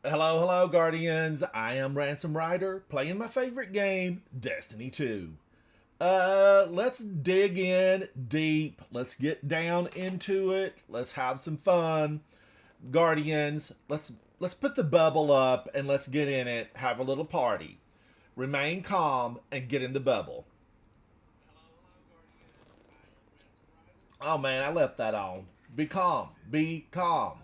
Hello, hello, Guardians. I am Ransom Rider, playing my favorite game, Destiny 2. Let's dig in deep. Let's get down into it. Let's have some fun. Guardians, let's put the bubble up and let's get in it. Have a little party. Remain calm and get in the bubble. Oh man, I left that on. Be calm. Be calm.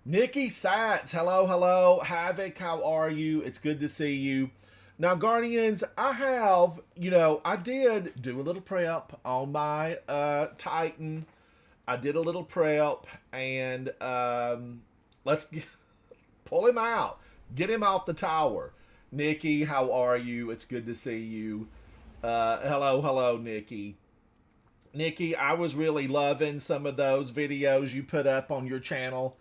Nikki Sats, hello, hello. Havoc, how are you? It's good to see you. Now, Guardians, I have, I did do a little prep on my Titan. I did a little prep, and let's pull him out. Get him off the tower. Nikki, how are you? It's good to see you. Hello, hello, Nikki. Nikki, I was really loving some of those videos you put up on your channel.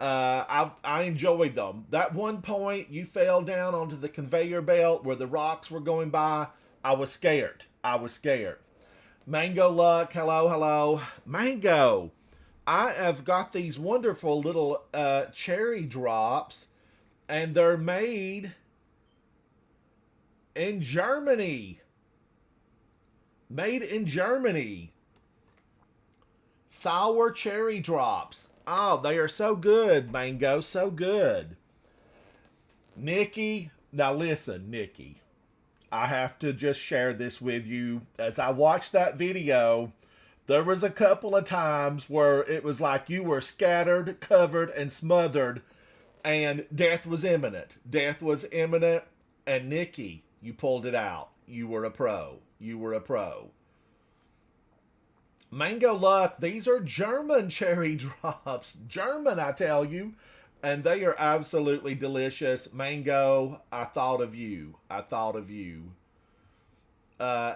I enjoyed them. That one point you fell down onto the conveyor belt where the rocks were going by, I was scared. I was scared. Mango Luck, hello, hello. Mango, I have got these wonderful little cherry drops, and they're made in Germany. Made in Germany. Sour cherry drops. Oh, they are so good, Mango. So good. Nikki, now listen, Nikki. I have to just share this with you. As I watched that video, there was a couple of times where it was like you were scattered, covered, and smothered, and death was imminent. Death was imminent, and Nikki, you pulled it out. You were a pro. You were a pro. Mango Luck, these are German cherry drops. German, I tell you. And they are absolutely delicious. Mango, I thought of you. I thought of you.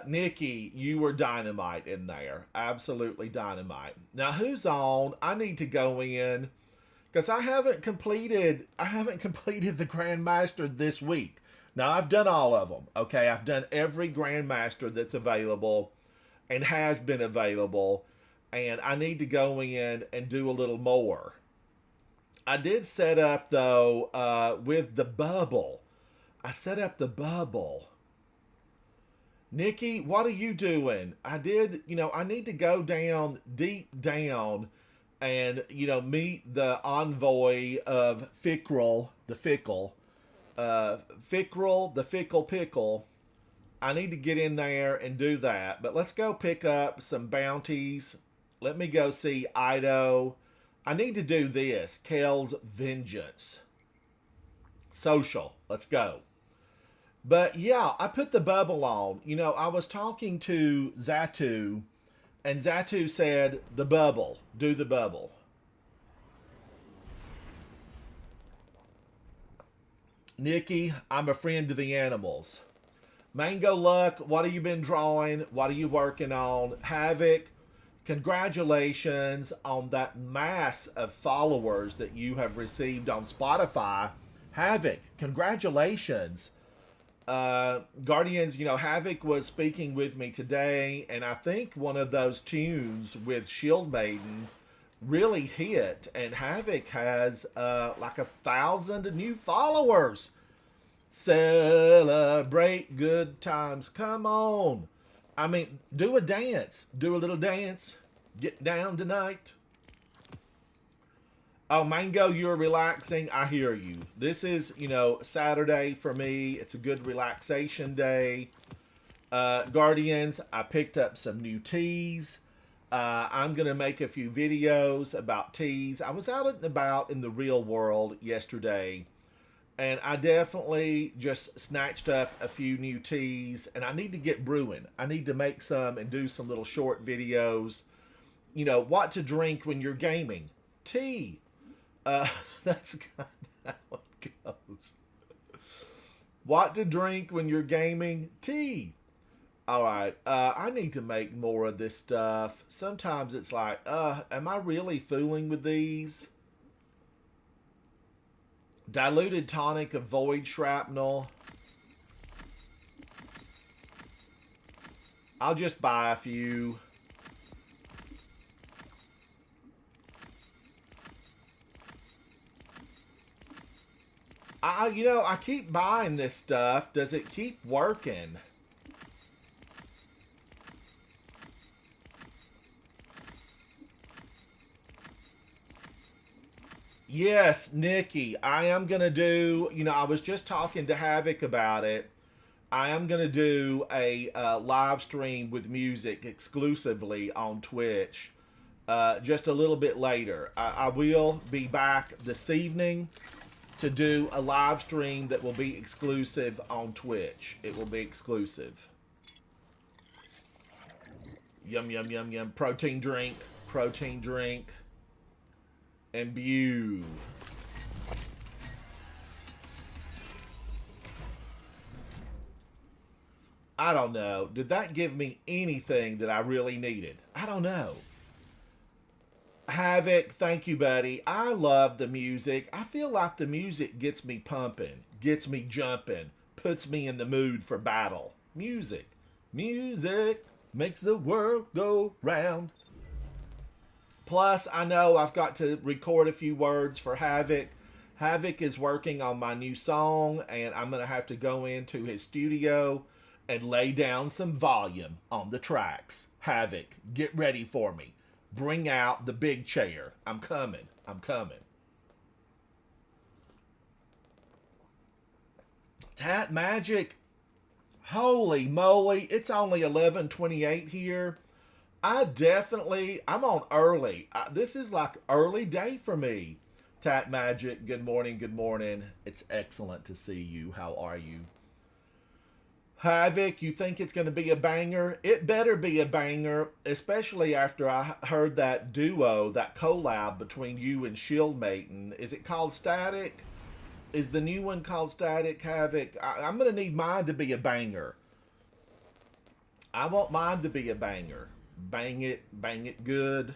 Nikki, you were dynamite in there. Absolutely dynamite. Now, who's on? I need to go in because I haven't completed the Grandmaster this week. Now, I've done all of them. Okay, I've done every Grandmaster that's available and has been available, and I need to go in and do a little more. I did set up, though, with the bubble. I set up the bubble. Nikki, what are you doing? I need to go down, deep down, and, meet the envoy of Fickrel, the Fickle. Fickrel, the Fickle Pickle. I need to get in there and do that. But let's go pick up some bounties. Let me go see Ido. I need to do this. Kel's Vengeance. Social. Let's go. But yeah, I put the bubble on. I was talking to Zatu, and Zatu said, the bubble. Do the bubble. Nikki, I'm a friend to the animals. Mango Luck, what have you been drawing? What are you working on? Havoc, congratulations on that mass of followers that you have received on Spotify. Havoc, congratulations. Guardians, Havoc was speaking with me today, and I think one of those tunes with Shield Maiden really hit, and Havoc has like 1,000 new followers. Celebrate good times. Come on. I mean, do a dance. Do a little dance. Get down tonight. Oh, Mango, you're relaxing. I hear you. This is, Saturday for me. It's a good relaxation day. Guardians, I picked up some new teas. I'm going to make a few videos about teas. I was out and about in the real world yesterday, and I definitely just snatched up a few new teas, and I need to get brewing. I need to make some and do some little short videos. What to drink when you're gaming. Tea. That's kind of how it goes. What to drink when you're gaming. Tea. All right. I need to make more of this stuff. Sometimes it's like, am I really fooling with these? Diluted tonic of void shrapnel. I'll just buy a few. I keep buying this stuff. Does it keep working? Yes, Nikki, I am going to do, I was just talking to Havoc about it. I am going to do a live stream with music exclusively on Twitch just a little bit later. I will be back this evening to do a live stream that will be exclusive on Twitch. It will be exclusive. Yum, yum, yum, yum. Protein drink. Protein drink. Imbue. I don't know. Did that give me anything that I really needed? I don't know. Havoc, thank you, buddy. I love the music. I feel like the music gets me pumping, gets me jumping, puts me in the mood for battle. Music. Music makes the world go round. Plus, I know I've got to record a few words for Havoc. Havoc is working on my new song, and I'm going to have to go into his studio and lay down some volume on the tracks. Havoc, get ready for me. Bring out the big chair. I'm coming. I'm coming. Tat Magic. Holy moly. It's only 11:28 here. I'm on early. This is like early day for me. Tat Magic, good morning, good morning. It's excellent to see you. How are you? Havoc, you think it's going to be a banger? It better be a banger, especially after I heard that duo, that collab between you and Shieldmaiden. Is it called Static? Is the new one called Static, Havoc? I'm going to need mine to be a banger. I want mine to be a banger. Bang it good.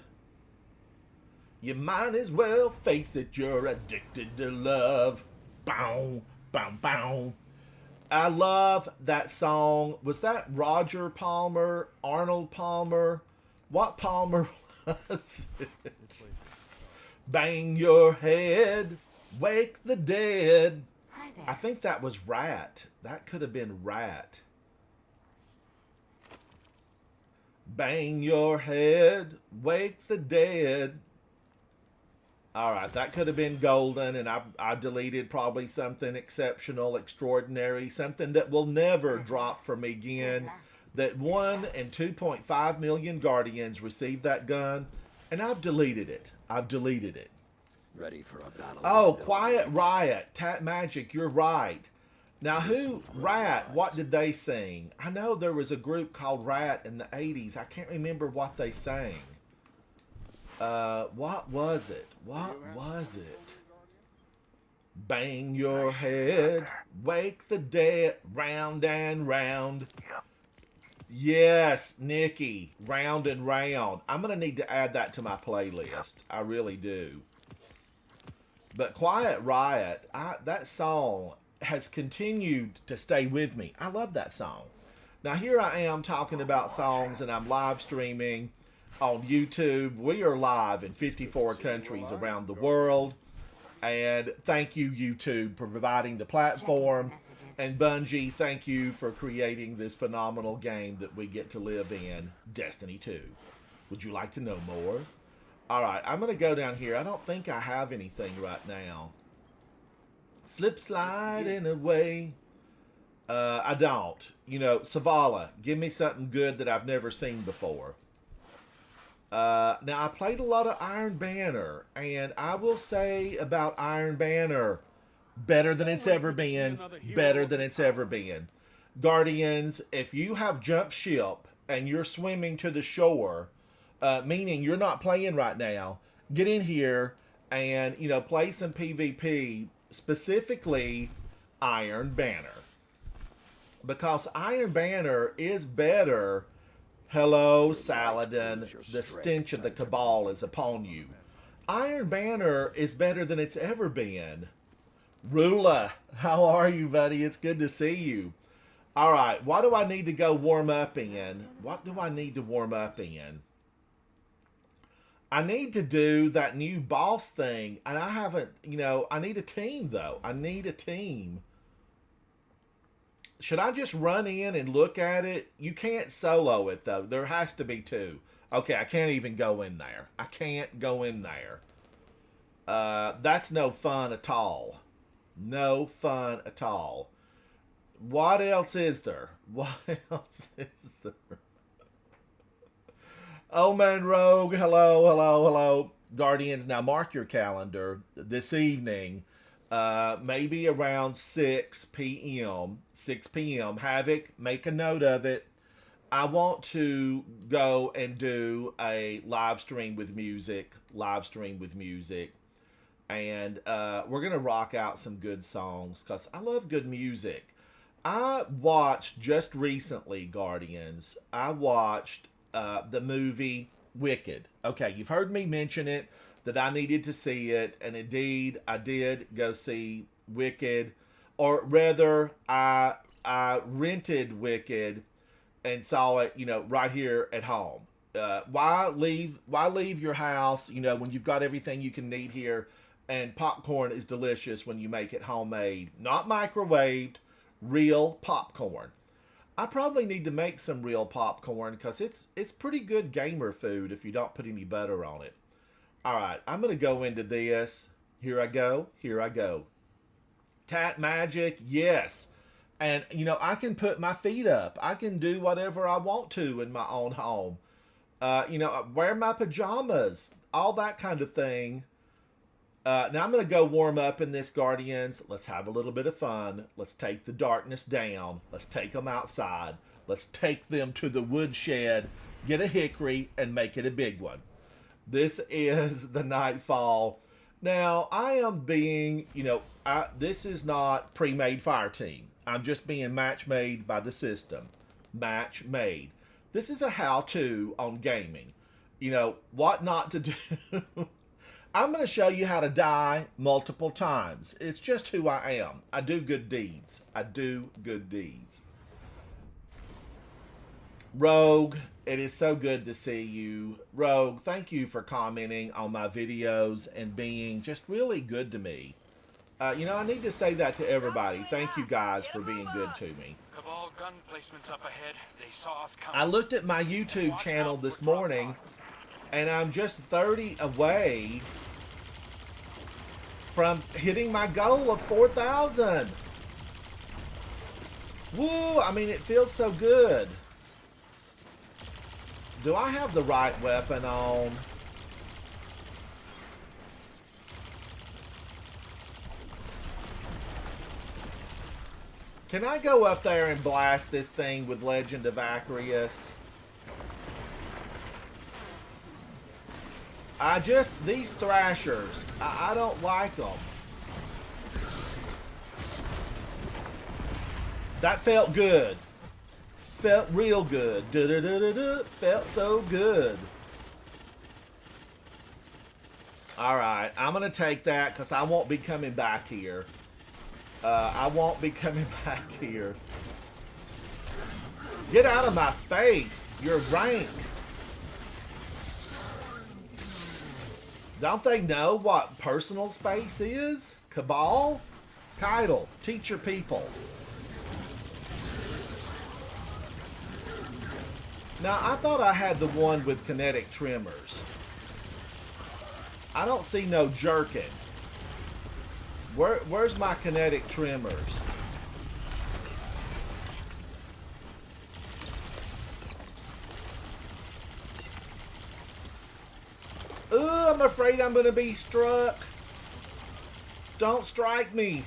You might as well face it, you're addicted to love. Bow, bow, bow. I love that song. Was that Roger Palmer? Arnold Palmer? What Palmer was it? Bang your head, wake the dead. Hi there. I think that was Rat. That could have been Rat. Bang your head, wake the dead. All right, that could have been golden, and I deleted probably something exceptional, extraordinary, something that will never drop from me again. That 1 in 2.5 million Guardians received that gun, and I've deleted it. I've deleted it. Ready for a battle. Oh, Quiet Riot, Tat Magic, you're right. Now, Rat, what did they sing? I know there was a group called Rat in the 80s. I can't remember what they sang. What was it? What was it? Bang your head, wake the dead, round and round. Yes, Nikki, round and round. I'm going to need to add that to my playlist. I really do. But Quiet Riot, that song has continued to stay with me. I love that song. Now here I am talking about songs, and I'm live streaming on YouTube. We are live in 54 countries around the world. And thank you, YouTube, for providing the platform. And Bungie, thank you for creating this phenomenal game that we get to live in, Destiny 2. Would you like to know more? All right, I'm going to go down here. I don't think I have anything right now. Slip sliding away. I don't. Savala, give me something good that I've never seen before. Now, I played a lot of Iron Banner, and I will say about Iron Banner, better than it's ever been, better than it's ever been. Guardians, if you have jumped ship and you're swimming to the shore, meaning you're not playing right now, get in here and, play some PvP, specifically Iron Banner. Because Iron Banner is better. Hello, Saladin. The stench of the Cabal is upon you. Iron Banner is better than it's ever been. Rula, how are you, buddy? It's good to see you. All right, what do I need to go warm up in? What do I need to warm up in? I need to do that new boss thing, and I haven't, I need a team, though. I need a team. Should I just run in and look at it? You can't solo it, though. There has to be two. Okay, I can't even go in there. I can't go in there. That's no fun at all. No fun at all. What else is there? What else is there? Oh man, Rogue. Hello, hello, hello. Guardians, now mark your calendar this evening. Maybe around 6 p.m. 6 p.m. Havoc, make a note of it. I want to go and do a live stream with music. And we're going to rock out some good songs because I love good music. I watched just recently, Guardians, I watched the movie Wicked. Okay, you've heard me mention it, that I needed to see it, and indeed I did go see Wicked, or rather I rented Wicked and saw it, right here at home. Why leave your house, when you've got everything you can need here, and popcorn is delicious when you make it homemade, not microwaved, real popcorn. I probably need to make some real popcorn because it's pretty good gamer food if you don't put any butter on it. All right, I'm going to go into this. Here I go. Tat Magic, yes. And, I can put my feet up. I can do whatever I want to in my own home. Wear my pajamas, all that kind of thing. Now I'm going to go warm up in this, Guardians. Let's have a little bit of fun. Let's take the darkness down. Let's take them outside. Let's take them to the woodshed, get a hickory, and make it a big one. This is the Nightfall. Now, I am being, this is not pre-made fire team. I'm just being match made by the system. Match made. This is a how-to on gaming. What not to do. I'm going to show you how to die multiple times. It's just who I am. I do good deeds. Rogue, it is so good to see you. Rogue, thank you for commenting on my videos and being just really good to me. I need to say that to everybody. Thank you guys for being good to me. Cabal gun placements up ahead. They saw us coming. I looked at my YouTube channel this morning, and I'm just 30 away from hitting my goal of 4,000. Woo! I mean, it feels so good. Do I have the right weapon on? Can I go up there and blast this thing with Legend of Acarius? These thrashers, I don't like them. That felt good. Felt real good. Felt so good. Alright, I'm going to take that because I won't be coming back here. Get out of my face. You're rank. Don't they know what personal space is? Cabal? Keitel, teach your people. Now, I thought I had the one with kinetic tremors. I don't see no jerking. Where's my kinetic tremors? Ooh, I'm afraid I'm gonna be struck. Don't strike me.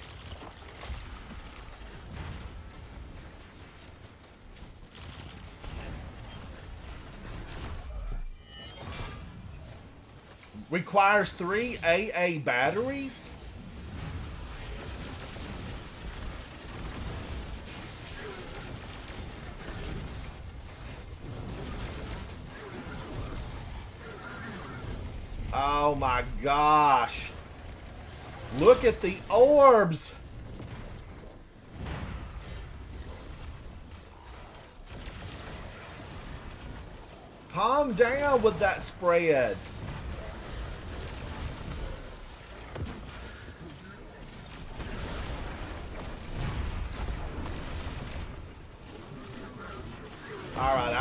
Requires 3 AA batteries? Oh my gosh. Look at the orbs. Calm down with that spread.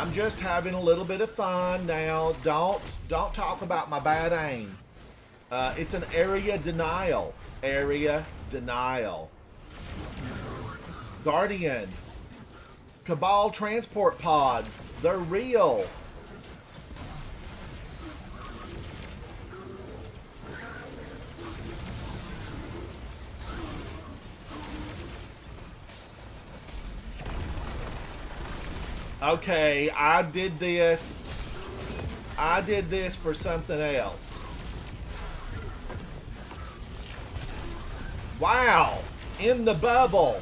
I'm just having a little bit of fun now. Don't talk about my bad aim. It's an area denial. Area denial. Guardian. Cabal transport pods. They're real. Okay, I did this. I did this for something else. Wow! In the bubble.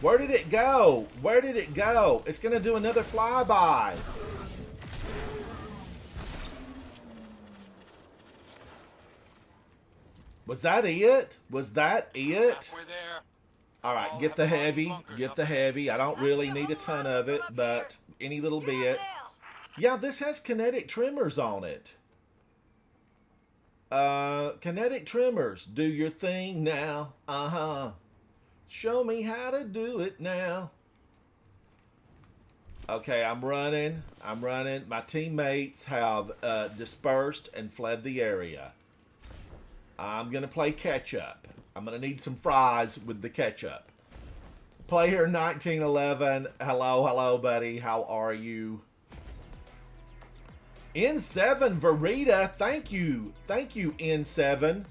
Where did it go? Where did it go? It's going to do another flyby. Was that it? Was that it? Halfway there. All right, get the heavy. Get the heavy. I don't really need a ton of it, but any little bit. Yeah, this has kinetic tremors on it. Kinetic tremors. Do your thing now. Uh-huh. Show me how to do it now. Okay, I'm running. I'm running. My teammates have dispersed and fled the area. I'm going to play catch-up. I'm going to need some fries with the ketchup. Player 1911. Hello, hello, buddy. How are you? N7 Verita. Thank you. Thank you, N7.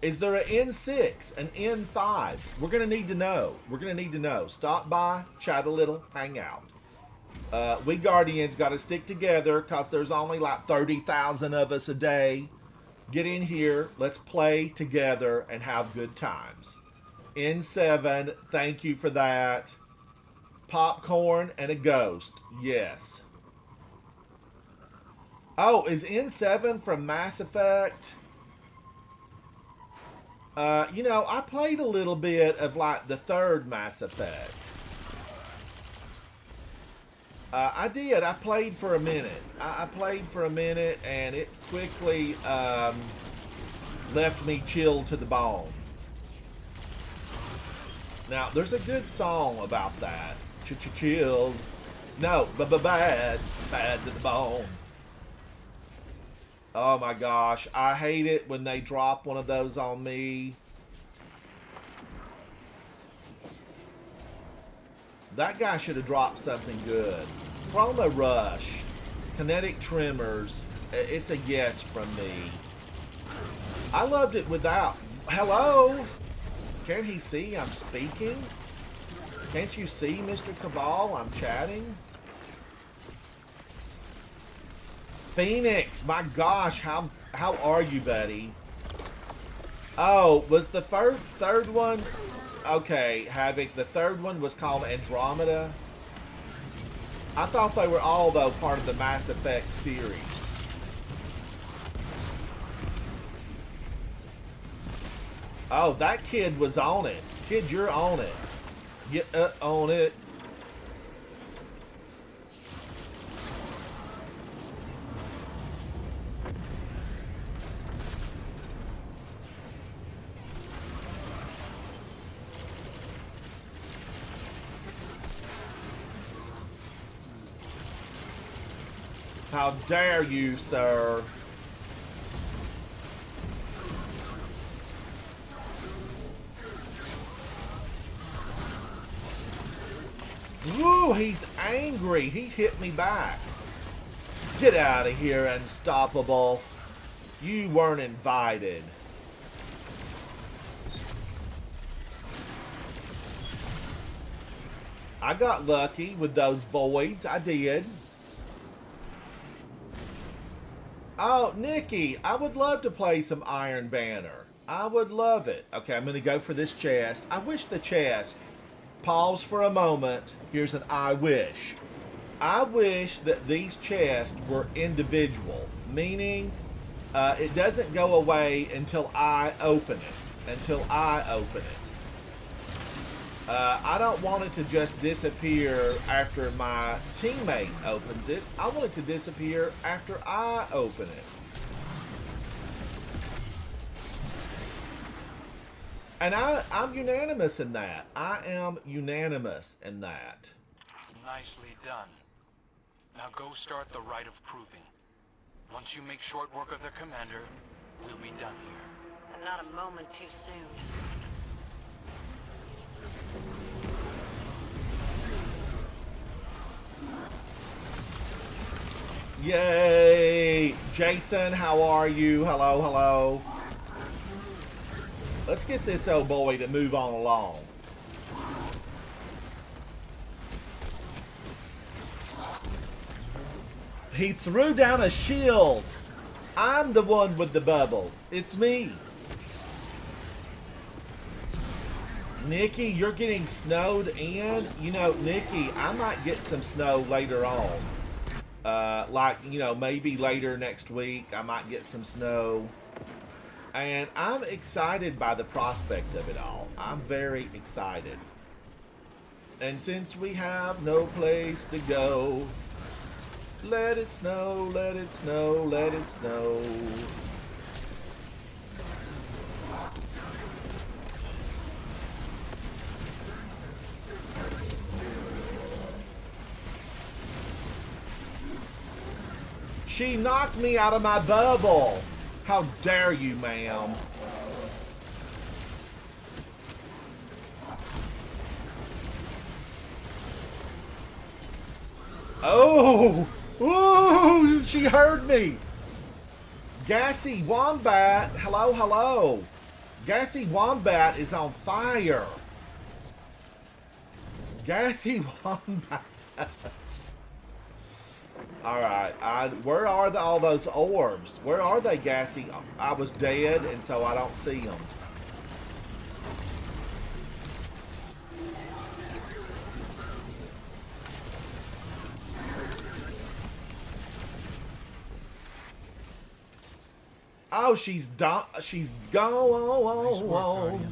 Is there an N6, an N5? We're going to need to know. We're going to need to know. Stop by, chat a little, hang out. We Guardians got to stick together because there's only like 30,000 of us a day. Get in here. Let's play together and have good times. N7, thank you for that. Popcorn and a ghost. Yes. Oh, is N7 from Mass Effect? You know, I played a little bit of like the third Mass Effect. I did. I played for a minute. I played for a minute and it quickly left me chilled to the bone. Now, there's a good song about that. Chilled. No, bad to the bone. Oh my gosh, I hate it when they drop one of those on me. That guy should have dropped something good. Chroma Rush, Kinetic Tremors, it's a yes from me. I loved it without. Hello? Can't he see I'm speaking? Can't you see, Mr. Cabal? I'm chatting. Phoenix, my gosh, how are you, buddy? Oh, was the third one? Okay, Havoc, the third one was called Andromeda. I thought they were all, though, part of the Mass Effect series. Oh, that kid was on it. Kid, you're on it. Get up on it. How dare you, sir? Ooh, he's angry. He hit me back. Get out of here, Unstoppable. You weren't invited. I got lucky with those voids. I did. Oh, Nikki, I would love to play some Iron Banner. I would love it. Okay, I'm going to go for this chest. I wish the chest... Pause for a moment. Here's an I wish. I wish that these chests were individual, meaning it doesn't go away until I open it. Until I open it. I don't want it to just disappear after my teammate opens it. I want it to disappear after I open it. And I'm unanimous in that. I am unanimous in that. Nicely done. Now go start the rite of proving. Once you make short work of their commander, we'll be done here. And not a moment too soon. Yay! Jason, how are you? Hello, hello. Let's get this old boy to move on along. He threw down a shield. I'm the one with the bubble. It's me. Nikki, you're getting snowed in. You know, Nikki, I might get some snow later on. Like, you know, maybe later next week, I might get some snow. And I'm excited by the prospect of it all. I'm very excited. And since we have no place to go, let it snow, let it snow, let it snow. She knocked me out of my bubble. How dare you, ma'am? Oh! Ooh, she heard me. Gassy Wombat, hello, hello. Gassy Wombat is on fire. Gassy Wombat. All right, where are all those orbs? Where are they, Gassy? I was dead, and so I don't see them. Oh, she's done. She's gone.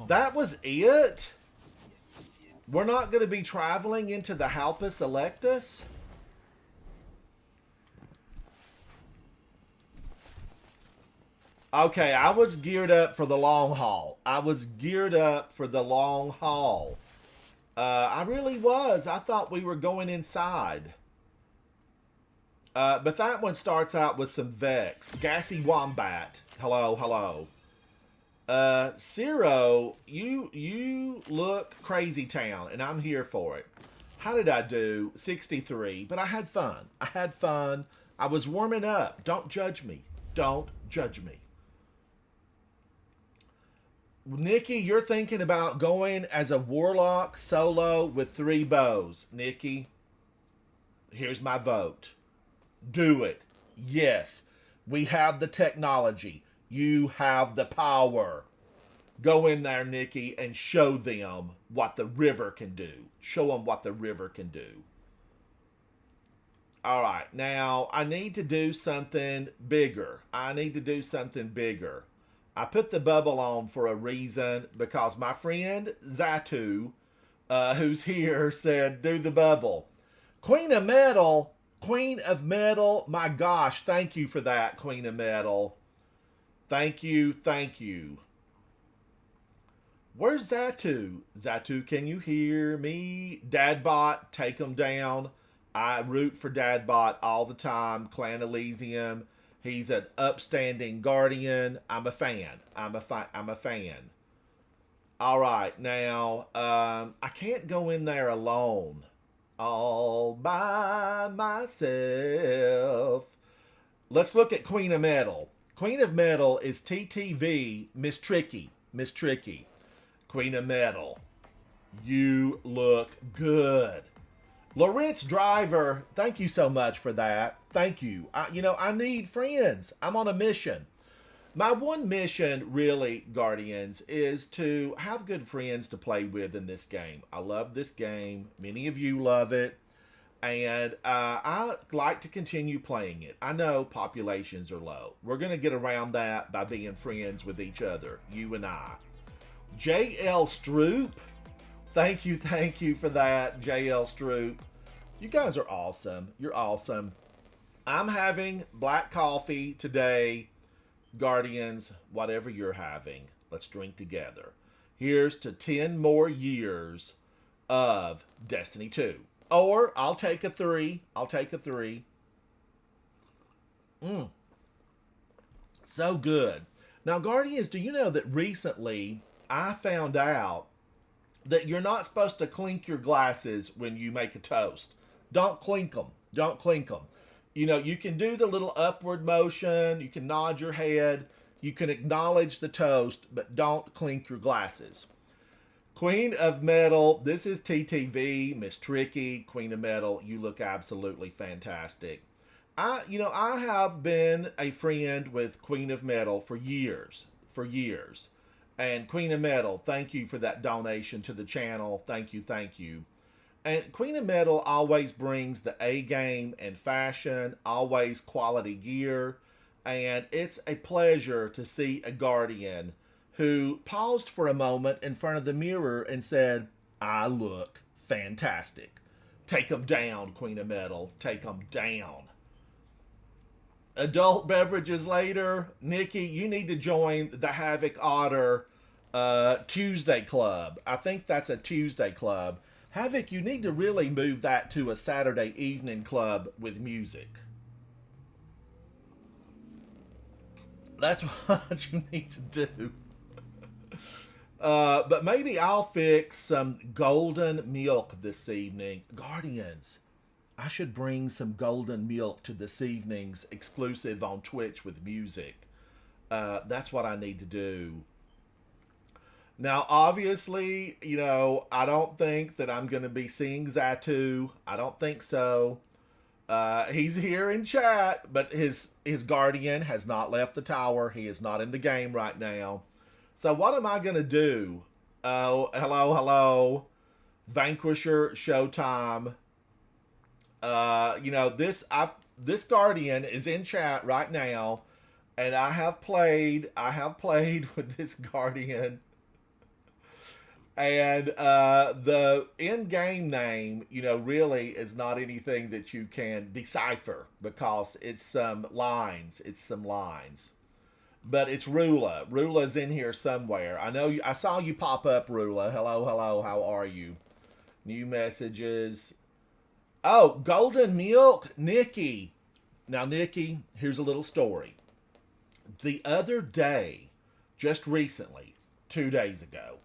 That was it? We're not going to be traveling into the Halpus Electus? Okay, I was geared up for the long haul. I was geared up for the long haul. I really was. I thought we were going inside. But that one starts out with some Vex. Gassy Wombat. Hello, hello. Ciro, you look crazy town, and I'm here for it. How did I do? 63. But I had fun. I had fun. I was warming up. Don't judge me. Don't judge me. Nikki, you're thinking about going as a warlock solo with 3 bows. Nikki, here's my vote. Do it. Yes, we have the technology. You have the power. Go in there, Nikki, and show them what the river can do. Show them what the river can do. All right, now I need to do something bigger. I need to do something bigger. I put the bubble on for a reason because my friend Zatu, who's here, said, do the bubble. Queen of Metal, my gosh, thank you for that, Queen of Metal. Thank you, thank you. Where's Zatu? Zatu, can you hear me? Dadbot, take him down. I root for Dadbot all the time, Clan Elysium. He's an upstanding guardian. I'm a fan. I'm a fan. All right, now I can't go in there alone, all by myself. Let's look at Queen of Metal. Queen of Metal is TTV Miss Tricky. Miss Tricky. Queen of Metal, you look good. Lawrence Driver, thank you so much for that. Thank you. I need friends. I'm on a mission. My one mission, really, Guardians, is to have good friends to play with in this game. I love this game. Many of you love it. And I like to continue playing it. I know populations are low. We're going to get around that by being friends with each other, you and I. J.L. Stroop, Thank you for that, JL Stroop. You guys are awesome. You're awesome. I'm having black coffee today. Guardians, whatever you're having, let's drink together. Here's to 10 more years of Destiny 2. Or I'll take a 3. I'll take a 3. So good. Now, Guardians, do you know that recently I found out that you're not supposed to clink your glasses when you make a toast? Don't clink them. Don't clink them. You know, you can do the little upward motion. You can nod your head. You can acknowledge the toast, but don't clink your glasses. Queen of Metal, this is TTV, Miss Tricky, Queen of Metal. You look absolutely fantastic. I have been a friend with Queen of Metal for years. And Queen of Metal, thank you for that donation to the channel. Thank you. And Queen of Metal always brings the A game and fashion, always quality gear. And it's a pleasure to see a Guardian who paused for a moment in front of the mirror and said, I look fantastic. Take them down, Queen of Metal. Take them down. Adult beverages later. Nikki, you need to join the Havoc Otter Tuesday Club. I think that's a Tuesday club. Havoc, you need to really move that to a Saturday evening club with music. That's what you need to do. But maybe I'll fix some golden milk this evening. Guardians, I should bring some golden milk to this evening's exclusive on Twitch with music. That's what I need to do. Now, obviously, you know, I don't think that I'm going to be seeing Zatu. I don't think so. He's here in chat, but his Guardian has not left the tower. He is not in the game right now. So what am I going to do? Oh, hello. Vanquisher Showtime. You know, this Guardian is in chat right now, and I have played with this Guardian. And the in-game name, you know, really is not anything that you can decipher because it's some lines. But it's Rula. Rula's in here somewhere. I know I saw you pop up, Rula. Hello. How are you? New messages. Oh, golden milk, Nikki. Now, Nikki, here's a little story. The other day, just recently, 2 days ago,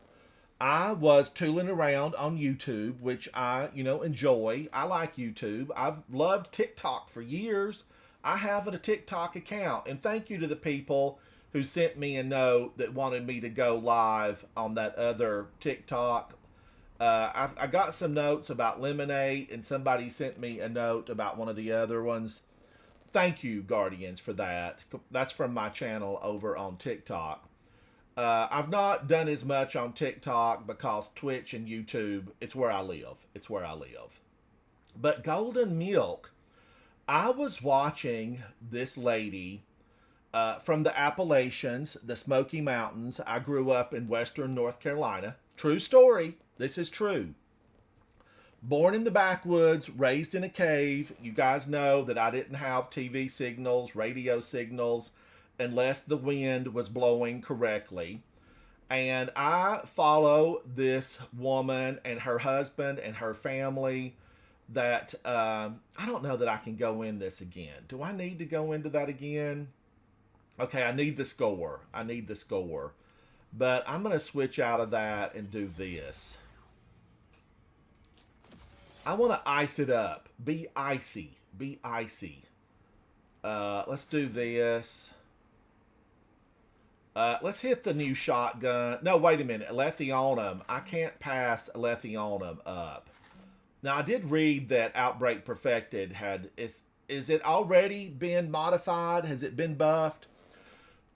I was tooling around on YouTube, which I, enjoy. I like YouTube. I've loved TikTok for years. I have a TikTok account. And thank you to the people who sent me a note that wanted me to go live on that other TikTok. I got some notes about Lemonade, and somebody sent me a note about one of the other ones. Thank you, Guardians, for that. That's from my channel over on TikTok. I've not done as much on TikTok because Twitch and YouTube, it's where I live. But Golden Milk, I was watching this lady from the Appalachians, the Smoky Mountains. I grew up in western North Carolina. True story. This is true. Born in the backwoods, raised in a cave. You guys know that I didn't have TV signals, radio signals, unless the wind was blowing correctly. And I follow this woman and her husband and her family that, I don't know that I can go in this again. Do I need to go into that again? Okay, I need the score. But I'm going to switch out of that and do this. I want to ice it up. Be icy. Let's do this. Let's hit the new shotgun. No, wait a minute. Alethionum. I can't pass Alethionum up. Now, I did read that Outbreak Perfected is it already been modified? Has it been buffed?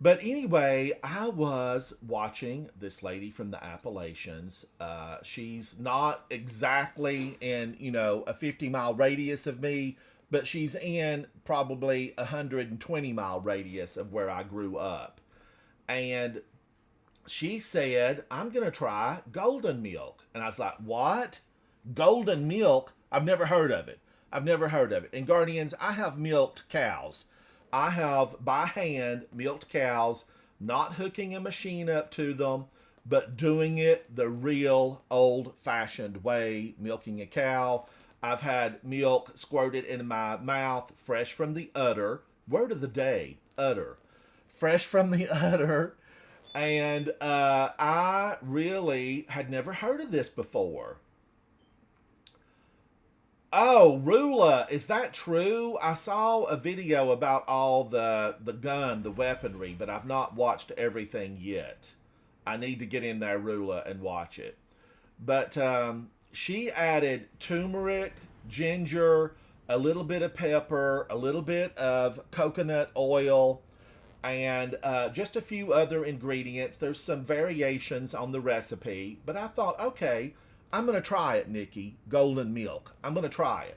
But anyway, I was watching this lady from the Appalachians. She's not exactly in, a 50-mile radius of me, but she's in probably a 120-mile radius of where I grew up. And she said, I'm going to try golden milk. And I was like, what? Golden milk? I've never heard of it. I've never heard of it. And Guardians, I have milked cows. I have, by hand, milked cows, not hooking a machine up to them, but doing it the real old-fashioned way, milking a cow. I've had milk squirted into my mouth, fresh from the udder. Word of the day, udder. Fresh from the udder. And I really had never heard of this before. Oh, Rula, is that true? I saw a video about all the weaponry, but I've not watched everything yet. I need to get in there, Rula, and watch it. But she added turmeric, ginger, a little bit of pepper, a little bit of coconut oil, and just a few other ingredients. There's some variations on the recipe, but I thought, okay, I'm going to try it, Nikki. Golden milk. I'm going to try it.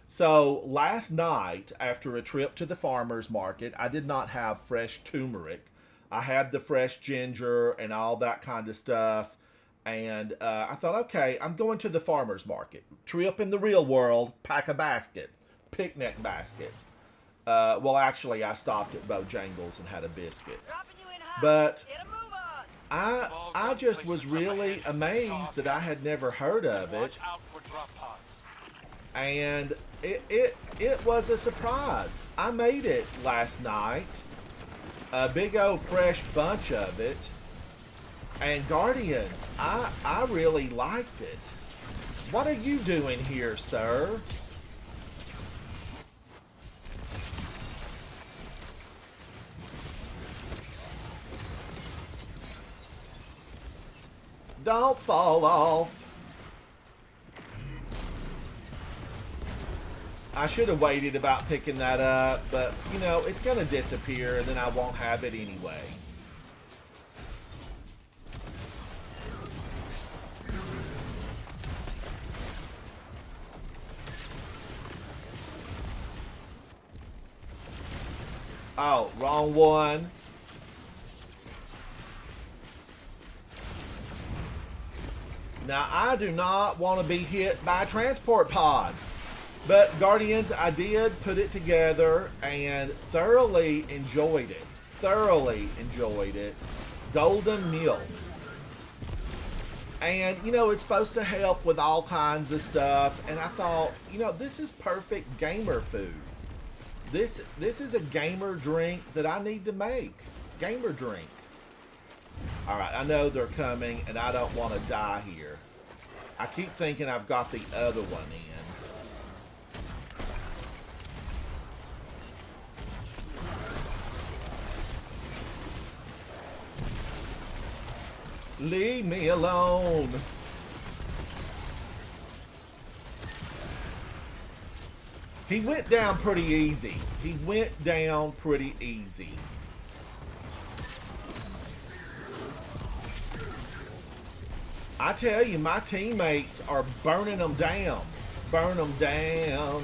So last night, after a trip to the farmer's market, I did not have fresh turmeric. I had the fresh ginger and all that kind of stuff. And I thought, okay, I'm going to the farmer's market. Trip in the real world, pack a basket. Picnic basket. Well, actually, I stopped at Bojangles and had a biscuit. But I just was really amazed that I had never heard of it. And it was a surprise. I made it last night. A big old fresh bunch of it. And Guardians, I really liked it. What are you doing here, sir? Don't fall off. I should have waited about picking that up, but, you know, it's going to disappear, and then I won't have it anyway. Oh, wrong one. Now, I do not want to be hit by a transport pod. But, Guardians, I did put it together and thoroughly enjoyed it. Thoroughly enjoyed it. Golden milk. And, you know, it's supposed to help with all kinds of stuff. And I thought, you know, this is perfect gamer food. This is a gamer drink that I need to make. Gamer drink. Alright, I know they're coming, and I don't want to die here. I keep thinking I've got the other one in. Leave me alone. He went down pretty easy. He went down pretty easy. I tell you, my teammates are burning them down. Burn them down.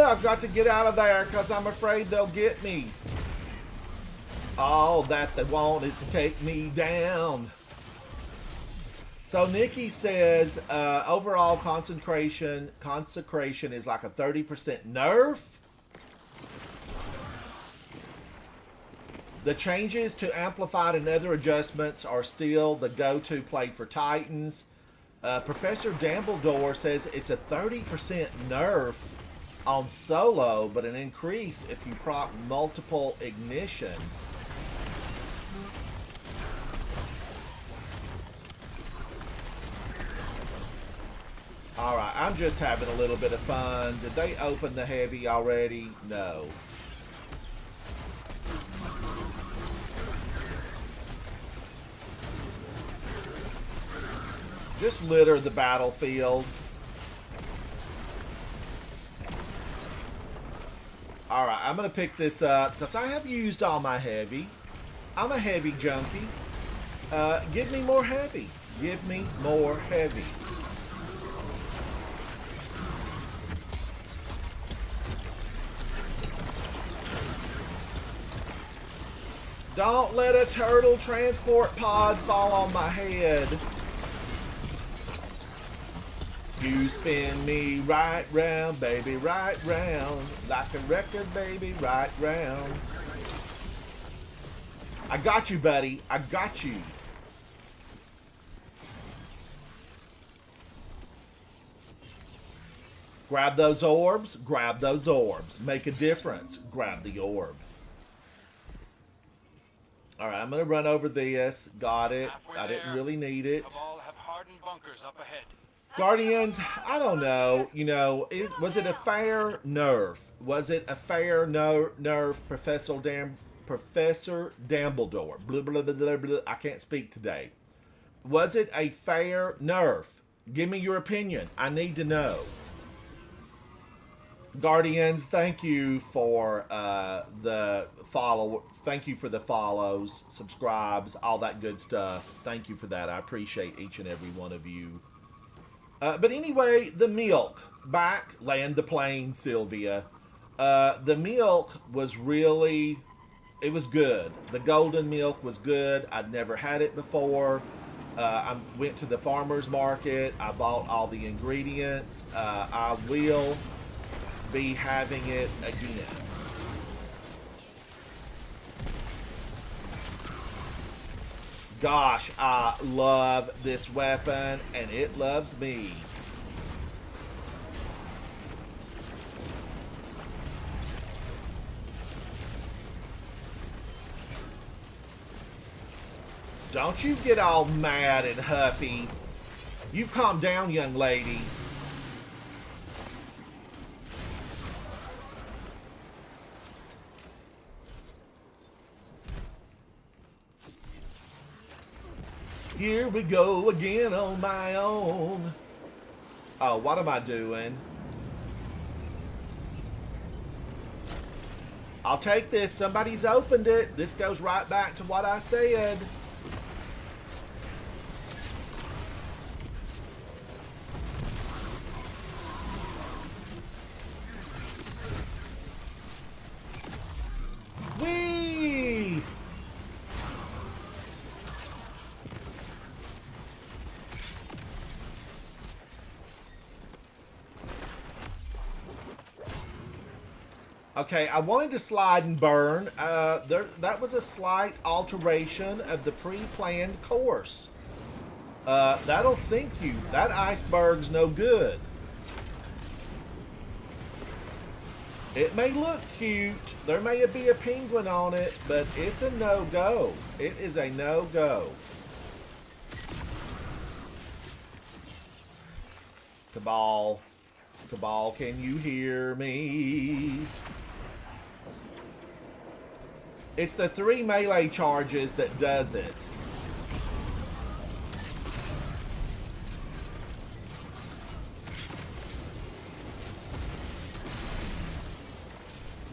I've got to get out of there because I'm afraid they'll get me. All that they want is to take me down. So Nikki says overall consecration is like a 30% nerf. The changes to Amplified and other adjustments are still the go-to play for Titans. Professor Dumbledore says it's a 30% nerf on solo, but an increase if you proc multiple ignitions. Alright, I'm just having a little bit of fun. Did they open the heavy already? No. Just litter the battlefield. Alright, I'm going to pick this up because I have used all my heavy. I'm a heavy junkie. Give me more heavy. Give me more heavy. Don't let a turtle transport pod fall on my head. You spin me right round, baby, right round. Like a record, baby, right round. I got you, buddy. I got you. Grab those orbs. Grab those orbs. Make a difference. Grab the orb. Alright, I'm going to run over this. Got it. I didn't really need it. Cabal have hardened bunkers up ahead. Guardians, I don't know. You know, was it a fair nerf? Was it a fair nerf, Professor Dumbledore? Blah, blah, blah, blah, blah. I can't speak today. Was it a fair nerf? Give me your opinion. I need to know. Guardians, thank you for the follow. Thank you for the follows, subscribes, all that good stuff. Thank you for that. I appreciate each and every one of you. But anyway, the milk. Back, land the plane, Sylvia. The milk was really, it was good. The golden milk was good. I'd never had it before. I went to the farmer's market. I bought all the ingredients. I will be having it again. Gosh, I love this weapon, and it loves me. Don't you get all mad and huffy. You calm down, young lady. Here we go again on my own. Oh, what am I doing? I'll take this. Somebody's opened it. This goes right back to what I said. Whee! Okay, I wanted to slide and burn. That was a slight alteration of the pre-planned course. That'll sink you. That iceberg's no good. It may look cute. There may be a penguin on it, but it's a no-go. It is a no-go. Cabal. Cabal, can you hear me? It's the 3 melee charges that does it.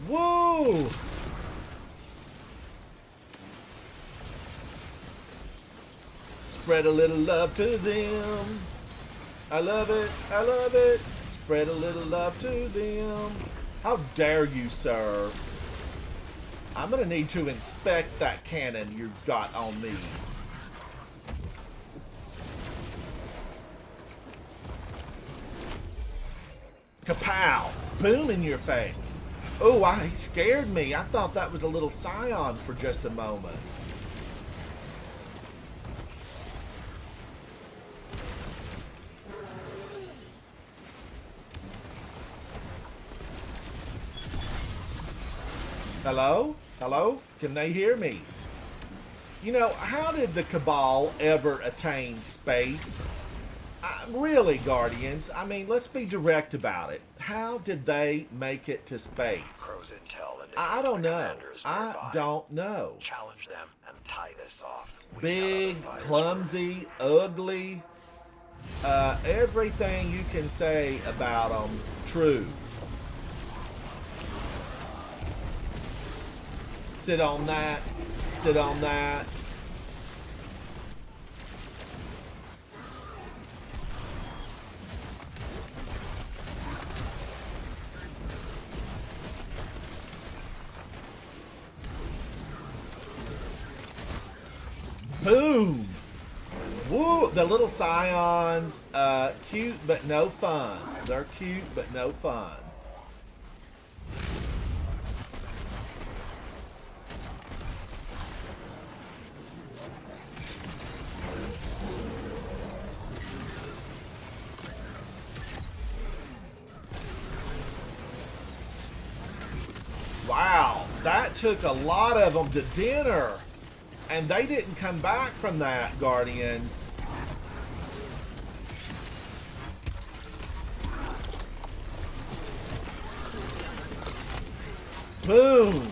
Woo! Spread a little love to them. I love it. I love it. Spread a little love to them. How dare you, sir? I'm gonna need to inspect that cannon you've got on me. Kapow! Boom in your face. Oh, he scared me. I thought that was a little Scion for just a moment. Hello? Hello? Can they hear me? You know, how did the Cabal ever attain space? Really, Guardians? I mean, let's be direct about it. How did they make it to space? Crow's intel I don't know. I don't know. Challenge them and tie this off. Big, clumsy, ugly. Everything you can say about them, true. Sit on that. Sit on that. Boom! Woo! The little scions, cute but no fun. They're cute but no fun. Wow, that took a lot of them to dinner. And they didn't come back from that, Guardians. Boom.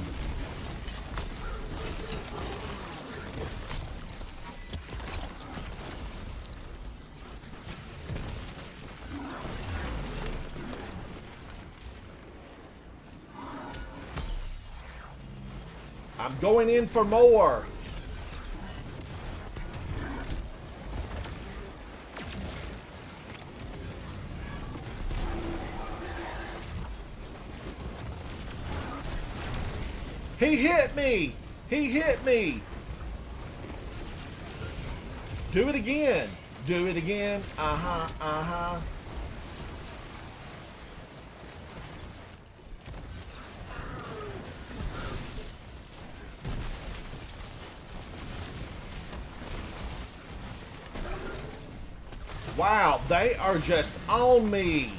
I'm going in for more. He hit me! He hit me! Do it again! Do it again! Uh-huh, uh-huh. Wow, they are just on me!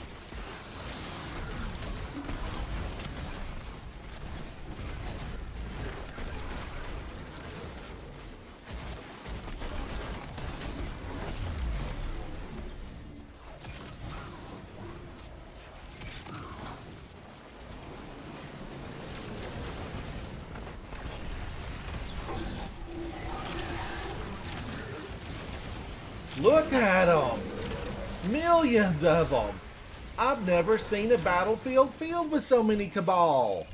Look at them! Millions of them! I've never seen a battlefield filled with so many Cabal.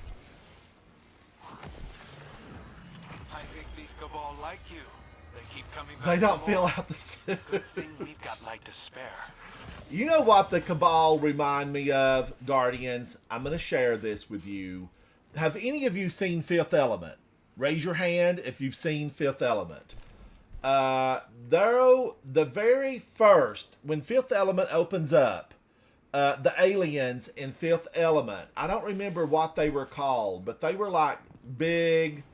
I think these Cabal like you. They keep coming back. They don't to fill war. out the suit. Good thing we've got light to spare. You know what the Cabal remind me of, Guardians? I'm going to share this with you. Have any of you seen Fifth Element? Raise your hand if you've seen Fifth Element. Though the very first, when Fifth Element opens up, the aliens in Fifth Element, I don't remember what they were called, but they were like big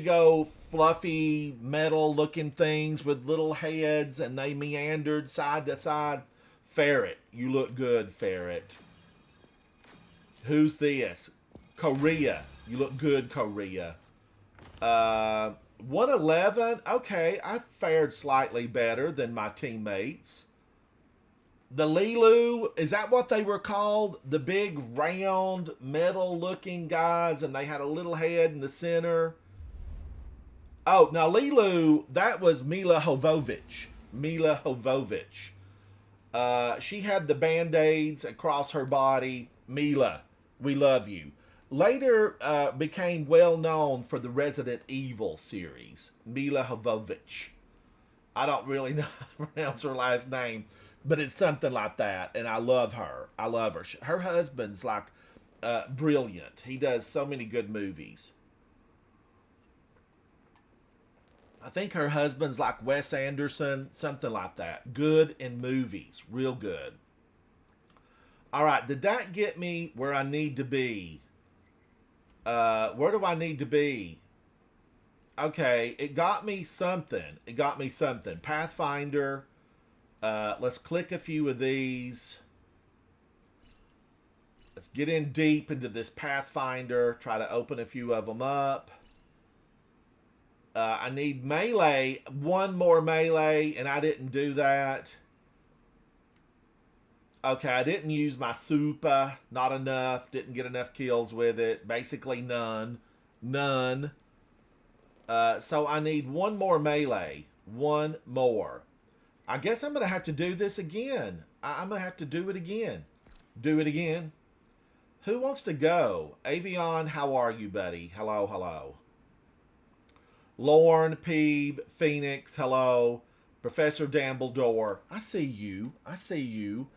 old fluffy metal looking things with little heads, and they meandered side to side. Ferret, you look good, Ferret. Who's this? Korea, you look good, Korea. 111, okay, I fared slightly better than my teammates. The Lilu, is that what they were called? The big round metal looking guys, and they had a little head in the center. Oh, now Lilu, that was Mila Jovovich. Mila Jovovich. She had the band-aids across her body. Mila, we love you. Later became well known for the Resident Evil series. Mila Jovovich. I don't really know how to pronounce her last name, but it's something like that, and I love her. I love her. Her husband's like brilliant. He does so many good movies. I think her husband's like Wes Anderson, something like that. Good in movies. Real good. All right, did that get me where I need to be? Where do I need to be? Okay, it got me something. It got me something. Pathfinder. Let's click a few of these. Let's get in deep into this Pathfinder. Try to open a few of them up. I need melee. One more melee, and I didn't do that. Okay, I didn't use my super. Not enough. Didn't get enough kills with it. Basically none. None. So I need one more melee. One more. I guess I'm going to have to do this again. I'm going to have to do it again. Do it again. Who wants to go? Avion, how are you, buddy? Hello, hello. Lorne, Peeb, Phoenix, hello. Professor Dumbledore, I see you. I see you.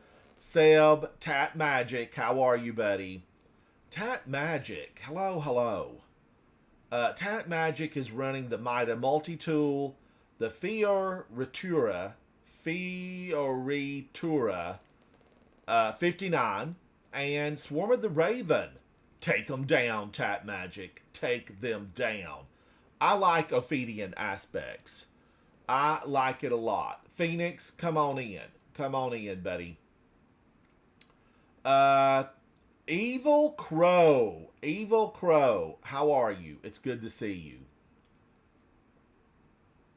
Seb, Tat Magic, how are you, buddy? Tat Magic, hello, hello. Tat Magic is running the Mida multi-tool. the Fioritura 59, and Swarm of the Raven. Take them down, Tap Magic. Take them down. I like Ophidian aspects. I like it a lot. Phoenix, come on in. Come on in, buddy. Evil Crow. Evil Crow, how are you? It's good to see you.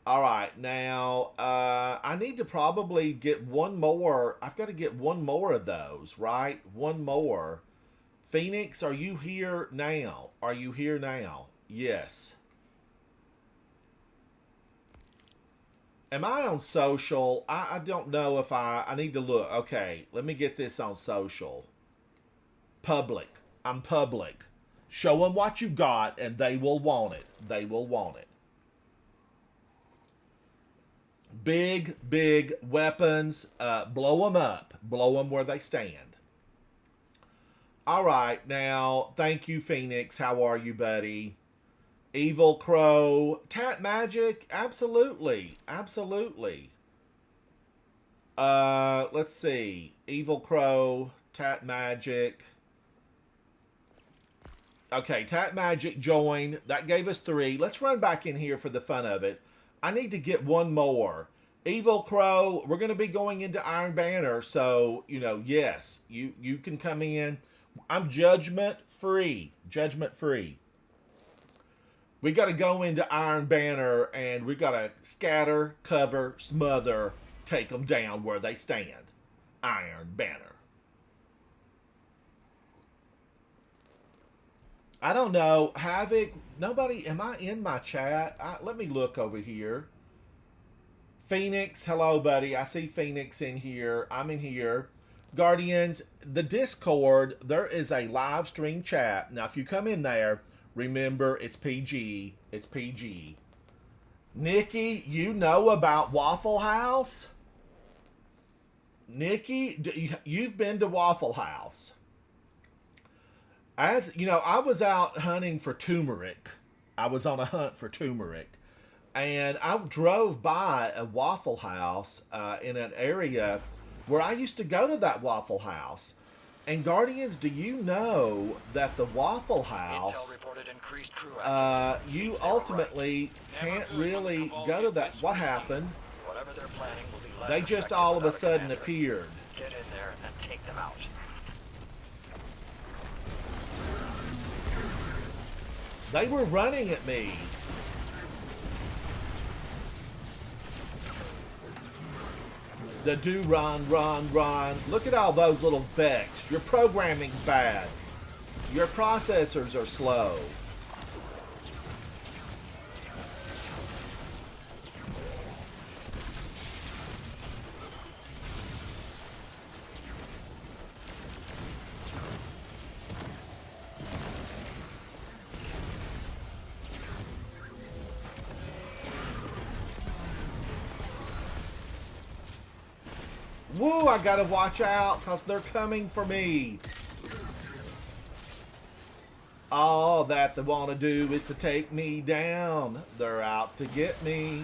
All right, now, I need to probably get one more. I've got to get one more of those, right? One more. Phoenix, are you here now? Are you here now? Yes. Am I on social? I don't know if I need to look. Okay, let me get this on social. Public. I'm public. Show them what you got and they will want it. They will want it. Big, big weapons. Blow them up. Blow them where they stand. All right, now, thank you, Phoenix. How are you, buddy? Evil Crow. Tap Magic? Absolutely. Absolutely. Let's see. Evil Crow. Tap Magic. Okay, Tap Magic joined. That gave us 3. Let's run back in here for the fun of it. I need to get one more. Evil Crow, we're going to be going into Iron Banner, so, you know, yes, you can come in. I'm judgment free. Judgment free. We got to go into Iron Banner, and we got to scatter, cover, smother, take them down where they stand. Iron Banner. I don't know. Havoc, nobody, am I in my chat? Let me look over here. Phoenix, hello, buddy. I see Phoenix in here. I'm in here. Guardians, the Discord, there is a live stream chat. Now, if you come in there, remember, it's PG. It's PG. Nikki, you know about Waffle House? Nikki, you've been to Waffle House. As you know, I was out hunting for turmeric. I was on a hunt for turmeric. And I drove by a Waffle House in an area where I used to go to that Waffle House. And Guardians, do you know that the Waffle House, you ultimately can't really go to that. What happened? They just all of a sudden appeared. Get in there and take them out. They were running at me. The do run. Look at all those little Vex. Your programming's bad. Your processors are slow. Woo, I gotta watch out because they're coming for me. All that they want to do is to take me down. They're out to get me.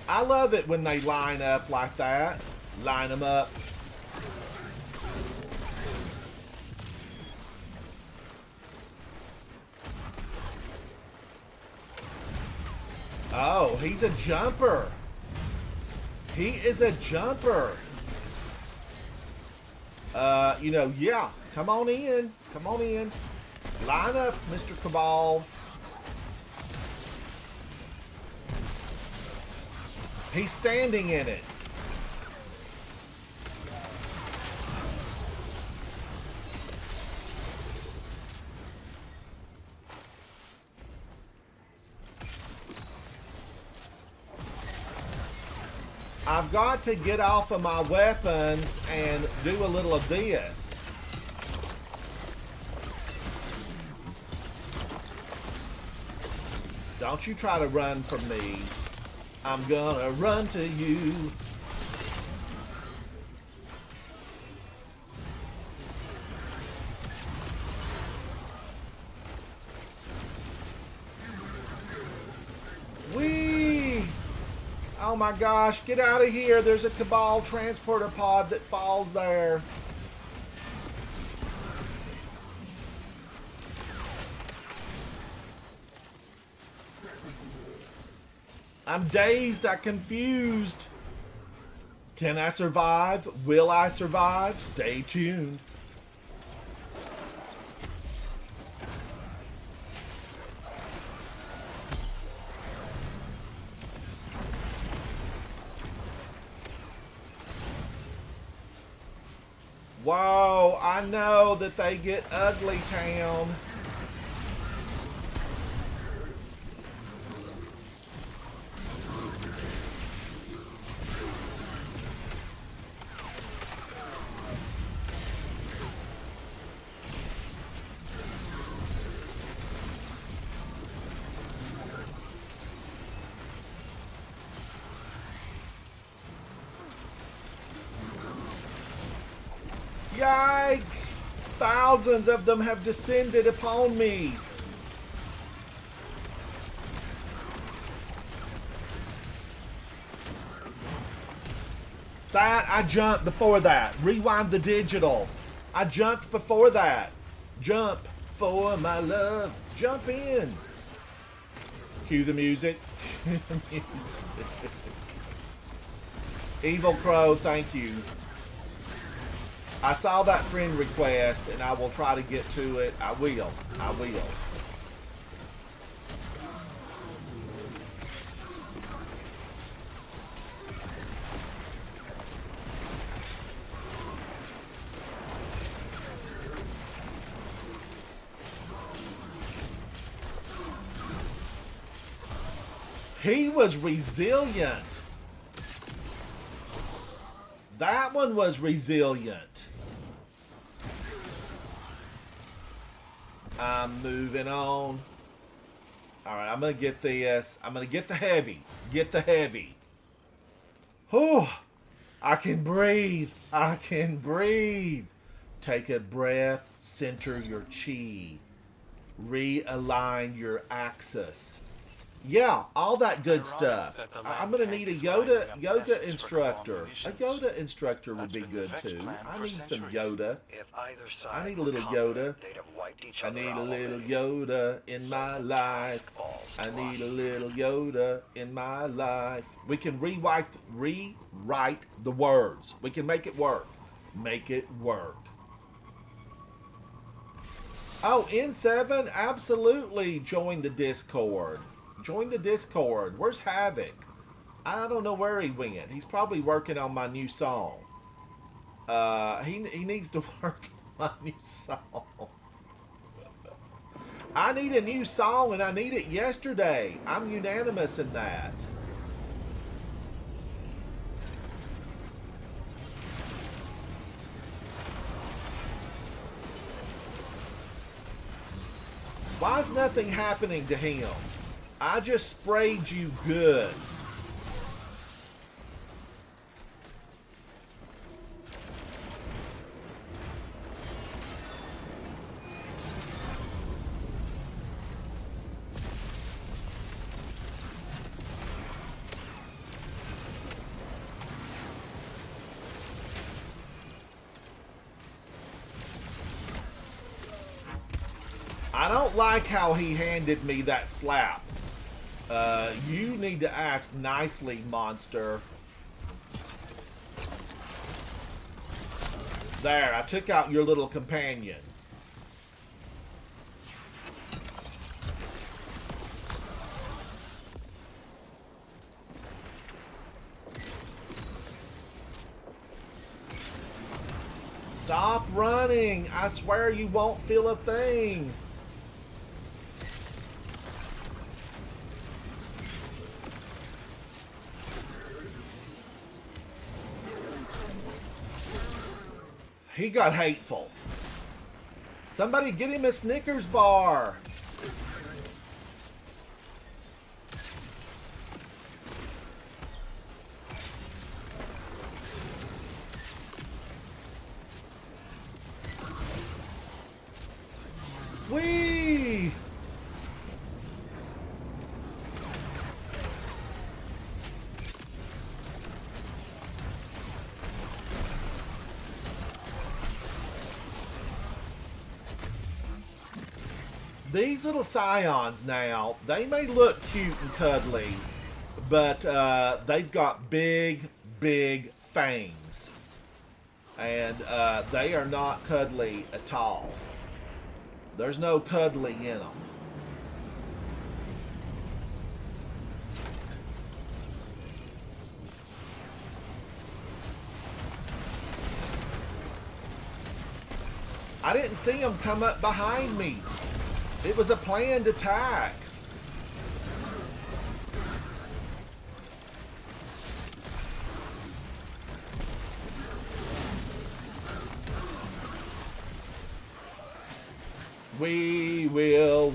I love it when they line up like that. Line them up. Oh, he's a jumper. He is a jumper. You know, yeah. Come on in. Come on in. Line up, Mr. Cabal. He's standing in it. I've got to get off of my weapons and do a little of this. Don't you try to run from me. I'm gonna run to you. Oh my gosh, get out of here. There's a Cabal transporter pod that falls there. I'm dazed. I'm confused. Can I survive? Will I survive? Stay tuned. Whoa, I know that they get ugly, town. Yikes! Thousands of them have descended upon me. That, I jumped before that. Rewind the digital. I jumped before that. Jump for my love. Jump in. Cue the music. Cue the music. Evil Crow, thank you. I saw that friend request, and I will try to get to it. I will. I will. He was resilient. That one was resilient. I'm moving on. Alright, I'm going to get this. I'm going to get the heavy. Get the heavy. Whew. I can breathe. I can breathe. Take a breath. Center your chi. Realign your axis. Yeah, all that good stuff. I'm going to need a yoga instructor. A Yoda instructor would be good too. I need some Yoda. I need a little Yoda. I need a little Yoda in my life. I need a little Yoda in my life. We can rewrite the words. We can make it work. Make it work. Oh, N7, absolutely join the Discord. Join the Discord. Where's Havoc? I don't know where he went. He's probably working on my new song. He needs to work on my new song. I need a new song and I need it yesterday. I'm unanimous in that. Why is nothing happening to him? I just sprayed you good. I don't like how he handed me that slap. You need to ask nicely, monster. There, I took out your little companion. Stop running! I swear you won't feel a thing. He got hateful. Somebody get him a Snickers bar. Whee! These little scions now, they may look cute and cuddly, but they've got big, big fangs. And they are not cuddly at all. There's no cuddly in them. I didn't see them come up behind me. It was a planned attack. We will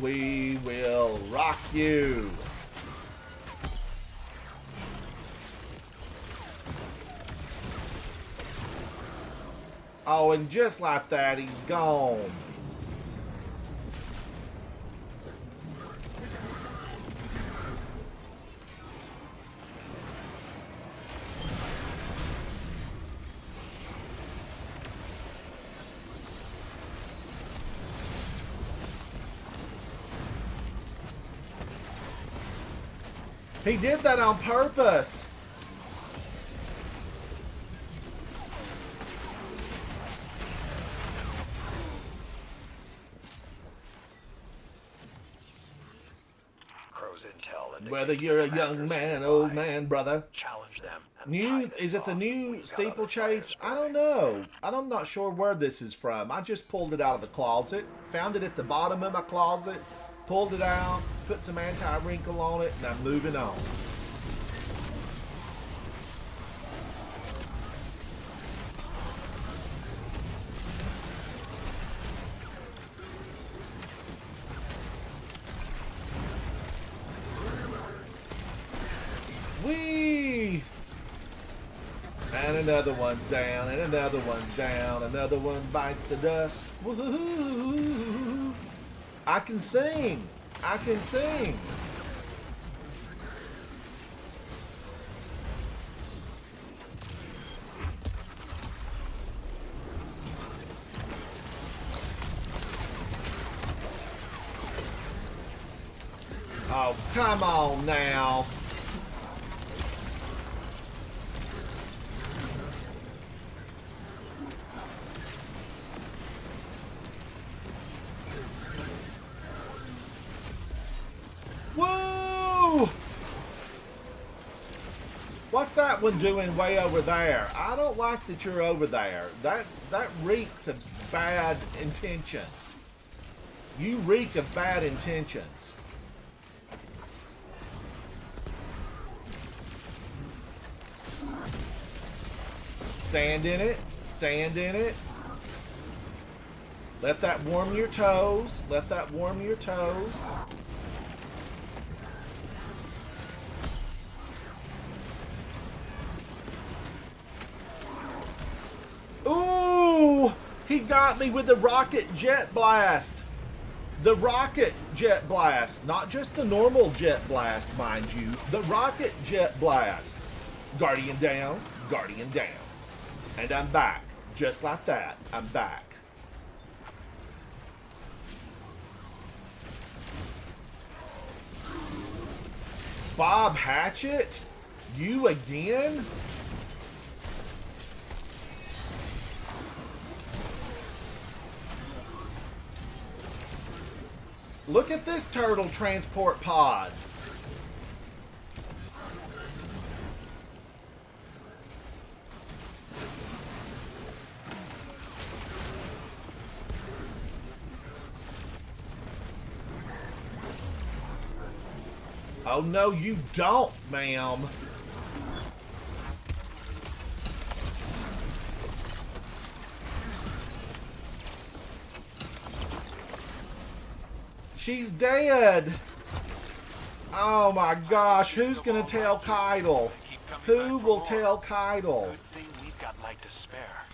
rock you. Oh, and just like that, he's gone. He did that on purpose. Crow's intel indicates Whether you're a the young commanders man, will old lie. man, brother. Challenge them. And New, tie this is it the off. new We've got steeplechase? other I don't know. I'm not sure where this is from. I just pulled it out of the closet, found it at the bottom of my closet, pulled it out, put some anti-wrinkle on it, and I'm moving on. Whee! And another one's down, and another one's down, another one bites the dust. Woo-hoo-hoo-hoo-hoo. I can sing! I can sing! Oh, come on now. Woo! What's that one doing way over there? I don't like that you're over there. That reeks of bad intentions. You reek of bad intentions. Stand in it. Stand in it. Let that warm your toes. Let that warm your toes. Ooh! He got me with the rocket jet blast. The rocket jet blast. Not just the normal jet blast, mind you. The rocket jet blast. Guardian down. Guardian down. And I'm back. Just like that. I'm back. Bob Hatchet? You again? Look at this turtle transport pod. Oh, no, you don't, ma'am. She's dead. Oh my gosh, who's gonna tell Keitel? Who will tell Keitel? Good thing we've got light to spare.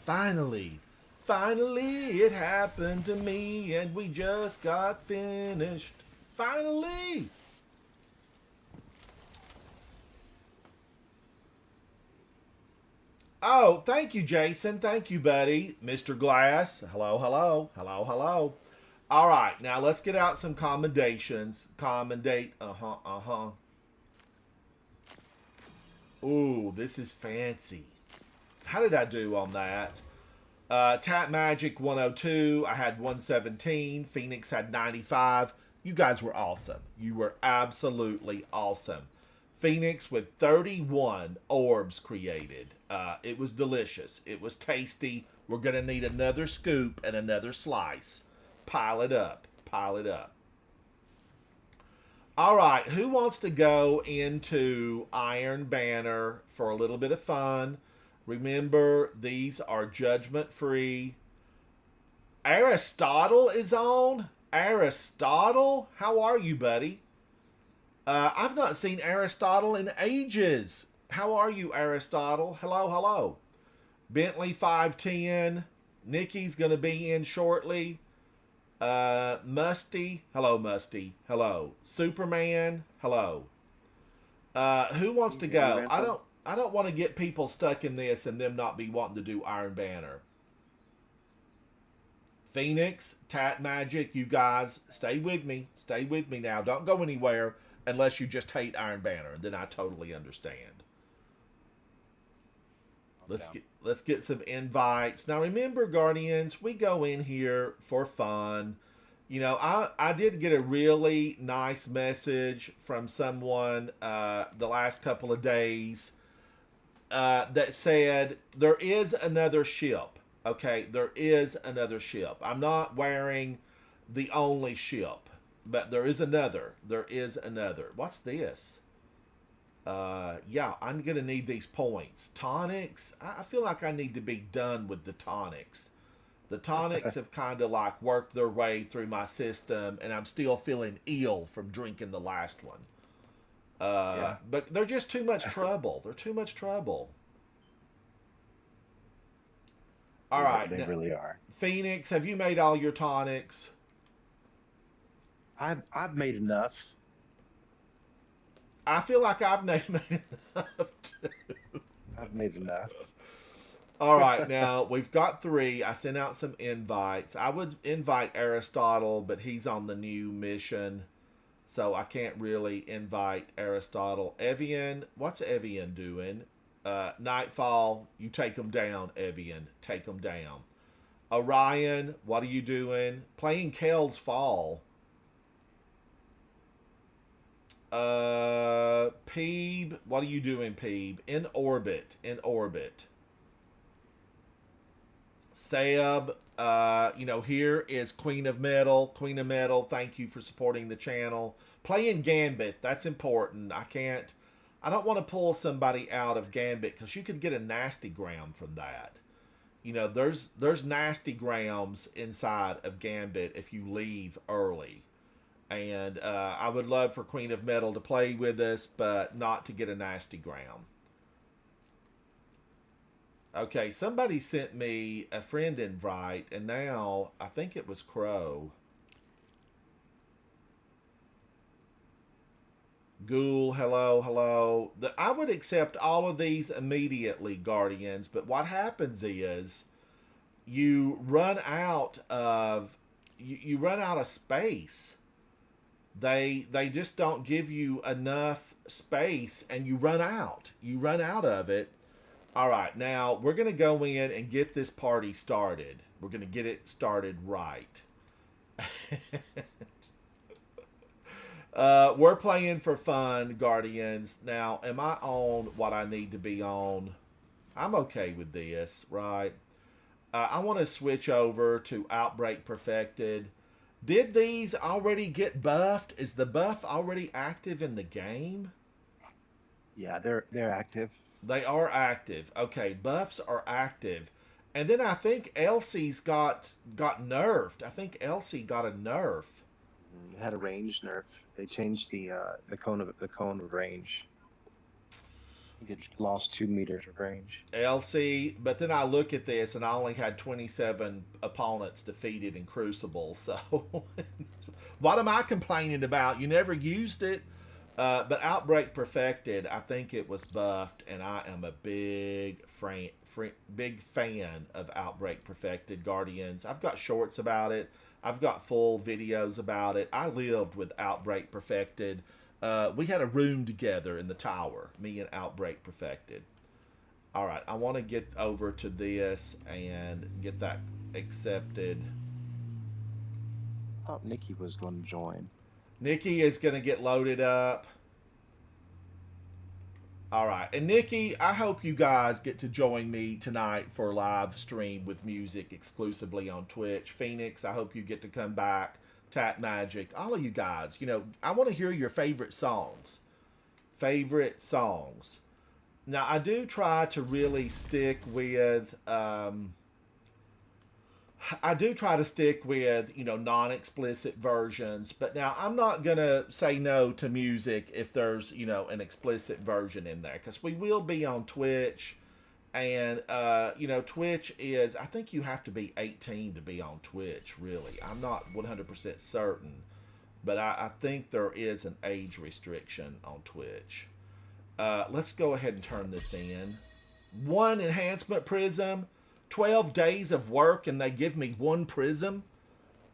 Finally, finally it happened to me and we just got finished. Finally! Oh, thank you, Jason. Thank you, buddy. Mr. Glass. Hello, hello. Hello, hello. All right, now let's get out some commendations. Commendate. Uh-huh, uh-huh. Ooh, this is fancy. How did I do on that? Tap Magic 102. I had 117. Phoenix had 95. You guys were awesome. You were absolutely awesome. Phoenix with 31 orbs created. It was delicious. It was tasty. We're going to need another scoop and another slice. Pile it up. Pile it up. All right. Who wants to go into Iron Banner for a little bit of fun? Remember, these are judgment-free. Aristotle is on. Aristotle? How are you, buddy? I've not seen Aristotle in ages. How are you, Aristotle? Hello, hello. Bentley 510. Nikki's going to be in shortly. Musty. Hello, Musty. Hello. Superman. Hello. Who wants to go? I don't want to get people stuck in this and them not be wanting to do Iron Banner. Phoenix, Tat Magic, you guys, stay with me. Stay with me now. Don't go anywhere unless you just hate Iron Banner, and then I totally understand. Let's get some invites. Now remember, Guardians, we go in here for fun. You know, I did get a really nice message from someone the last couple of days that said there is another ship. Okay, there is another ship. I'm not wearing the only ship, but there is another. There is another. What's this? Yeah, I'm going to need these points. Tonics? I feel like I need to be done with the tonics. The tonics have kind of like worked their way through my system, and I'm still feeling ill from drinking the last one. Yeah. But they're just too much trouble. They're too much trouble. All right. They really are. Phoenix, have you made all your tonics? I've made enough. I feel like I've made enough too. I've made enough. All right, now we've got 3. I sent out some invites. I would invite Aristotle, but he's on the new mission, so I can't really invite Aristotle. Evian, what's Evian doing? Nightfall, you take him down, Evian. Take him down. Orion, what are you doing? Playing Kel's Fall. Peeb, what are you doing, Peeb? In orbit. In orbit. Seb, you know, here is Queen of Metal. Queen of Metal, thank you for supporting the channel. Playing Gambit, that's important. I don't want to pull somebody out of Gambit because you could get a nasty gram from that. You know, there's nasty grams inside of Gambit if you leave early. And I would love for Queen of Metal to play with us, but not to get a nasty gram. Okay, somebody sent me a friend invite, and now I think it was Crow. Ghoul, hello, hello. I would accept all of these immediately, Guardians, but what happens is you run out of space. They just don't give you enough space, and you run out. You run out of it. All right, now we're going to go in and get this party started. We're going to get it started right. We're playing for fun, Guardians. Now, am I on what I need to be on? I'm okay with this, right? I want to switch over to Outbreak Perfected. Did these already get buffed? Is the buff already active in the game? Yeah, they're active. They are active. Okay, buffs are active. And then I think Elsie's got nerfed. I think Elsie got a nerf. It had a range nerf. They changed the cone of range. It lost 2 meters of range. Elsie, but then I look at this and I only had 27 opponents defeated in Crucible. So what am I complaining about? You never used it. But Outbreak Perfected, I think it was buffed, and I am a big fan of Outbreak Perfected Guardians. I've got shorts about it. I've got full videos about it. I lived with Outbreak Perfected. We had a room together in the tower, me and Outbreak Perfected. All right, I want to get over to this and get that accepted. I thought Nikki was going to join. Nikki is going to get loaded up. All right. And Nikki, I hope you guys get to join me tonight for a live stream with music exclusively on Twitch. Phoenix, I hope you get to come back. Tap Magic, all of you guys. You know, I want to hear your favorite songs. Favorite songs. Now, I do try to really stick with... you know, non-explicit versions, but now I'm not going to say no to music if there's, you know, an explicit version in there, because we will be on Twitch, and, you know, Twitch is, I think you have to be 18 to be on Twitch, really. I'm not 100% certain, but I think there is an age restriction on Twitch. Let's go ahead and turn this in. 1 enhancement prism. 12 days of work and they give me 1 prism.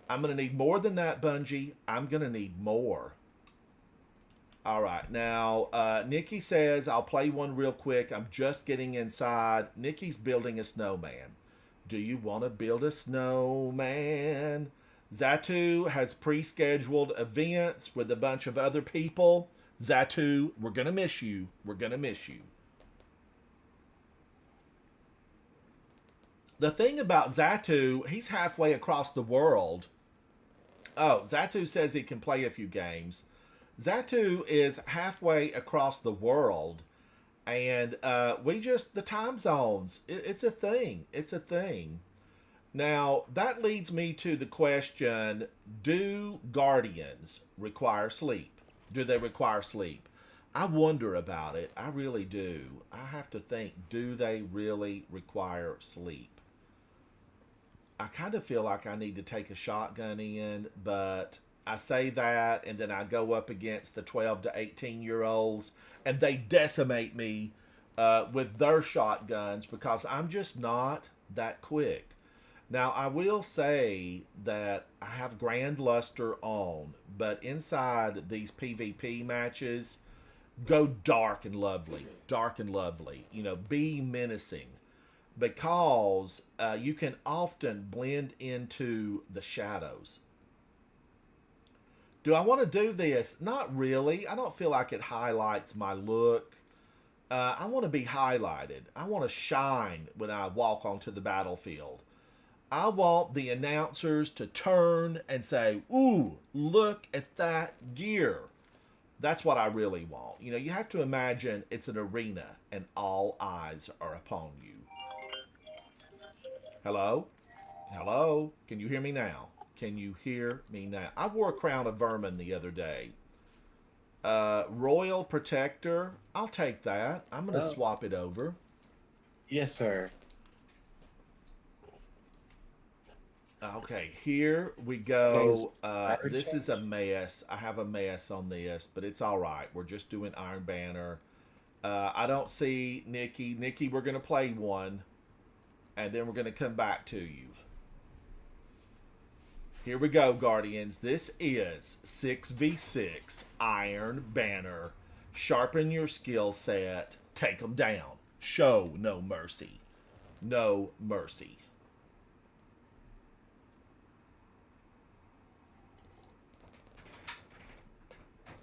I'm going to need more than that, Bungie. I'm going to need more. All right. Now, Nikki says, I'll play one real quick. I'm just getting inside. Nikki's building a snowman. Do you want to build a snowman? Zatu has pre-scheduled events with a bunch of other people. Zatu, we're going to miss you. We're going to miss you. The thing about Zatu, he's halfway across the world. Oh, Zatu says he can play a few games. Zatu is halfway across the world. And the time zones, it's a thing. It's a thing. Now, that leads me to the question, do Guardians require sleep? Do they require sleep? I wonder about it. I really do. I have to think, do they really require sleep? I kind of feel like I need to take a shotgun in, but I say that, and then I go up against the 12 to 18-year-olds, and they decimate me with their shotguns because I'm just not that quick. Now, I will say that I have Grand Luster on, but inside these PvP matches, go dark and lovely. Dark and lovely. You know, be menacing. Because you can often blend into the shadows. Do I want to do this? Not really. I don't feel like it highlights my look. I want to be highlighted. I want to shine when I walk onto the battlefield. I want the announcers to turn and say, ooh, look at that gear. That's what I really want. You know, you have to imagine it's an arena and all eyes are upon you. Hello? Hello? Can you hear me now? Can you hear me now? I wore a crown of vermin the other day. Royal Protector. I'll take that. I'm going to swap it over. Yes, sir. Okay, here we go. This is a mess. I have a mess on this, but it's all right. We're just doing Iron Banner. I don't see Nikki. Nikki, we're going to play one. And then we're going to come back to you. Here we go, Guardians. This is 6v6 Iron Banner. Sharpen your skill set. Take them down. Show no mercy. No mercy.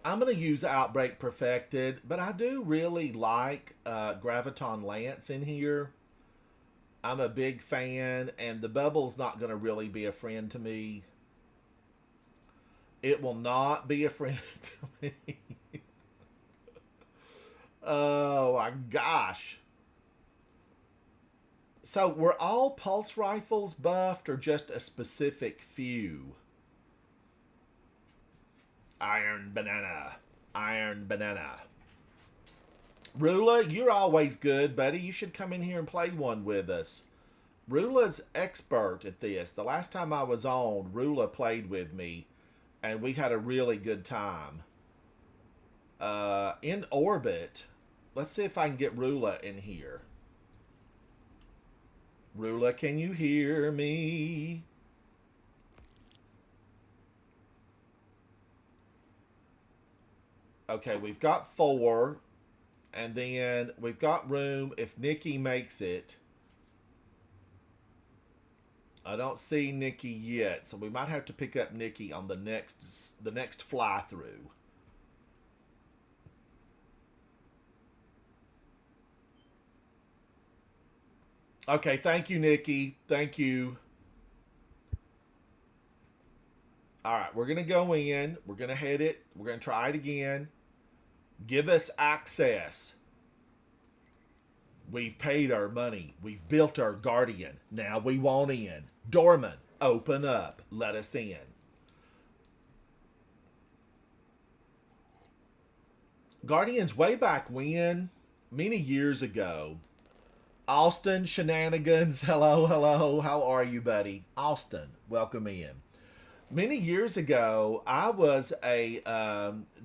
I'm going to use Outbreak Perfected, but I do really like Graviton Lance in here. I'm a big fan, and the bubble's not going to really be a friend to me. It will not be a friend to me. Oh, my gosh. So, were all pulse rifles buffed, or just a specific few? Iron Banana. Iron Banana. Rula, you're always good, buddy. You should come in here and play one with us. Rula's expert at this. The last time I was on, Rula played with me, and we had a really good time. in orbit. Let's see if I can get Rula in here. Rula, can you hear me? Okay, we've got 4. And then we've got room if Nikki makes it. I don't see Nikki yet, so we might have to pick up Nikki on the next fly through. Okay, thank you, Nikki. Thank you. All right, we're going to go in. We're going to hit it. We're going to try it again. Give us access. We've paid our money. We've built our guardian. Now we want in. Dorman, open up. Let us in. Guardians way back when, many years ago. Austin Shenanigans, hello, hello. How are you, buddy? Austin, welcome in. Many years ago, I was a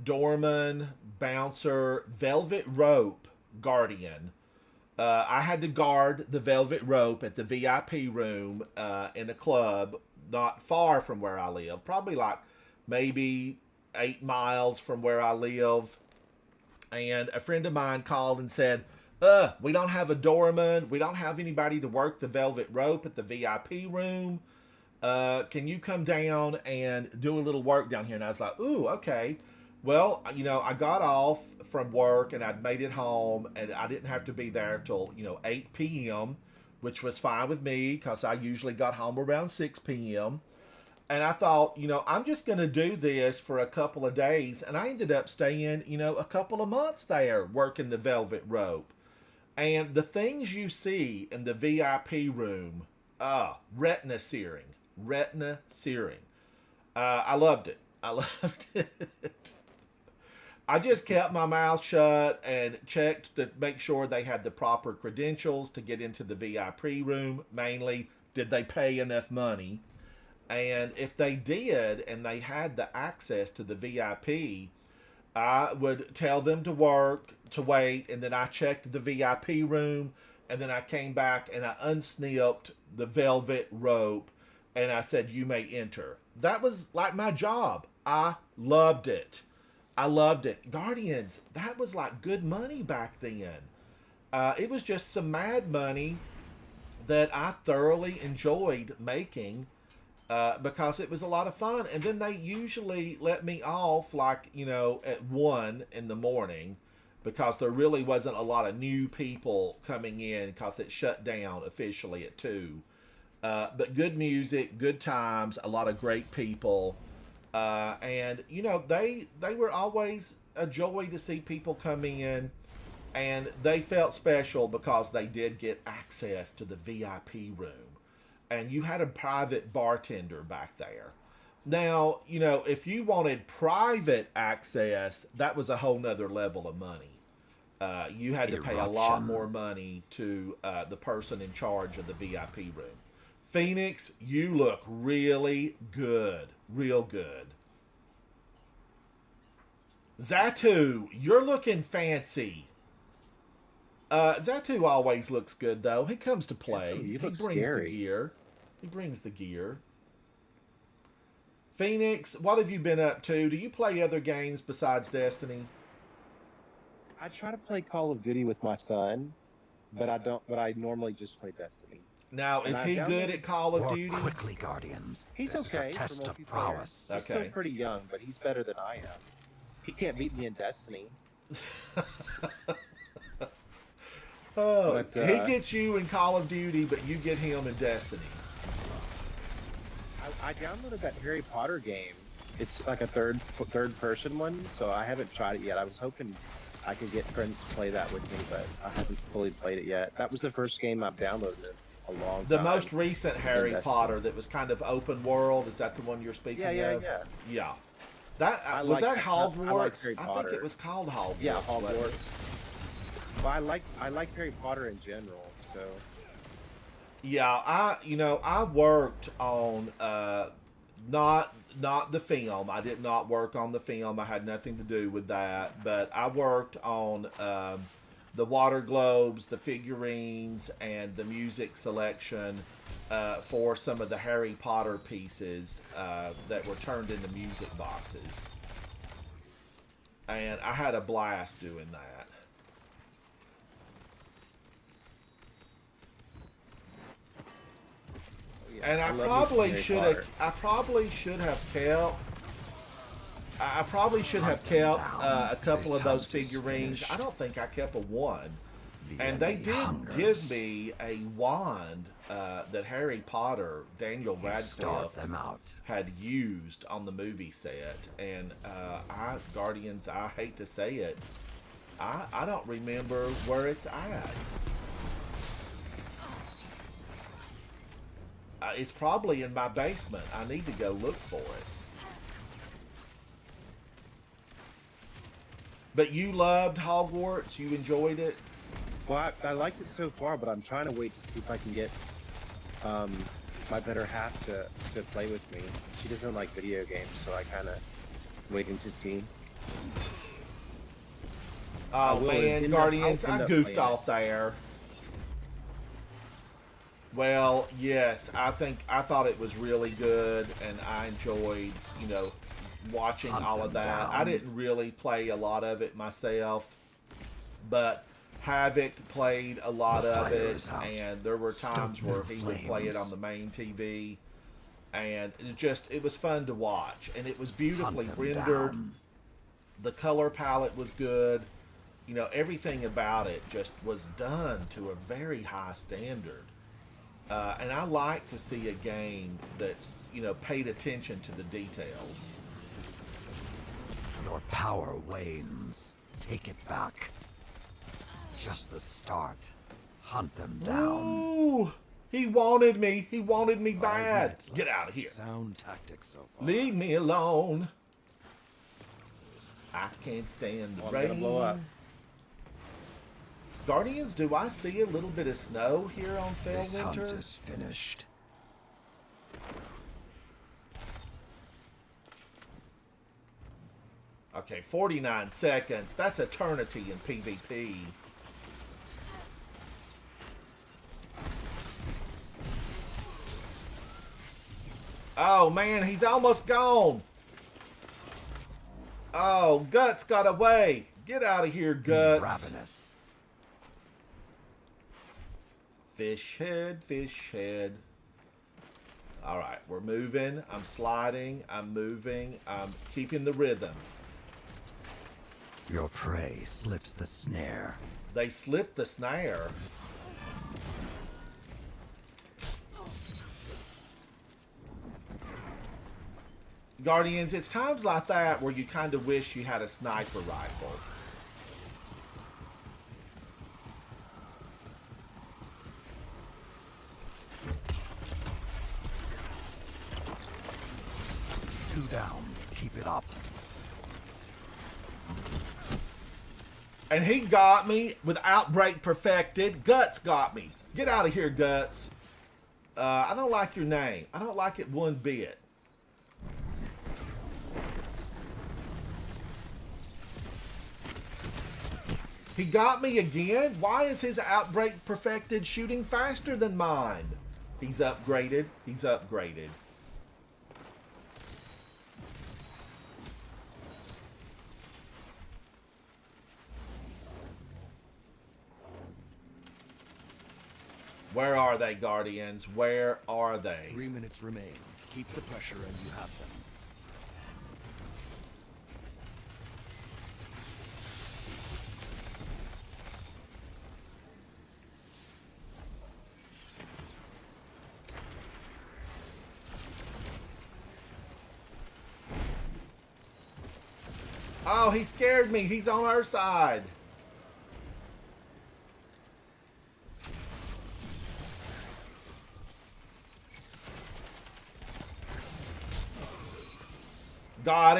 doorman, bouncer, velvet rope guardian. I had to guard the velvet rope at the VIP room in a club not far from where I live. Probably like maybe 8 miles from where I live. And a friend of mine called and said, we don't have a doorman. We don't have anybody to work the velvet rope at the VIP room. Can you come down and do a little work down here? And I was like, ooh, okay. Well, you know, I got off from work and I'd made it home and I didn't have to be there till, 8 p.m., which was fine with me because I usually got home around 6 p.m. And I thought, I'm just going to do this for a couple of days. And I ended up staying, a couple of months there working the velvet rope. And the things you see in the VIP room, retina searing. Retina searing. I loved it. I loved it. I just kept my mouth shut and checked to make sure they had the proper credentials to get into the VIP room. Mainly, did they pay enough money? And if they did and they had the access to the VIP, I would tell them to work, to wait, and then I checked the VIP room, and then I came back and I unsnipped the velvet rope, and I said, you may enter. That was like my job. I loved it. I loved it. Guardians, that was like good money back then. It was just some mad money that I thoroughly enjoyed making because it was a lot of fun. And then they usually let me off like, at 1 in the morning because there really wasn't a lot of new people coming in because it shut down officially at 2. But good music, good times, a lot of great people. And, they were always a joy to see people coming in. And they felt special because they did get access to the VIP room. And you had a private bartender back there. Now, if you wanted private access, that was a whole nother level of money. You had to pay a lot more money to the person in charge of the VIP room. Phoenix, you look really good. Real good. Zatu, you're looking fancy. Zatu always looks good, though. He comes to play. He brings scary. the gear. He brings the gear. Phoenix, what have you been up to? Do you play other games besides Destiny? I try to play Call of Duty with my son, but I don't. But I normally just play Destiny. Now, is And he I good at Call of Work Duty? quickly, Guardians. He's This okay is a for test of multiplayer. prowess. He's Okay. still pretty young, but he's better than I am. He can't beat me in Destiny. Oh, But, he gets you in Call of Duty, but you get him in Destiny. I downloaded that Harry Potter game. It's like a third person one, so I haven't tried it yet. I was hoping I could get friends to play that with me, but I haven't fully played it yet. That was the first game I've downloaded in a long The time. most recent Harry Destiny. Potter that was kind of open world, is that the one you're speaking Yeah. of? Yeah. That I was like that that. Hogwarts? I like Harry I think Potter. it was called Hogwarts. Yeah, wasn't it? Hogwarts. Well, I like Harry Potter in general, so Yeah, I worked on Not the film. I did not work on the film. I had nothing to do with that. But I worked on the water globes, the figurines, and the music selection for some of the Harry Potter pieces that were turned into music boxes. And I had a blast doing that. And I probably should have. I probably should have kept a couple of those figurines. I don't think I kept a one. And they did give me a wand that Harry Potter, Daniel Radcliffe, had used on the movie set. And Guardians, I hate to say it, I don't remember where it's at. It's probably in my basement. I need to go look for it. But you loved Hogwarts? You enjoyed it? Well, I liked it so far, but I'm trying to wait to see if I can get my better half to play with me. She doesn't like video games, so I kind of waiting to see. Oh man, Guardians, I goofed off there. Well, yes, I thought it was really good, and I enjoyed, watching all of that. I didn't really play a lot of it myself, but Havoc played a lot of it, and there were times where he would play it on the main TV, and it was fun to watch, and it was beautifully rendered. The color palette was good. Everything about it just was done to a very high standard. And I like to see a game that's, paid attention to the details. Your power wanes. Take it back. Just the start. Hunt them down. Ooh, he wanted me. He wanted me bad. Get out of here. Sound tactics so far. Leave me alone. I can't stand the rain. I'm gonna blow up. Guardians, do I see a little bit of snow here on This hunt Fellwinter? is finished. Okay, 49 seconds. That's eternity in PvP. Oh man, he's almost gone. Oh, Guts got away. Get out of here, Guts. Ravenous. Fish head. All right, we're moving. I'm sliding. I'm moving. I'm keeping the rhythm. Your prey slips the snare. They slipped the snare. Guardians, it's times like that where you kind of wish you had a sniper rifle. Two down. Keep it up. And he got me with Outbreak perfected. Guts got me. Get out of here, Guts. I don't like your name. I don't like it one bit. He got me again? Why is his Outbreak perfected shooting faster than mine? He's upgraded. He's upgraded. Where are they, Guardians? Where are they? 3 minutes remain. Keep the pressure and you have them. Oh, he scared me. He's on our side. Got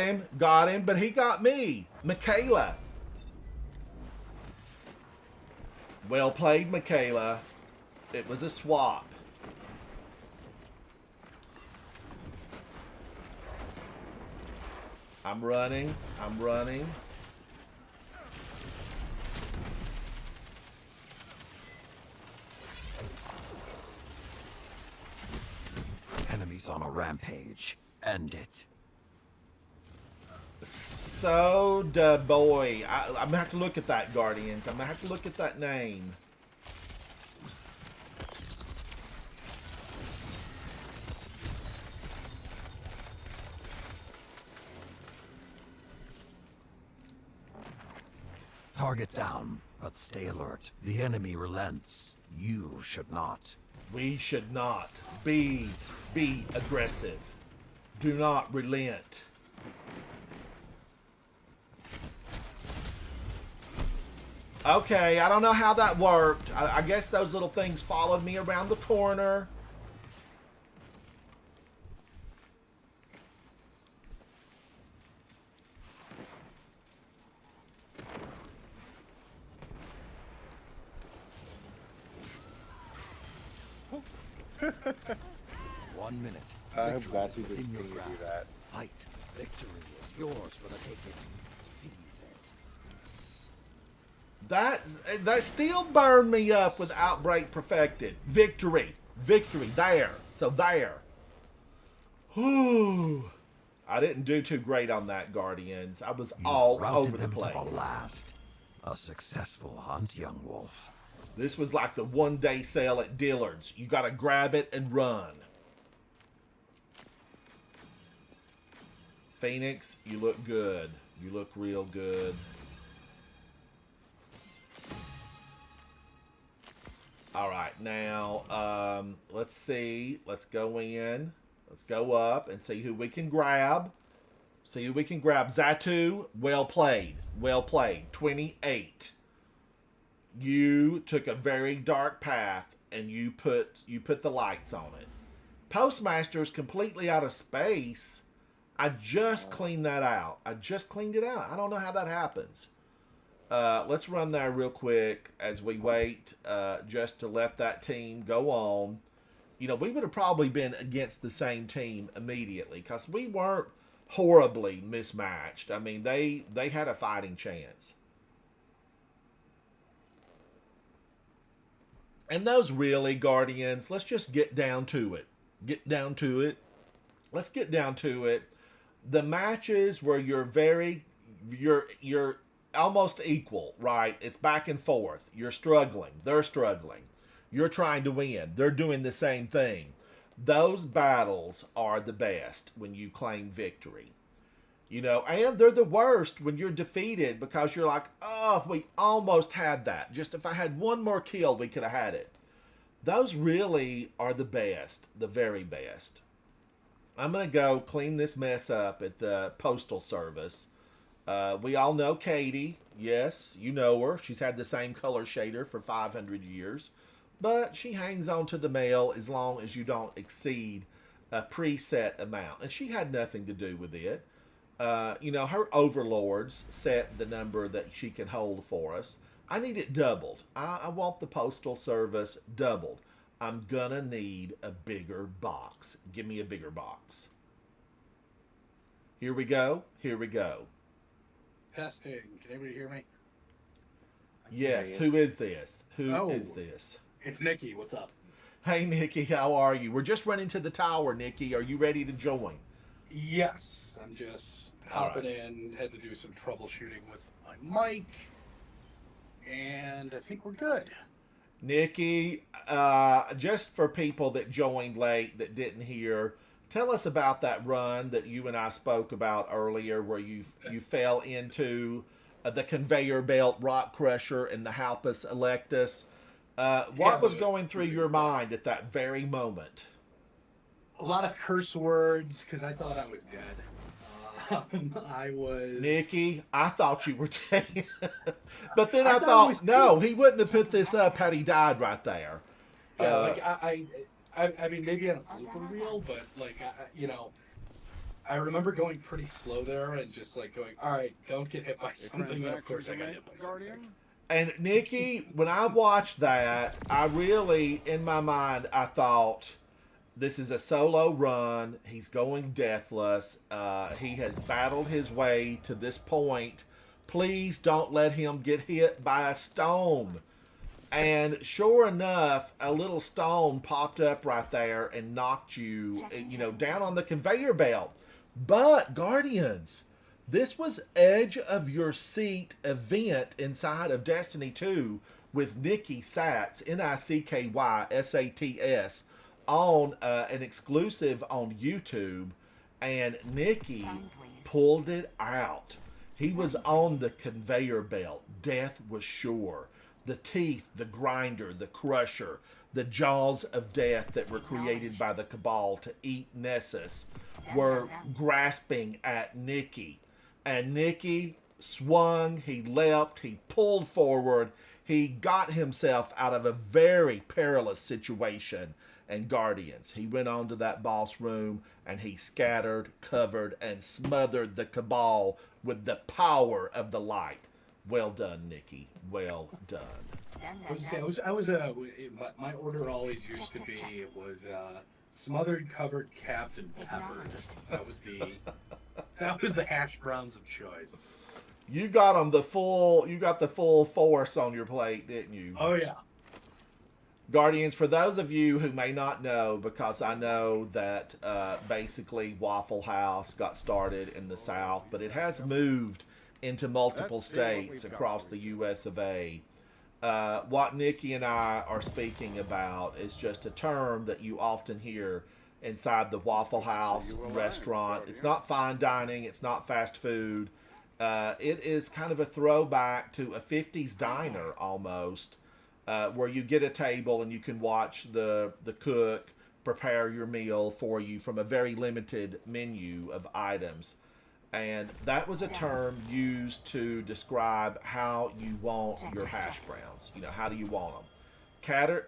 him, but he got me. Michaela. Well played, Michaela. It was a swap. I'm running. I'm running. Enemies on a rampage. End it. So da boy. I'm gonna have to look at that, Guardians. I'm gonna have to look at that name. Target down, but stay alert. The enemy relents. You should not. We should not be aggressive. Do not relent. Okay, I don't know how that worked. I guess those little things followed me around the corner. One minute. I'm Victory glad is you didn't within your think to do grasp. that. Fight. Victory is yours for the taking. Seize it. That still burned me up with Outbreak Perfected. Victory. Victory. There. So there. Whew. I didn't do too great on that, Guardians. I was You all routed over the them place. to the last. A successful hunt, young wolf. This was like the one-day sale at Dillard's. You got to grab it and run. Phoenix, you look good. You look real good. All right, now, let's see. Let's go in. Let's go up and see who we can grab. See who we can grab. Xatu, well played. Well played. 28. You took a very dark path and you put the lights on it. Postmaster's completely out of space. I just cleaned that out. I just cleaned it out. I don't know how that happens. Let's run there real quick as we wait just to let that team go on. You know, we would have probably been against the same team immediately because we weren't horribly mismatched. I mean, they had a fighting chance. And those really, Guardians, let's just get down to it. Get down to it. Let's get down to it. The matches where you're almost equal, right? It's back and forth. You're struggling. They're struggling. You're trying to win. They're doing the same thing. Those battles are the best when you claim victory. You know, and they're the worst when you're defeated because you're like, oh, we almost had that. Just if I had one more kill, we could have had it. Those really are the best, the very best. I'm going to go clean this mess up at the Postal Service. We all know Katie. Yes, you know her. She's had the same color shader for 500 years. But she hangs on to the mail as long as you don't exceed a preset amount. And she had nothing to do with it. You know, her overlords set the number that she can hold for us. I need it doubled. I want the Postal Service doubled. I'm gonna need a bigger box. Give me a bigger box. Here we go. Here we go. Testing. Can anybody hear me? Yes. Who is this? Who is Oh. this? It's Nikki. What's up? Hey, Nikki. How are you? We're just running to the tower, Nikki. Are you ready to join? Yes. I'm just hopping in. Had to do some troubleshooting with my mic. And I think we're good. Nikki, just for people that joined late that didn't hear, tell us about that run that you and I spoke about earlier where you fell into the conveyor belt rock crusher and the Halpus Electus. What was going through your mind at that very moment? A lot of curse words because I thought I was dead. I was... Nikki, I thought you were dead. But then I thought it thought, was no, he wouldn't have put this up had he died right there. Yeah, like I mean, maybe on a blooper reel, but like, you know, I remember going pretty slow there and just like going, all right, don't get hit by something. And of course, I got hit by something. And Nikki, when I watched that, I really, in my mind, I thought, This is a solo run. He's going deathless. He has battled his way to this point. Please don't let him get hit by a stone. And sure enough, a little stone popped up right there and knocked you, down on the conveyor belt. But, Guardians, this was edge of your seat event inside of Destiny 2 with Nikki Sats, Nickysats, on an exclusive on YouTube. And Nikki pulled it out. He was on the conveyor belt. Death was sure. The teeth, the grinder, the crusher, the jaws of death that were created by the Cabal to eat Nessus were grasping at Nikki. And Nikki swung, he leapt, he pulled forward, he got himself out of a very perilous situation. And Guardians, he went on to that boss room and he scattered, covered, and smothered the Cabal with the power of the light. Well done, Nikki. Well done. My order always used to be, it was smothered, covered, capped, and peppered. That was the hash browns of choice. You got the full force on your plate, didn't you? Oh yeah. Guardians, for those of you who may not know, because I know that basically Waffle House got started in the South, but it has moved into multiple states across the US of A. What Nikki and I are speaking about is just a term that you often hear inside the Waffle House restaurant. It's not fine dining. It's not fast food. It is kind of a throwback to a 50s diner almost, where you get a table and you can watch the cook prepare your meal for you from a very limited menu of items. And that was a term used to describe how you want your hash browns. How do you want them?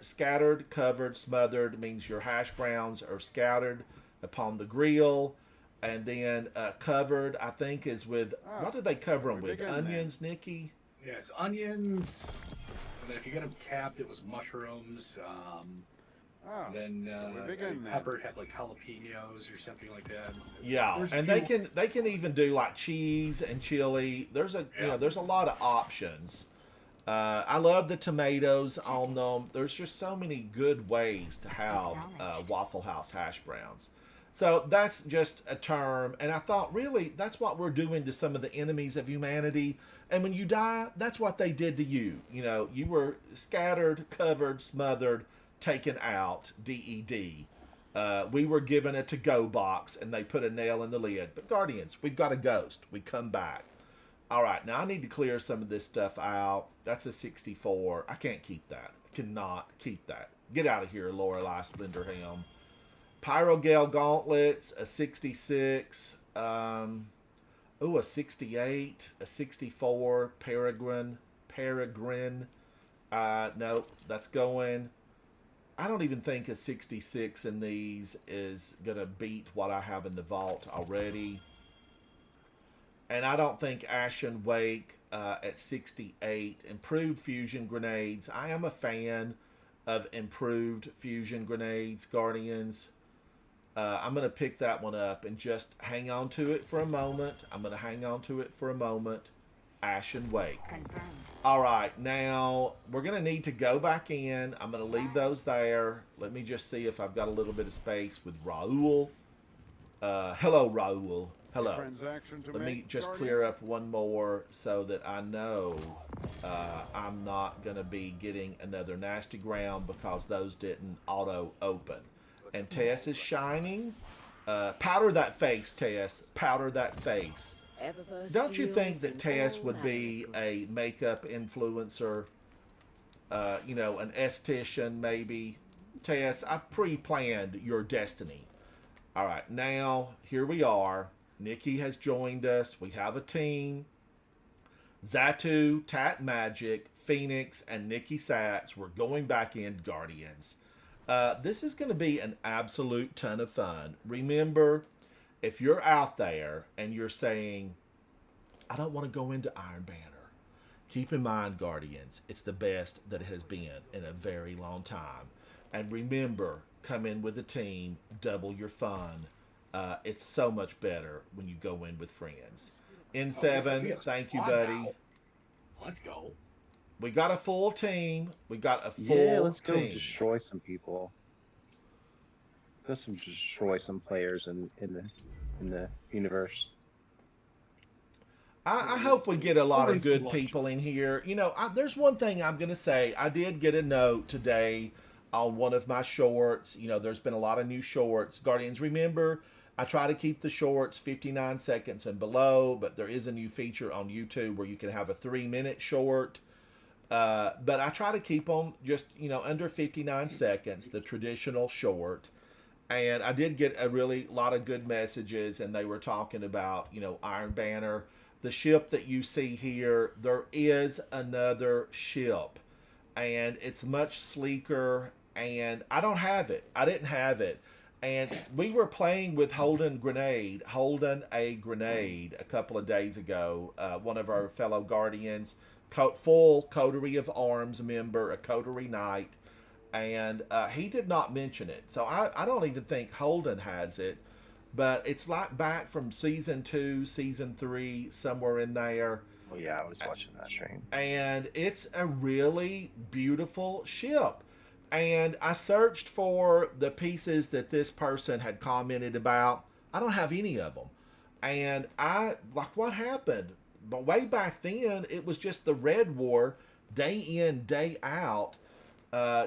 Scattered, covered, smothered means your hash browns are scattered upon the grill. And then covered, I think, is with, what do they cover them with? Onions, Nikki? Yeah, it's onions. And then if you get them capped, it was mushrooms. Then peppered had like jalapenos or something like that. Yeah, and they can even do like cheese and chili. There's a lot of options. I love the tomatoes on them. There's just so many good ways to have Waffle House hash browns. So that's just a term, and I thought really that's what we're doing to some of the enemies of humanity. And when you die, that's what they did to you. You were scattered, covered, smothered, taken out, DED. We were given a to-go box, and they put a nail in the lid. But Guardians, we've got a ghost. We come back. All right, now I need to clear some of this stuff out. That's a 64. I can't keep that. I cannot keep that. Get out of here, Lorelei Splenderhelm. Pyrogale Gauntlets, a 66. A 68. A 64. Peregrine. Nope, that's going. I don't even think a 66 in these is going to beat what I have in the vault already. And I don't think Ashen Wake at 68. Improved fusion grenades. I am a fan of improved fusion grenades, Guardians. I'm going to pick that one up and just hang on to it for a moment. Ashen Wake. Confirmed. All right, now we're going to need to go back in. I'm going to leave those there. Let me just see if I've got a little bit of space with Raul. Hello, Raul. Hello. Let me just clear up one more so that I know I'm not going to be getting another nasty ground because those didn't auto open. And Tess is shining. Powder that face, Tess. Powder that face. Don't you think that Tess would be a makeup influencer? An esthetician maybe? Tess, I've pre-planned your destiny. All right, now here we are. Nikki has joined us. We have a team. Zatu, Tat Magic, Phoenix, and Nikki Sats. We're going back in Guardians. This is going to be an absolute ton of fun. Remember, if you're out there and you're saying, I don't want to go into Iron Banner, keep in mind, Guardians, it's the best that it has been in a very long time. And remember, come in with a team, double your fun. It's so much better when you go in with friends. N7, we have thank you, squad buddy. now. Let's go. We got a full team. We got a full Yeah, let's go team. destroy some people. Let's destroy some players in the universe. I hope we get a lot of Always good voluptuous. people in here. You know, there's one thing I'm going to say. I did get a note today on one of my shorts. You know, there's been a lot of new shorts. Guardians, remember, I try to keep the shorts 59 seconds and below, but there is a new feature on YouTube where you can have a 3-minute short. But I try to keep them just, you know, under 59 seconds, the traditional short. And I did get a really lot of good messages, and they were talking about, you know, Iron Banner. The ship that you see here, there is another ship, and it's much sleeker, and I don't have it. I didn't have it. And we were playing with Holden a Grenade a couple of days ago, one of our fellow Guardians, full Coterie of Arms member, a Coterie Knight, and he did not mention it. So I don't even think Holden has it. But it's like back from season 2, season 3, somewhere in there. Oh yeah, I was watching that stream. And it's a really beautiful ship. And I searched for the pieces that this person had commented about. I don't have any of them. And what happened? But way back then, it was just the Red War, day in, day out.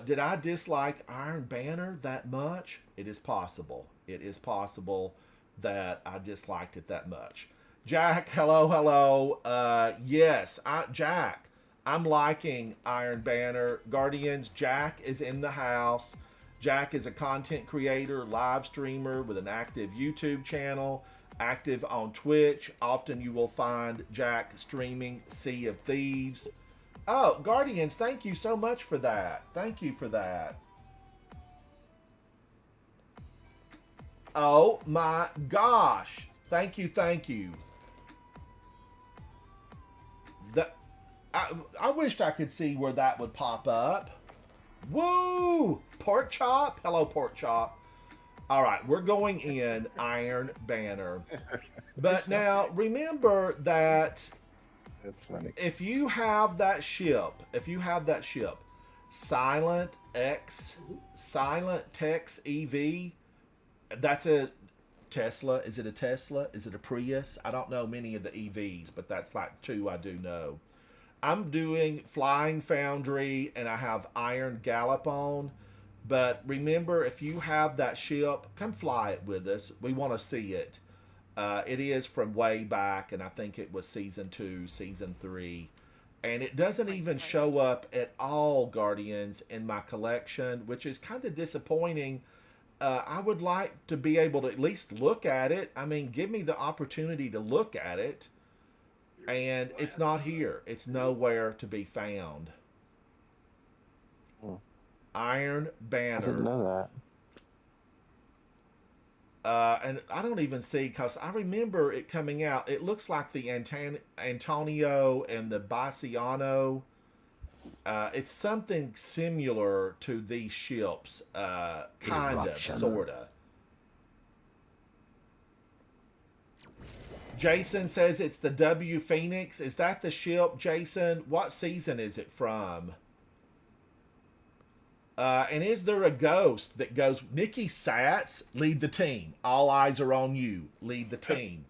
Did I dislike Iron Banner that much? It is possible. It is possible that I disliked it that much. Jack, hello. Yes, Jack, I'm liking Iron Banner. Guardians, Jack is in the house. Jack is a content creator, live streamer with an active YouTube channel, active on Twitch. Often you will find Jack streaming Sea of Thieves. Oh, Guardians, thank you so much for that. Thank you for that. Oh my gosh. Thank you. I wished I could see where that would pop up. Woo! Pork Chop. Hello, Pork Chop. All right, we're going in Iron Banner. But now, remember that That's funny. if you have that ship, Silent Tex EV, that's a Tesla. Is it a Tesla? Is it a Prius? I don't know many of the EVs, but that's like 2 I do know. I'm doing Flying Foundry, and I have Iron Gallop on. But remember, if you have that ship, come fly it with us. We want to see it. It is from way back, and I think it was season 2, season 3. And it doesn't even show up at all, Guardians, in my collection, which is kind of disappointing. I would like to be able to at least look at it. I mean, give me the opportunity to look at it. And it's not here. It's nowhere to be found. Iron I Banner. didn't know that. And I don't even see, because I remember it coming out. It looks like the Antonio and the Bassiano. It's something similar to these ships. Kind of, Eruption. sort of. Jason says it's the W Phoenix. Is that the ship, Jason? What season is it from? And is there a ghost that goes, Nikki Satz, lead the team. All eyes are on you. Lead the team.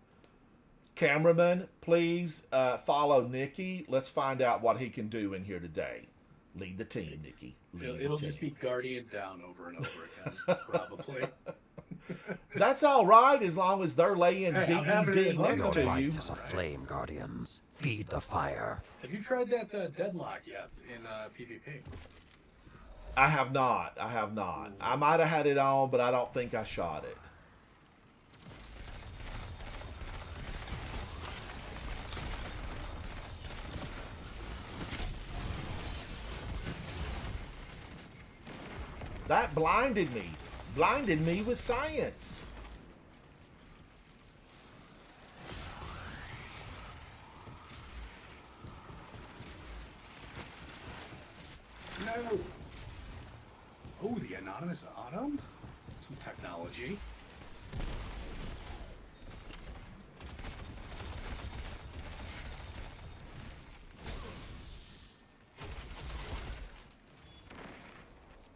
Cameraman, please follow Nikki. Let's find out what he can do in here today. Lead the team, Nikki. Lead It'll the just team. be Guardian down over and over again, probably. That's all right as long as they're laying Hey, I'm having it DED as long next as to Your light you. is a flame, Guardians. Feed the fire. Have you tried that deadlock yet in PvP? I have not. I might have had it on, but I don't think I shot it. That blinded me. Blinded me with science. No. Oh, the anonymous autumn? Some technology.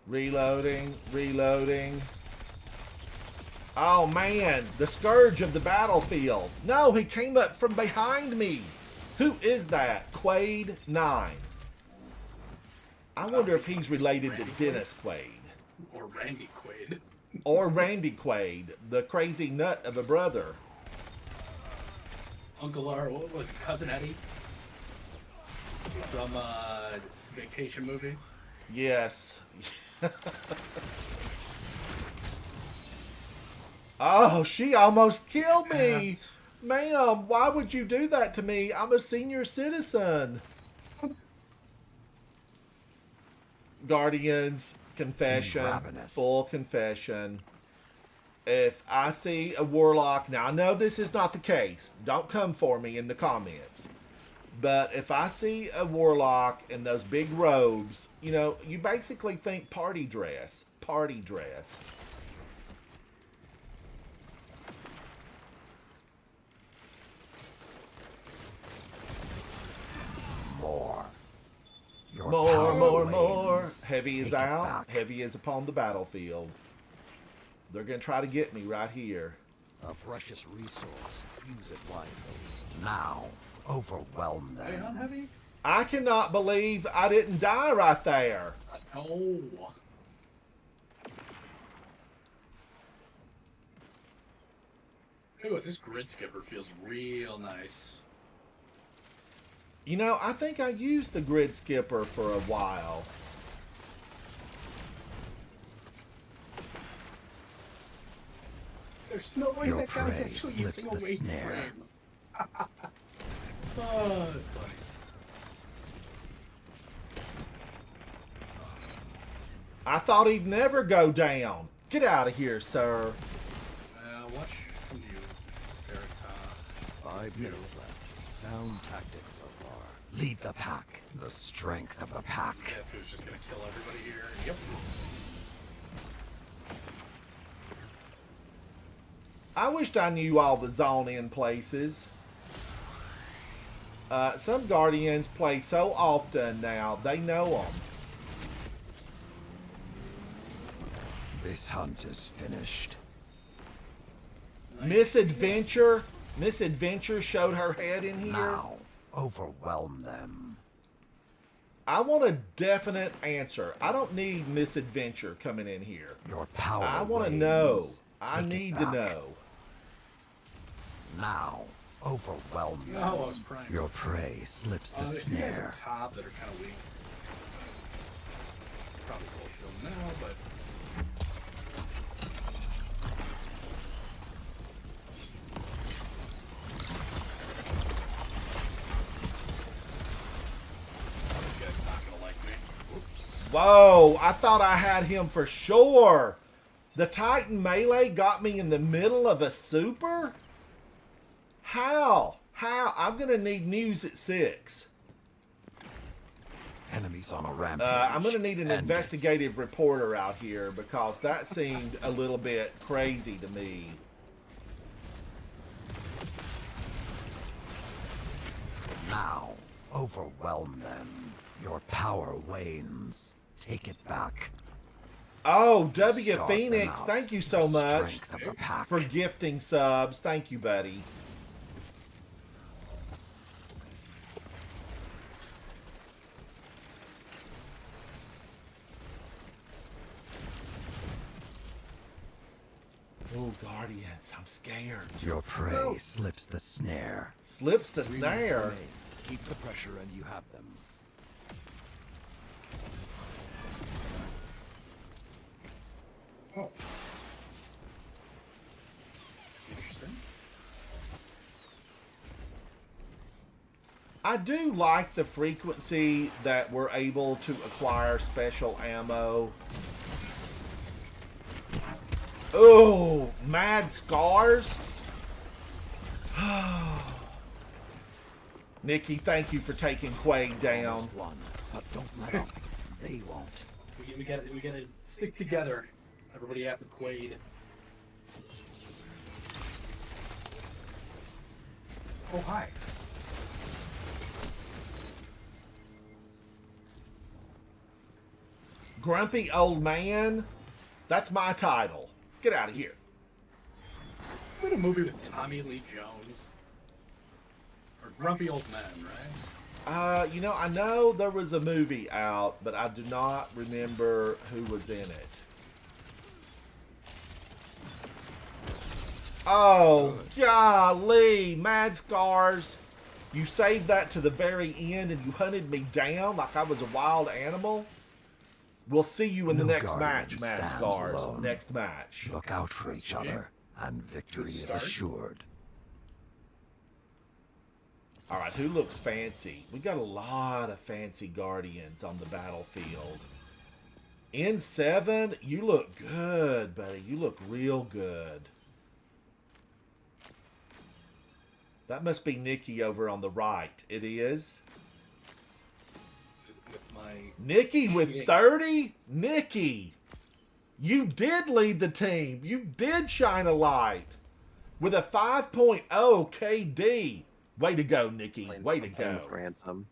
Reloading, reloading. Oh man, the scourge of the battlefield. No, he came up from behind me. Who is that? Quaid 9. I wonder if he's related to Dennis Quaid. Or Randy Quaid. Or Randy Quaid, the crazy nut of a brother. Uncle R, what was it, Cousin Eddie? From vacation movies? Yes. Oh, she almost killed me. Ma'am, why would you do that to me? I'm a senior citizen. Guardians, confession, Ravenous. full confession. If I see a warlock, now I know this is not the case. Don't come for me in the comments. But if I see a warlock in those big robes, you know, you basically think party dress. Party dress. More. Your More, power more. wanes. Heavy is Take it out. back. Heavy is upon the battlefield. They're going to try to get me right here. A precious resource. Use it wisely. Now, overwhelm Are you them. not heavy? I cannot believe I didn't die right there. Oh. Ooh, this grid skipper feels real nice. You know, I think I used the grid skipper for a while. There's no way Your that guy's prey actually slips using a the weight snare. frame. Oh, that's funny. I thought he'd never go down. Get out of here, sir. Watch you, Verita. 5 minutes left. Sound tactics so far. Lead the pack. The strength of the pack. Death was just gonna kill everybody here. Yep. I wished I knew all the zone-in places. Some Guardians play so often now, they know them. This hunt is finished. Misadventure? Misadventure showed her head in here? Now, overwhelm them. I want a definite answer. I don't need misadventure coming in here. Your power I want to wanes. know. I Take it need to back. know. Now, overwhelm them. No, I was praying. Your prey slips the There's two guys snare. up top that are kind of weak. Probably bullshit them now, but this guy's not gonna like me. Oops. Whoa, I thought I had him for sure. The Titan melee got me in the middle of a super? How? How? I'm going to need news at 6. Enemies on a rampage. I'm going to need an End it. investigative reporter out here because that seemed a little bit crazy to me. Now, overwhelm them. Your power wanes. Take it back. Oh, W Starve them Phoenix, out. thank you so The much strength of the pack. for gifting subs. Thank you, buddy. Oh, Guardians, I'm scared. Your prey slips the snare. Slips the snare. Keep the pressure and you have them. Oh. Interesting. I do like the frequency that we're able to acquire special ammo. Oh, mad scars. Nikki, thank you for taking Quaid down. Almost won, but don't let up. They won't. We gotta stick together. Everybody after Quaid. Oh, hi. Grumpy Old Man? That's my title. Get out of here. Is that a movie with Tommy Lee Jones? Or Grumpy Old Men, right? You know, I know there was a movie out, but I do not remember who was in it. Oh, golly, Mad Scars. You saved that to the very end and you hunted me down like I was a wild animal? We'll see you in the No next guardian match, Mad stands Scars. alone. Next match. Look out for each other, and victory is start. assured. All right, who looks fancy? We got a lot of fancy Guardians on the battlefield. N7, you look good, buddy. You look real good. That must be Nikki over on the right. It is. With my... Nikki with 30? Nikki, you did lead the team. You did shine a light. With a 5.0 KD. Way to go, Nikki. Way to Playing go. with Ransom.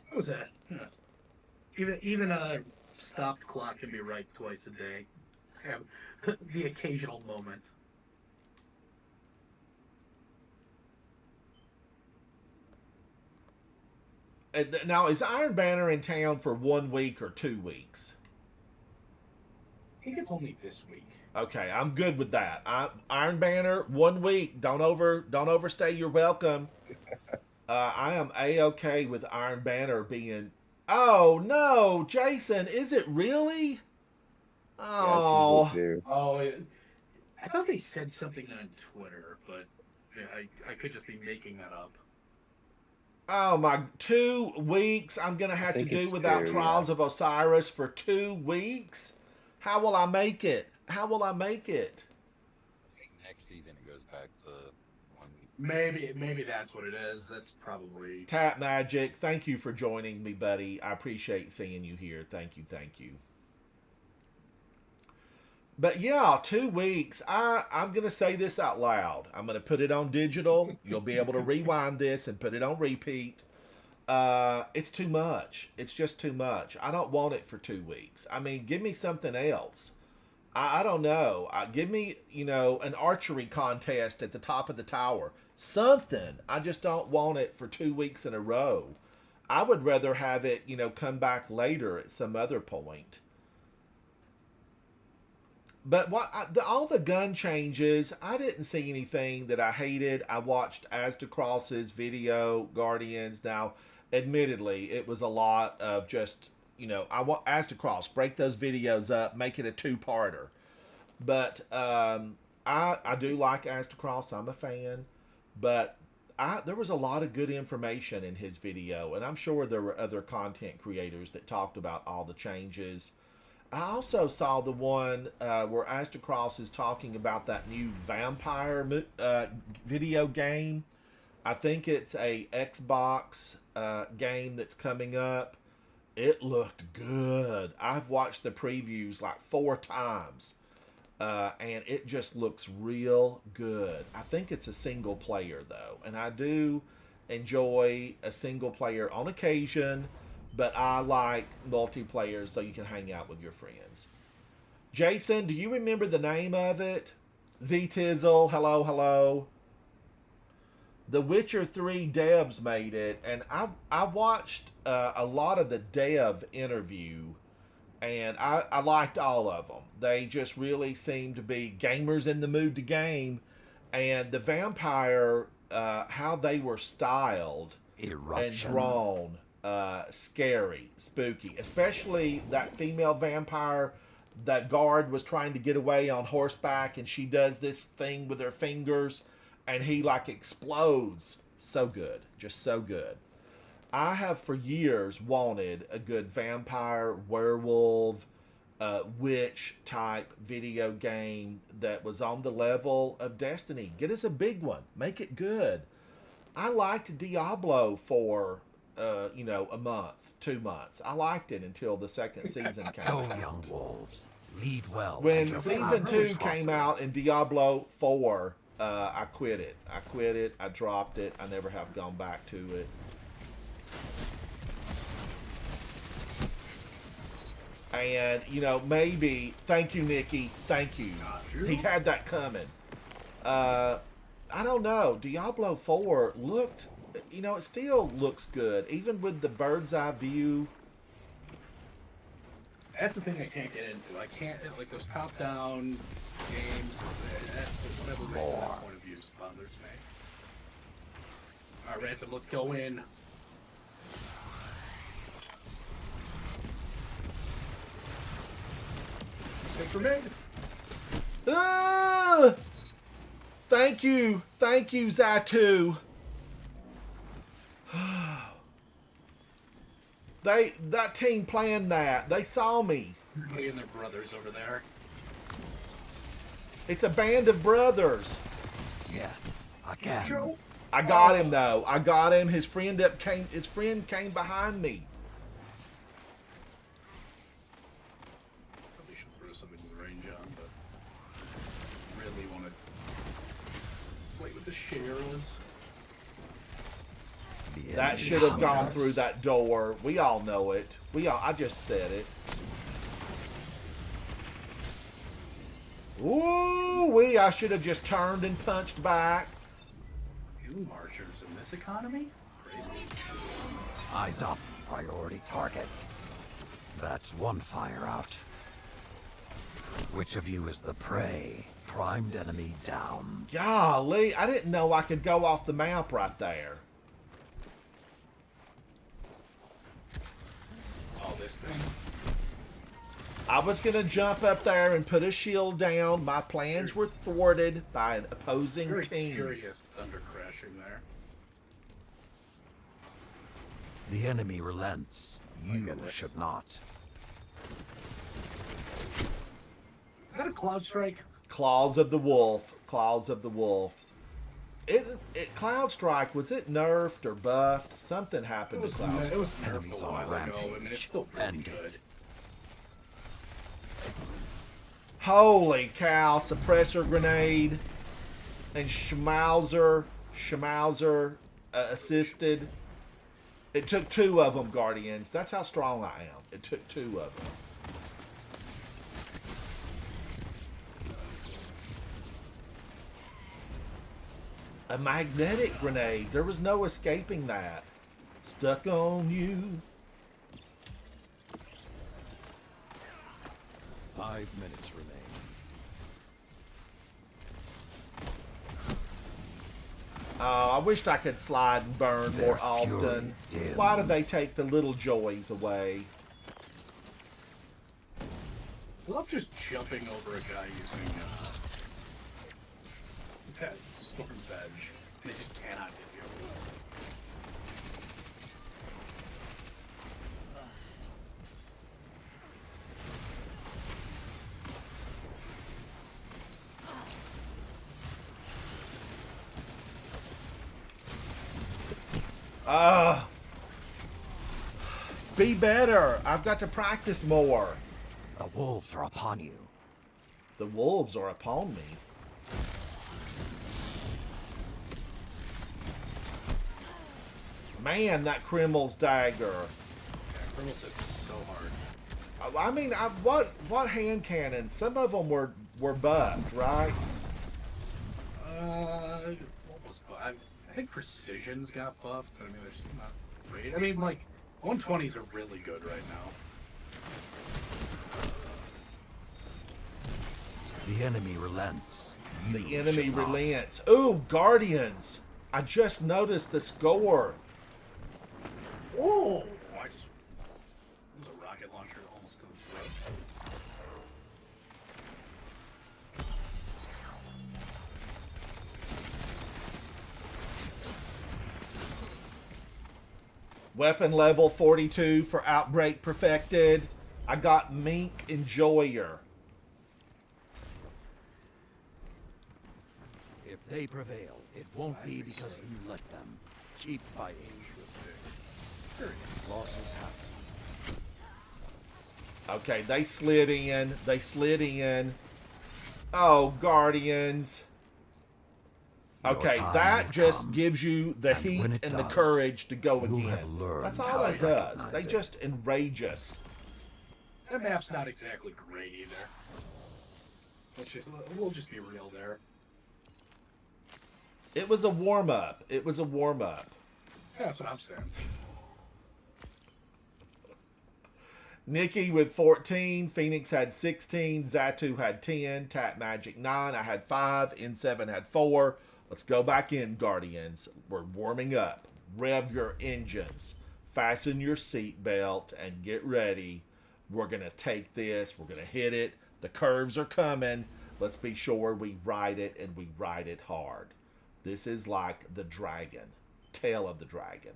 What was that? Huh. Even a stopped clock can be right twice a day. Have the occasional moment. Now, is Iron Banner in town for 1 week or 2 weeks? I think it's only this week. Okay, I'm good with that. Iron Banner, 1 week. Don't overstay your welcome. I am A-okay with Iron Banner being... Oh, no, Jason, is it really? Oh, Oh, I thought they said something on Twitter, but yeah, I could just be making that up. oh my, 2 weeks I'm going to have to think do it's without 2, Trials of Osiris for 2 weeks? How will I make it? How will I make it? I think next season it goes back to 1 week. Maybe that's what it is. That's probably... Tap Magic, thank you for joining me, buddy. I appreciate seeing you here. Thank you, thank you. But yeah, 2 weeks. I'm going to say this out loud. I'm going to put it on digital. You'll be able to rewind this and put it on repeat. It's too much. It's just too much. I don't want it for 2 weeks. I mean, give me something else. I don't know. Give me, an archery contest at the top of the tower. Something. I just don't want it for 2 weeks in a row. I would rather have it, come back later at some other point. But all the gun changes, I didn't see anything that I hated. I watched Aztecross's video, Guardians. Now, admittedly, it was a lot of just, I want Aztecross, break those videos up, make it a 2-parter. But I do like Aztecross. I'm a fan. But there was a lot of good information in his video, and I'm sure there were other content creators that talked about all the changes. I also saw the one where Aztecross is talking about that new vampire video game. I think it's a Xbox game that's coming up. It looked good. I've watched the previews like 4 times. And it just looks real good. I think it's a single player though. And I do enjoy a single player on occasion. But I like multiplayer so you can hang out with your friends. Jason, do you remember the name of it? Z-Tizzle, hello, hello. The Witcher 3 devs made it, and I watched a lot of the dev interview, and I liked all of them. They just really seemed to be gamers in the mood to game, and the vampire, how they were styled Eruption. and drawn. Scary, spooky, especially that female vampire that guard was trying to get away on horseback, and she does this thing with her fingers and he like explodes. So good, just so good. I have for years wanted a good vampire, werewolf, witch type video game that was on the level of Destiny. Get us a big one, make it good. I liked Diablo for a month, 2 months. I liked it until the second season came Go, out. young wolves. Lead well. When and your season family 2 prosper. came out in Diablo 4, I quit it. I dropped it. I never have gone back to it. And, you know, maybe, thank you, Nikki, thank you. He had that coming. I don't know. Diablo 4 looked, you know, it still looks good, even with the bird's eye view. That's the thing I can't get into. I can't, like, those top-down games, whatever reason that point of view bothers me. Alright, Ransom, let's go in. Mistake for me. Thank you, Zatu. That team planned that. They saw me. Everybody and their brothers over there. It's a band of brothers. Yes, again. Joe. I got him though. I got him. His friend came behind me. Probably should throw something in the range on, but really want to play with the shares. The That enemy should have gone hunters. through that door. We all know it. I just said it. Ooh, I should have just turned and punched back. Doom archers in this economy? Crazy. Eyes up. Priority target. That's one fire out. Which of you is the prey? Primed enemy down. Golly, I didn't know I could go off the map right there. Oh, this thing. I was going to jump up there and put a shield down. My plans were thwarted by an opposing Very team. curious thunder crashing there. The enemy relents. You goodness. should not. Is that a cloud strike? Claws of the Wolf. Claws of the Wolf. Cloud Strike, was it nerfed or buffed? Something happened to Cloud Strike. It was nerfed Enemies a on while ago. I mean, rampage. it's still pretty End good. it. Holy cow, suppressor grenade and Schmauser assisted. It took 2 of them, Guardians. That's how strong I am. It took 2 of them. A magnetic grenade. There was no escaping that. Stuck on you. 5 minutes remain. I wished I could slide and burn Their more often. fury Why do they dims. take the little joys away? I love just jumping over a guy using Storm's Edge. They just cannot get you. Be better. I've got to practice more. The wolves are upon you. The wolves are upon me. Man, that Krimel's dagger. Yeah, Criminal Six is so hard. I mean, what hand cannons? Some of them were buffed, right? What was I think Precision's got buffed, but I mean, they're still not great. I mean, like, 120s are really good right now. The enemy relents. You The enemy should not. relents. Ooh, Guardians. I just noticed the score. Oh! I just... There's a rocket launcher almost to the throat. Weapon level 42 for Outbreak perfected. I got Mink Enjoyer. If they prevail, it won't be because you let them. Keep fighting. Losses happen. Okay, they slid in. They slid in. Oh, Guardians. Your Okay, time that will just come, gives you the and when heat it and the does, courage to go you again. have learned That's how all to that does. recognize They it. just enrage us. That map's not exactly great either. We'll just be real there. It was a warm-up. It was a warm-up. Yeah, that's what I'm saying. Nikki with 14, Phoenix had 16, Zatu had 10, Tap Magic 9, I had 5, N7 had 4. Let's go back in, Guardians. We're warming up. Rev your engines. Fasten your seatbelt and get ready. We're going to take this. We're going to hit it. The curves are coming. Let's be sure we ride it and we ride it hard. This is like the dragon. Tail of the dragon.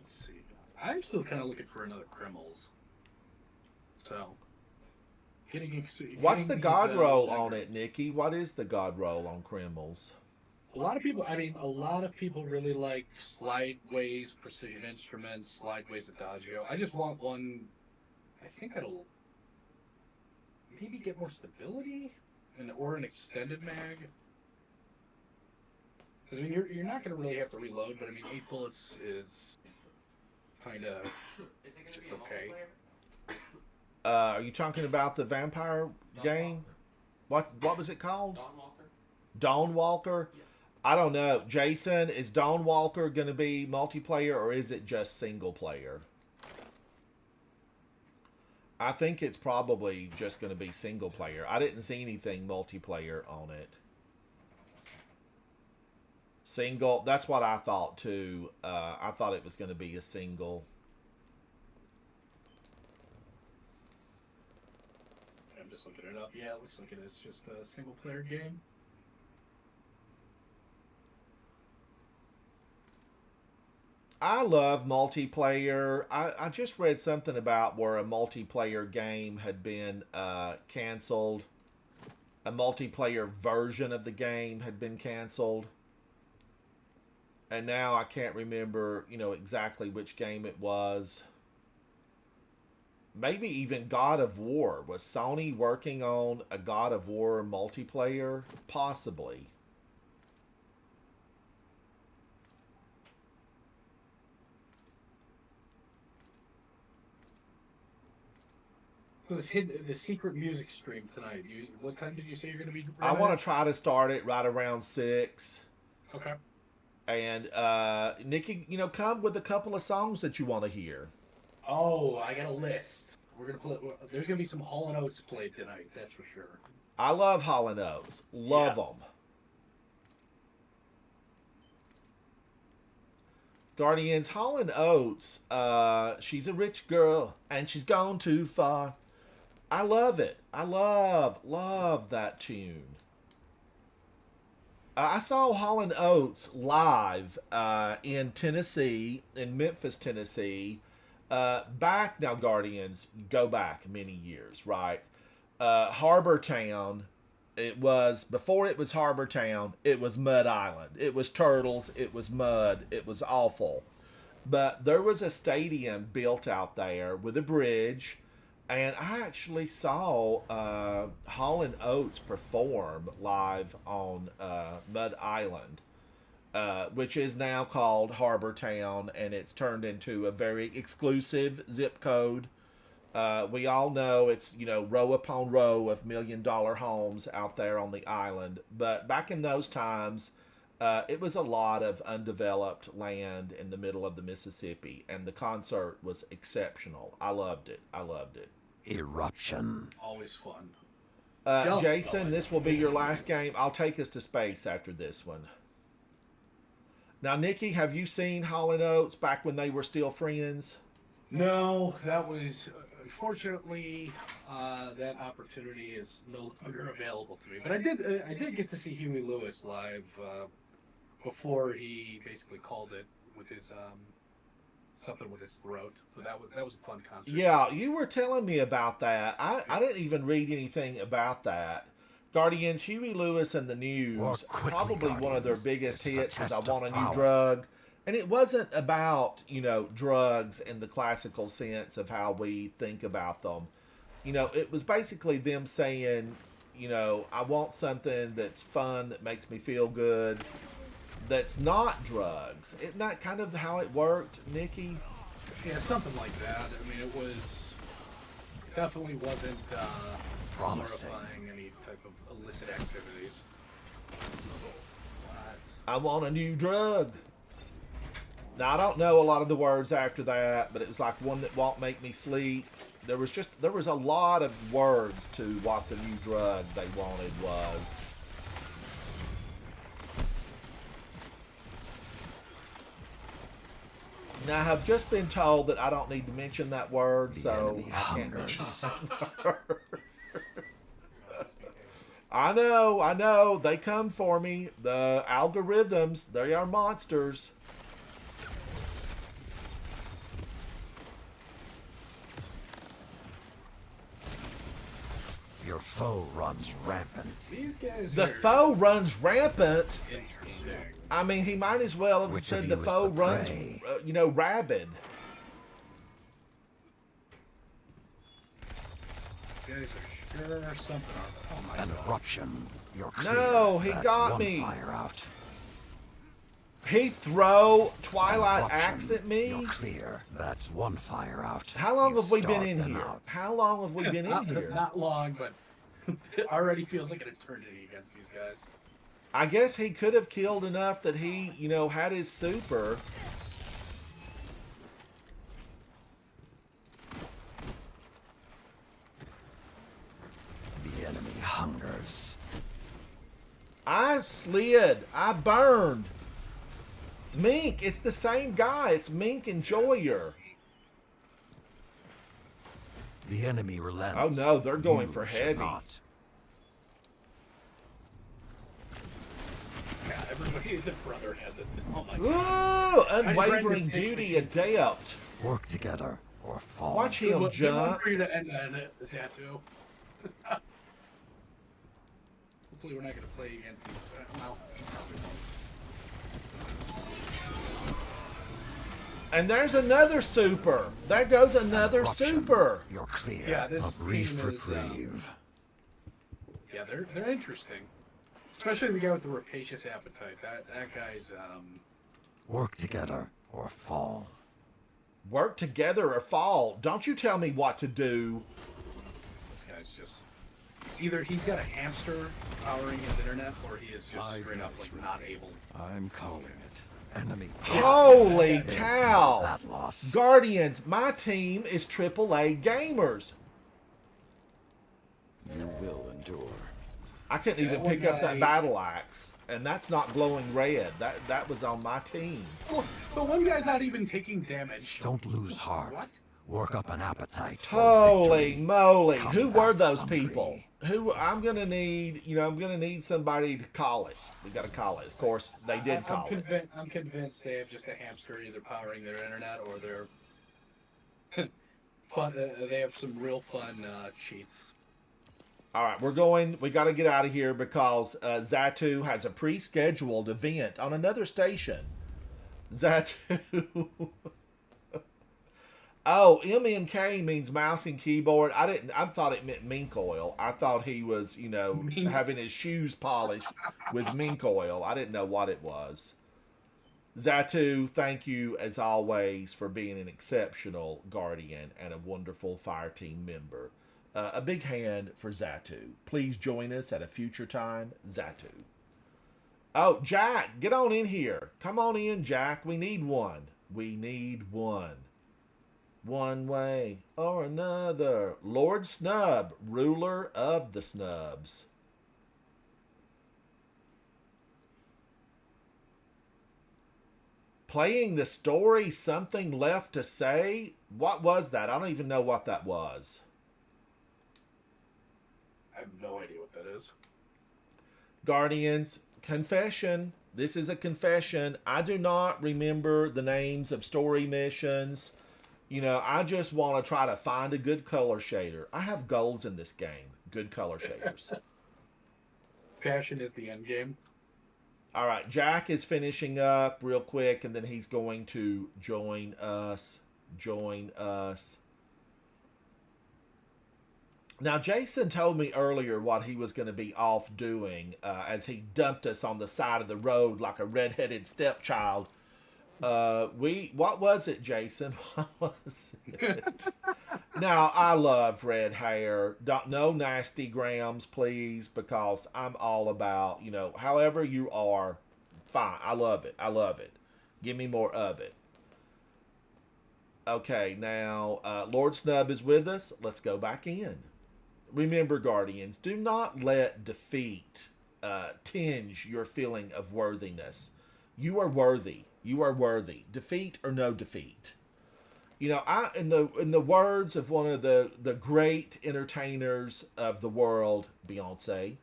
Let's see. I'm still kind of looking for another Criminals. So, What's the god roll on it, Nikki? What is the god roll on Criminals? A lot of people really like Slideways, Precision Instruments, Slideways Adagio. I just want one. I think that'll maybe get more stability, or an extended mag. Because I mean, you're not going to really have to reload, but I mean, 8 bullets is kind of just okay. Are you talking about the vampire game? What was it called? Dawnwalker. Yeah. I don't know. Jason, is Dawnwalker going to be multiplayer or is it just single player? I think it's probably just going to be single player. I didn't see anything multiplayer on it. Single. That's what I thought too. I thought it was going to be a single. I'm just looking it up. Yeah, it looks like it is just a single player game. I love multiplayer. I just read something about where a multiplayer game had been canceled. A multiplayer version of the game had been canceled. And now I can't remember, exactly which game it was. Maybe even God of War. Was Sony working on a God of War multiplayer? Possibly. The secret music stream tonight. What time did you say you're going to be? I want to try to start it right around 6. Okay. And Nikki, come with a couple of songs that you want to hear. Oh, I got a list. We're gonna play. There's gonna be some Hall & Oates played tonight. That's for sure. I love Hall & Oates. Love them. Guardians, Hall & Oates. She's a rich girl and she's gone too far. I love it. I love that tune. I saw Hall & Oates live in Tennessee, in Memphis, Tennessee. Back now, Guardians, go back many years, right? Harbor Town. Before it was Harbor Town, it was Mud Island. It was turtles. It was mud. It was awful. But there was a stadium built out there with a bridge. And I actually saw Hall & Oates perform live on Mud Island, which is now called Harbor Town, and it's turned into a very exclusive zip code. We all know it's, row upon row of $1 million homes out there on the island. But back in those times, it was a lot of undeveloped land in the middle of the Mississippi, and the concert was exceptional. I loved it. Eruption. Always fun. Jason, this will be your last game. I'll take us to space after this one. Now, Nikki, have you seen Hall & Oates back when they were still friends? No, that was unfortunately that opportunity is no longer available to me. But I did get to see Huey Lewis live before he basically called it with his something with his throat. So that was a fun concert. Yeah, you were telling me about that. I didn't even read anything about that. Guardians, Huey Lewis and the News, More quickly, probably one of their Guardians. biggest This is a hits was I test of Want a New prowess. Drug. And it wasn't about, you know, drugs in the classical sense of how we think about them. You know, it was basically them saying, you know, I want something that's fun, that makes me feel good, that's not drugs. Isn't that kind of how it worked, Nikki? Yeah, something like that. I mean, it was definitely wasn't Promising. glorifying any type of illicit activities. I want a new drug. Now, I don't know a lot of the words after that, but it was like one that won't make me sleep. There was a lot of words to what the new drug they wanted was. Now, I have just been told that I don't need to mention that word, The so enemy I can't mention hungers. that word. I know. They come for me. The algorithms, they are monsters. Your foe runs rampant. These guys The are foe runs rampant. interesting. I mean, he might as well have Which said of the you is foe the runs, prey? you know, rabid. These guys are sure something. Oh my An god. eruption. You're clear. No, he That's got one me. fire out. He throw Twilight Eruption. Axe at me. You're clear. That's one fire out. How long You have we been starved in them here? out. How long have we been in Not, here? not long, but it already feels like an eternity against these guys. I guess he could have killed enough that he, you know, had his super. The enemy hungers. I slid. I burned. Mink, it's the same guy. It's Mink Enjoyer. The enemy relents. Oh no, they're going You for should heavy. not. Yeah, everybody, the brother has it. Oh my god. Ooh, My friend unwavering is duty 6 adept. Work together or fall. Watch We him want jump. for you to end that, Zatu. Hopefully we're not going to play against these. Well, probably won't. And there's another super. There goes another Eruption. super. You're clear. Yeah, this A brief team is, reprieve. Yeah, they're interesting. Especially the guy with the rapacious appetite. That guy's Work together or fall. Work together or fall. Don't you tell me what to do. this guy's just either he's got a hamster powering his internet or he is just straight up like not able. I'm calling it. Enemy. Holy There's cow. that loss. Guardians, my team is AAA gamers. You will endure. I couldn't even That pick one up that guy- battle axe. And that's not glowing red. That was on my team. Well, the one guy's not even taking damage. Don't lose heart. What? Work up an appetite. for Holy victory. moly. Come Who were back those hungry. people? Who I'm gonna need, I'm gonna need somebody to call it. We gotta call it. Of course, they did call it. I'm convinced they have just a hamster either powering their internet or their fun. They have some real fun cheats. All right, we got to get out of here because Zatu has a pre-scheduled event on another station. Zatu. Oh, MNK means mouse and keyboard. I thought it meant mink oil. I thought he was, having his shoes polished with mink oil. I didn't know what it was. Zatu, thank you as always for being an exceptional guardian and a wonderful fire team member. A big hand for Zatu. Please join us at a future time, Zatu. Oh, Jack, get on in here. Come on in, Jack. We need one. We need one. One way or another. Lord Snub, ruler of the snubs. Playing the story, something left to say? What was that? I don't even know what that was. I have no idea what that is. Guardians, confession. This is a confession. I do not remember the names of story missions. I just want to try to find a good color shader. I have goals in this game. Good color shaders. Passion is the end game. All right, Jack is finishing up real quick, and then he's going to join us. Join us. Now, Jason told me earlier what he was going to be off doing as he dumped us on the side of the road like a redheaded stepchild. What was it, Jason? What was it? Now, I love red hair. No nasty grams, please, because I'm all about, however you are, fine. I love it. I love it. Give me more of it. Okay, now, Lord Snub is with us. Let's go back in. Remember, Guardians, do not let defeat tinge your feeling of worthiness. You are worthy. You are worthy. Defeat or no defeat. In the words of one of the great entertainers of the world, Beyonce,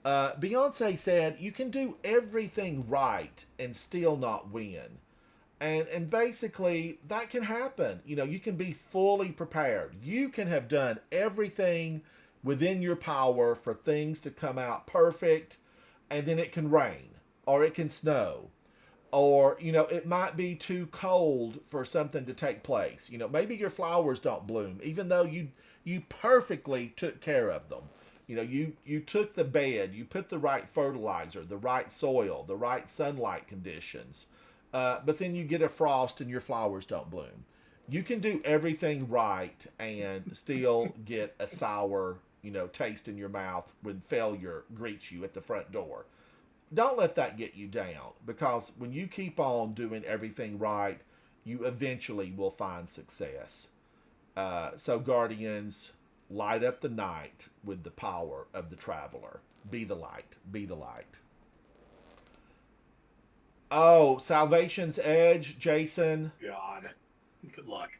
Beyonce said, you can do everything right and still not win. And basically, that can happen. You can be fully prepared. You can have done everything within your power for things to come out perfect, and then it can rain, or it can snow, or, it might be too cold for something to take place. Maybe your flowers don't bloom, even though you perfectly took care of them. You took the bed, you put the right fertilizer, the right soil, the right sunlight conditions. But then you get a frost and your flowers don't bloom. You can do everything right and still get a sour, taste in your mouth when failure greets you at the front door. Don't let that get you down, because when you keep on doing everything right, you eventually will find success. So Guardians, light up the night with the power of the traveler. Be the light. Be the light. Oh, Salvation's Edge, Jason. God, good luck.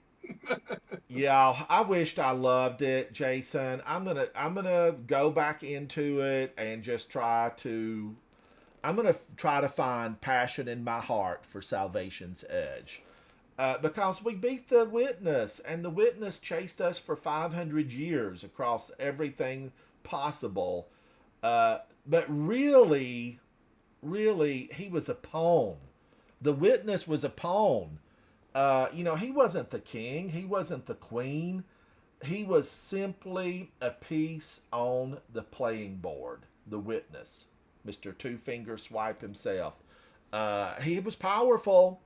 Yeah, I wished I loved it, Jason. I'm gonna go back into it and just try to find passion in my heart for Salvation's Edge, because we beat the Witness, and the Witness chased us for 500 years across everything possible. But really, he was a pawn. The Witness was a pawn. He wasn't the king. He wasn't the queen. He was simply a piece on the playing board. The Witness, Mr. Two Finger Swipe himself. He was powerful,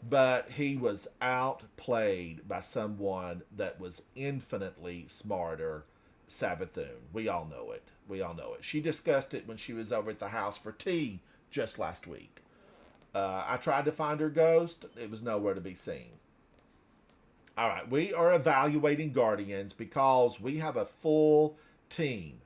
but he was outplayed by someone that was infinitely smarter, Savathun. We all know it. We all know it. She discussed it when she was over at the house for tea just last week. I tried to find her ghost. It was nowhere to be seen. All right, we are evaluating Guardians because we have a full team.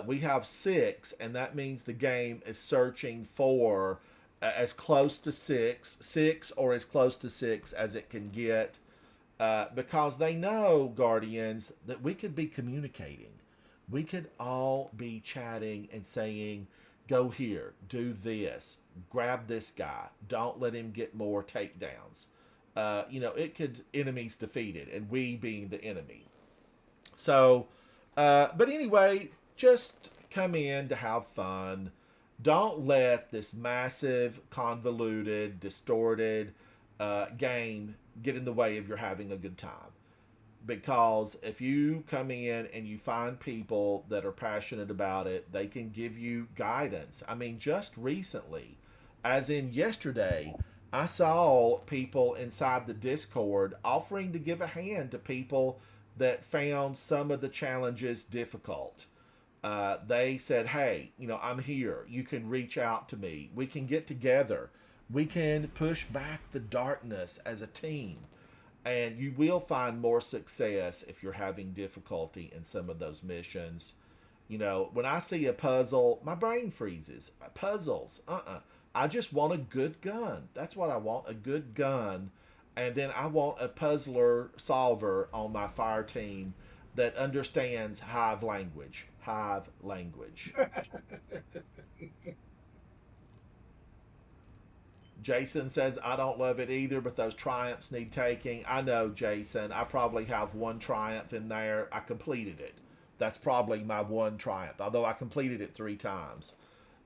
We have 6, and that means the game is searching for as close to 6 or as close to 6 as it can get, because they know, Guardians, that we could be communicating. We could all be chatting and saying, go here, do this, grab this guy, don't let him get more takedowns. It could, enemies defeated, and we being the enemy. So, but anyway, just come in to have fun. Don't let this massive, convoluted, distorted game get in the way of your having a good time. Because if you come in and you find people that are passionate about it, they can give you guidance. I mean, just recently, as in yesterday, I saw people inside the Discord offering to give a hand to people that found some of the challenges difficult. They said, hey, I'm here. You can reach out to me. We can get together. We can push back the darkness as a team. And you will find more success if you're having difficulty in some of those missions. When I see a puzzle, my brain freezes. Puzzles, I just want a good gun. That's what I want, a good gun. And then I want a puzzler solver on my fire team that understands Hive language. Hive language. Jason says, I don't love it either, but those triumphs need taking. I know, Jason. I probably have one triumph in there. I completed it. That's probably my one triumph, although I completed it 3 times.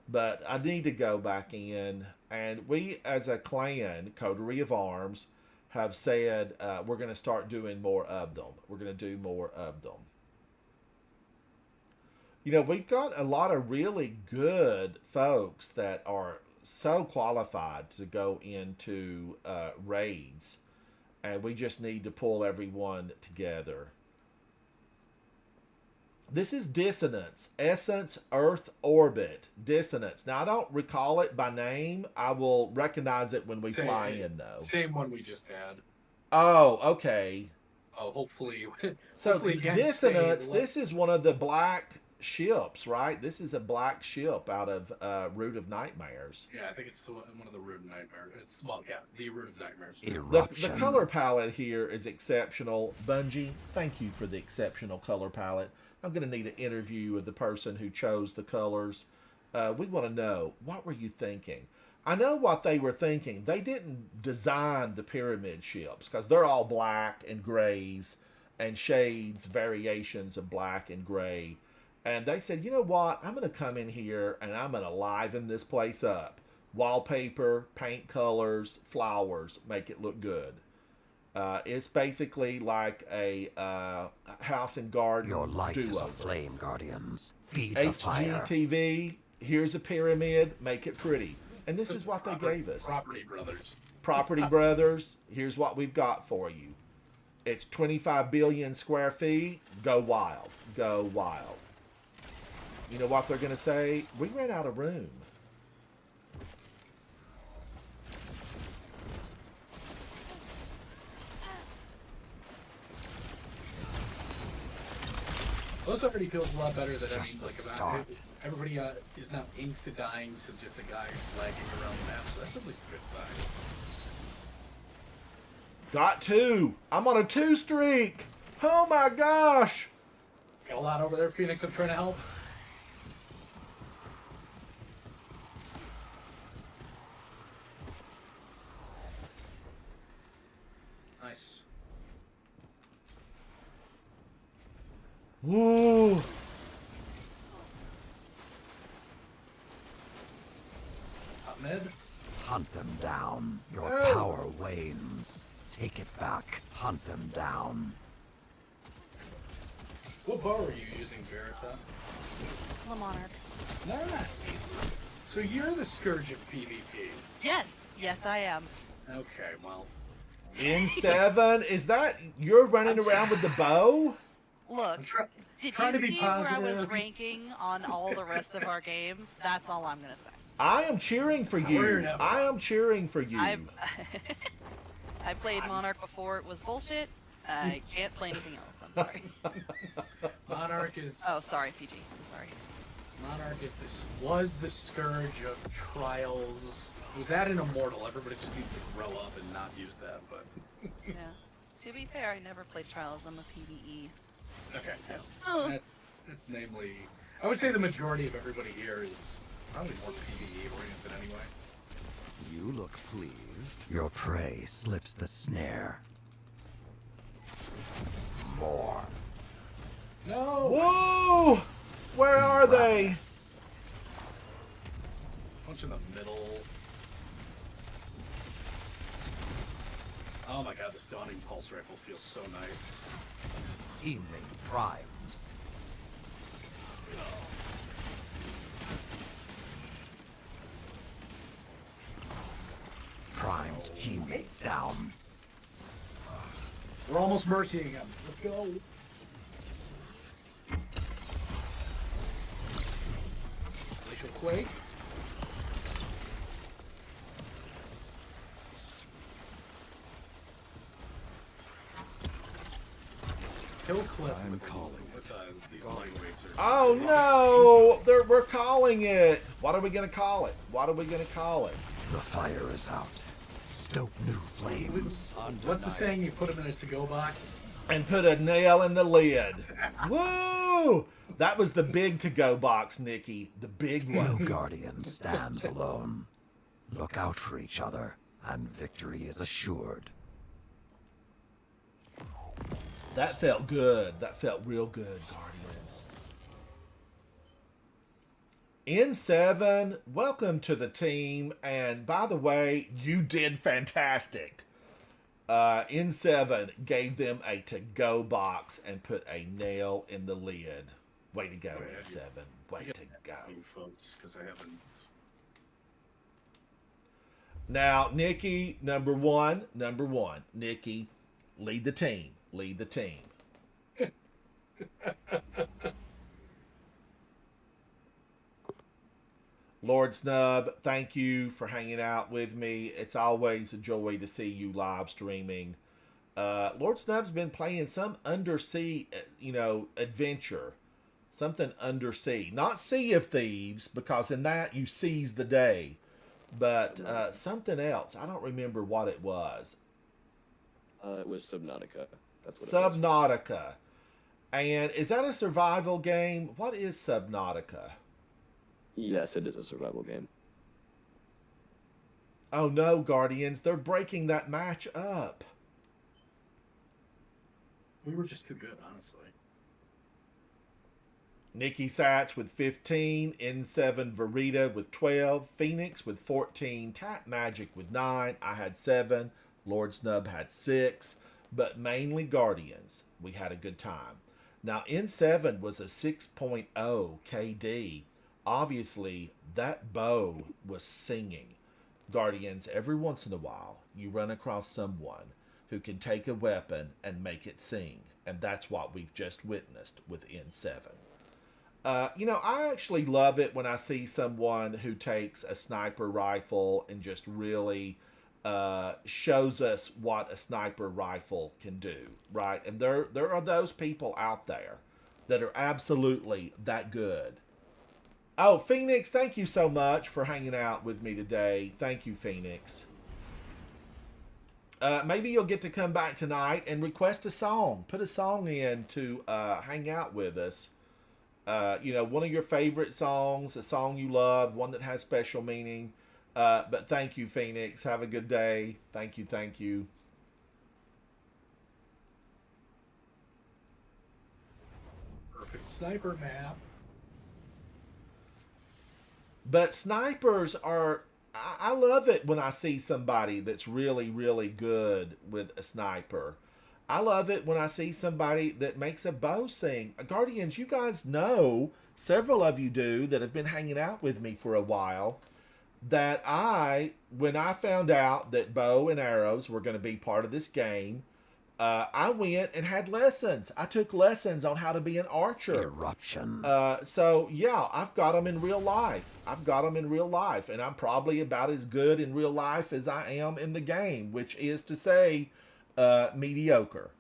But I need to go back in, and we, as a clan, Coterie of Arms, have said we're going to start doing more of them. We're going to do more of them. You know, we've got a lot of really good folks that are so qualified to go into raids, and we just need to pull everyone together. This is Dissonance, Essence, Earth Orbit, Dissonance. Now, I don't recall it by name. I will recognize it when we fly in, though. Same one we just had. Oh, okay. Oh, hopefully. So, hopefully Dissonance, this is one of the black ships, right? This is a black ship out of Root of Nightmares. Yeah, I think it's one of the Root of Nightmares. It's, well, yeah, the Root of Nightmares. The color palette here is exceptional. Bungie, thank you for the exceptional color palette. I'm going to need an interview with the person who chose the colors. We want to know, what were you thinking? I know what they were thinking. They didn't design the pyramid ships because they're all black and grays and shades, variations of black and gray. And they said, you know what? I'm going to come in here and I'm going to liven this place up. Wallpaper, paint colors, flowers, make it look good. It's basically like a house and garden Your light do-over. is a flame, Guardians. Feed the fire. HGTV, here's a pyramid, make it pretty. And this is what they gave us. Property Brothers. Property Brothers, here's what we've got for you. It's 25 billion square feet. Go wild. Go wild. You know what they're going to say? We ran out of room. This already feels a lot better than Just the about start. everybody is now insta dying to just a guy lagging around the map, so that's at least a good sign. Got 2. I'm on a 2 streak. Oh my gosh. Got a lot over there, Phoenix. I'm trying to help. Nice. Woo. Top mid. Hunt them down. Your Oh. power wanes. Take it back. Hunt them down. What bar were you using, Verita? The Monarch. Nice. So you're the scourge of PvP. Yes, yes, I am. Okay, well. In 7, is that you're running around with the bow? Look, I'm did trying to you be see where I was positive. ranking on all the rest of our games? That's all I'm gonna say. I am cheering for We're you. never- I am cheering for you. I played Monarch before it was bullshit. I can't play anything else. I'm sorry. Monarch is Oh, sorry, PG. I'm sorry. Monarch is was the scourge of trials. With that an immortal, everybody just needs to grow up and not use that. But Yeah. To be fair, I never played Trials. I'm a PvE. okay, yeah. Oh. That's namely. I would say the majority of everybody here is probably more PvE oriented anyway. You look pleased. Your prey slips the snare. More. No. Whoa! Where are they? Punch in the middle. Oh my god, this Dawning Pulse Rifle feels so nice. Teammate primed. Primed teammate down. We're almost mercying him. Let's go. Glacial Quake. Kill Clip. I'm calling with, these lightweights are. Oh no! We're calling it. What are we gonna call it? What are we gonna call it? The fire is out. Stoke new flames. What's the saying? You put them in a to-go box. And put a nail in the lid. Woo! That was the big to-go box, Nikki. The big No one. guardian stands alone. Look out for each other, and victory is assured. That felt good. That felt real good, Guardians. N7, welcome to the team. And by the way, you did fantastic. N7 gave them a to-go box and put a nail in the lid. Way to go, N7. Way to go. You folks, because I haven't. Now, Nikki, number one. Nikki, lead the team. Lead the team. Lord Snub, thank you for hanging out with me. It's always a joy to see you live streaming. Lord Snub's been playing some undersea, adventure. Something undersea. Not Sea of Thieves, because in that you seize the day. But something else. I don't remember what it was. It was Subnautica. That's what Subnautica. And is that a survival game? What is Subnautica? Yes, it is a survival game. Oh no, Guardians. They're breaking that match up. We were just too good, honestly. Nikki Satz with 15, N7 Verita with 12, Phoenix with 14, Tap Magic with 9, I had 7, Lord Snub had 6, but mainly Guardians. We had a good time. Now, N7 was a 6.0 KD. Obviously, that bow was singing. Guardians, every once in a while, you run across someone who can take a weapon and make it sing. And that's what we've just witnessed with N7. I actually love it when I see someone who takes a sniper rifle and just really shows us what a sniper rifle can do, right? And there are those people out there that are absolutely that good. Oh, Phoenix, thank you so much for hanging out with me today. Thank you, Phoenix. Maybe you'll get to come back tonight and request a song. Put a song in to hang out with us. One of your favorite songs, a song you love, one that has special meaning. But thank you, Phoenix. Have a good day. Thank you. Perfect sniper map. But snipers are... I love it when I see somebody that's really, really good with a sniper. I love it when I see somebody that makes a bow sing. Guardians, you guys know, several of you do that have been hanging out with me for a while, that when I found out that bow and arrows were going to be part of this game, I went and had lessons. I took lessons on how to be an archer. Eruption. So, yeah, I've got them in real life. And I'm probably about as good in real life as I am in the game, which is to say, mediocre.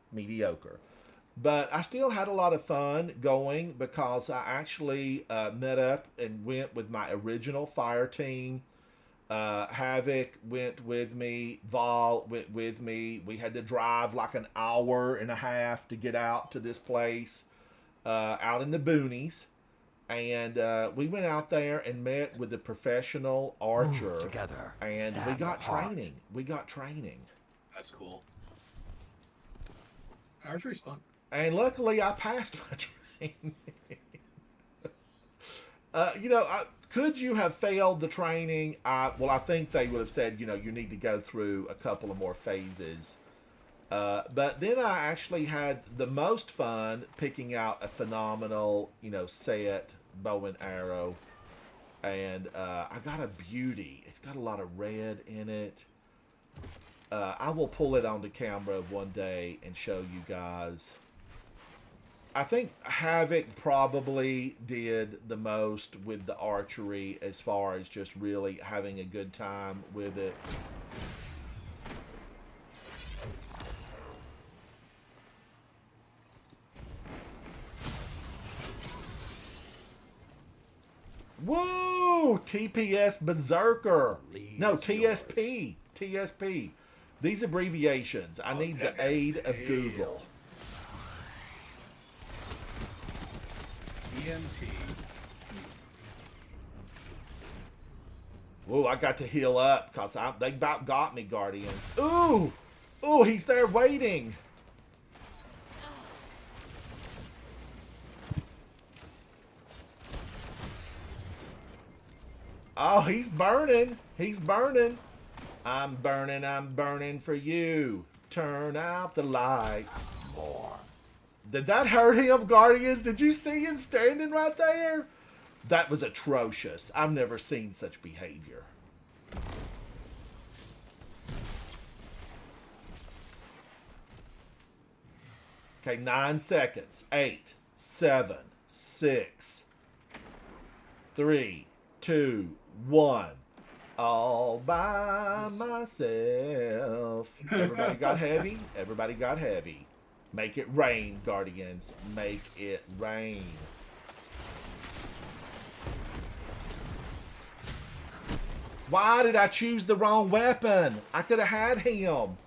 But I still had a lot of fun going because I actually met up and went with my original fire team. Havoc went with me. Vol went with me. We had to drive like an hour and a half to get out to this place out in the boonies. And we went out there and met with a professional archer. Move together. And we got training. That's cool. Archery's fun. And luckily I passed my training. Could you have failed the training? I think they would have said, you need to go through a couple of more phases. But then I actually had the most fun picking out a phenomenal, set bow and arrow. And I got a beauty. It's got a lot of red in it. I will pull it onto camera one day and show you guys. I think Havoc probably did the most with the archery as far as just really having a good time with it. Woo! TPS Berserker. No, TSP. TSP. These abbreviations. I need the aid of Google. ENT. Ooh, I got to heal up because they about got me, Guardians. Ooh! Ooh, he's there waiting. Oh, he's burning. He's burning. I'm burning for you. Turn out the light. More. Did that hurt him, Guardians? Did you see him standing right there? That was atrocious. I've never seen such behavior. Okay, 9 seconds. 8, 7, 6, 3, 2, 1. All by myself. Everybody got heavy? Everybody got heavy. Make it rain, Guardians. Make it rain. Why did I choose the wrong weapon? I could have had him.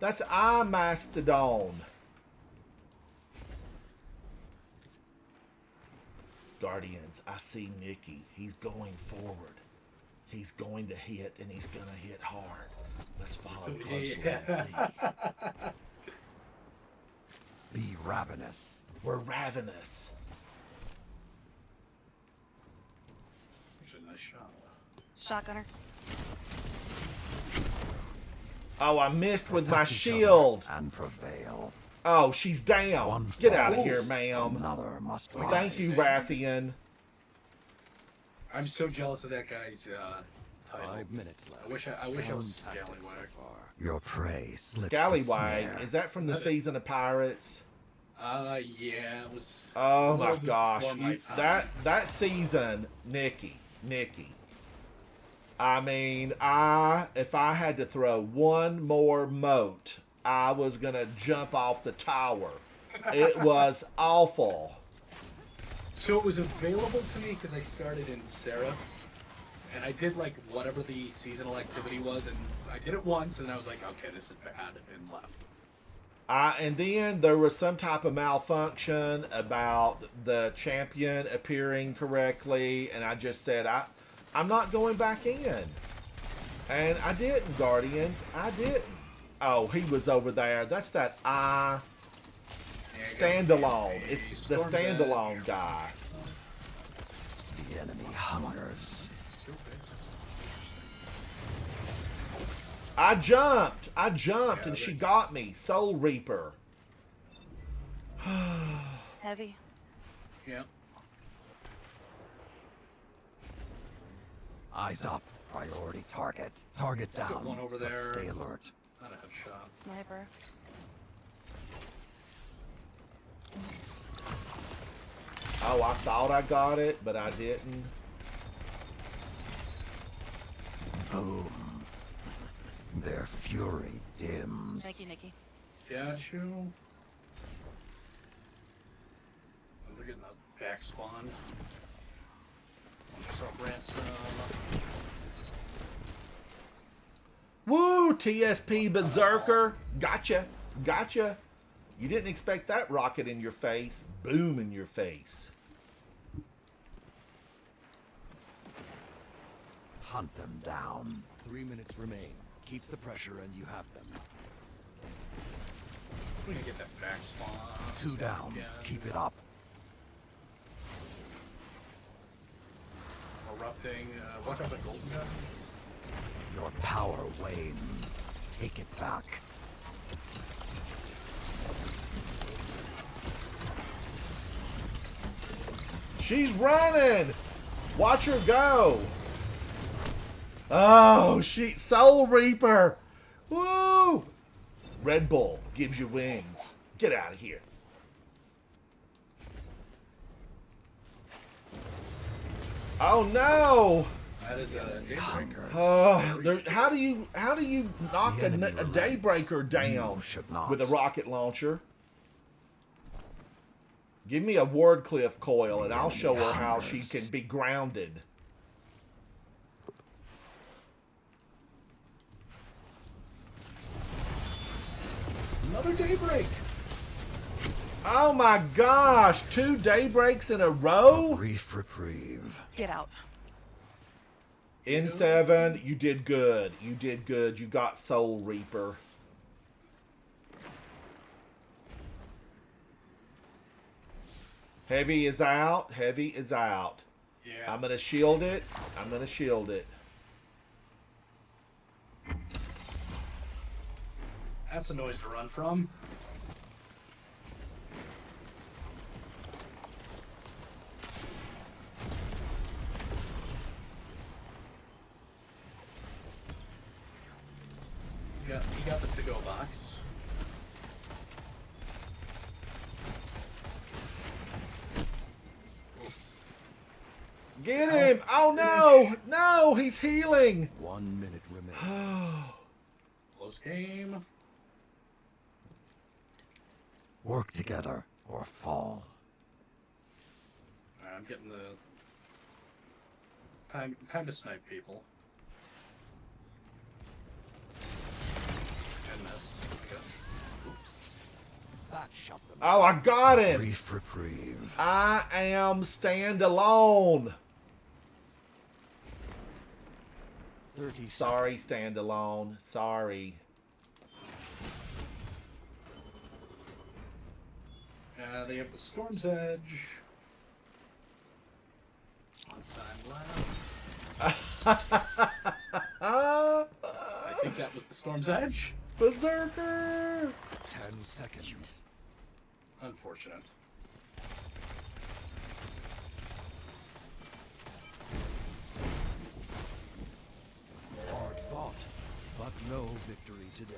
That's I Mastodon. Guardians, I see Nikki. He's going forward. He's going to hit, and he's going to hit hard. Let's follow closely and see. Be ravenous. We're ravenous. There's a nice shot. Shotgunner. Oh, I missed with my Protect each other shield. and prevail. Oh, she's down. One Get out of falls, here, ma'am. Another must rise. Thank you, Rathian. I'm so jealous of that guy's title. 5 minutes left. I wish I was Sound a tactics Scallywag. so far. Your prey slips the Scallywag. snare. Is that from the season of Pirates? Yeah, it was. Oh a my little bit gosh. before my You, time. that season, Nikki. I mean, if I had to throw one more moat, I was gonna jump off the tower. It was awful. So it was available to me because I started in Seraph, and I did like whatever the seasonal activity was, and I did it once, and I was like, okay, this is bad, and left. And then there was some type of malfunction about the champion appearing correctly, and I just said, I'm not going back in. And I didn't, Guardians. I didn't. Oh, he was over there. That's that standalone. It's the standalone guy. The enemy hungers. I jumped, and she got me. Soul Reaper. Heavy. Yeah. Eyes up. Priority target. Target down. one over but there. Stay alert. Not a headshot. Sniper. Oh, I thought I got it, but I didn't. Boom. Their fury dims. Thank you, Nikki. Got you. They're getting a back spawn. So ransom. Woo! TSP Berserker. Gotcha. You didn't expect that rocket in your face. Boom in your face. Hunt them down. 3 minutes remain. Keep the pressure and you have them. We're gonna get that back spawn. 2 down. Again. Keep it up. Erupting. Watch out for golden gun. Your power wanes. Take it back. She's running. Watch her go. Oh, Soul Reaper. Woo! Red Bull gives you wings. Get out of here. Oh no! That is a daybreaker. How do you knock The a enemy daybreaker down You should not. with a rocket launcher? Give me a Wardcliff coil and I'll show her how she hungers. can be grounded. Another daybreak. Oh my gosh, 2 daybreaks in a row? Brief reprieve. Get out. In 7, you did good. You did good. You got Soul Reaper. Heavy is out. Heavy is out. Yeah. I'm going to shield it. I'm going to shield it. That's a noise to run from. He got the to-go box. Get him! Oh no! No, he's healing! 1 minute remains. Close game. Work together or fall. I'm getting the time to snipe people. And miss. I guess. Oops. That shut them. Oh, I got him! Brief reprieve. I am standalone. 30 Sorry, standalone. Sorry. They have the Storm's Edge. One time left. I think that was the Storm's Edge. Berserker! 10 seconds. Unfortunate. Hard fought, but no victory today.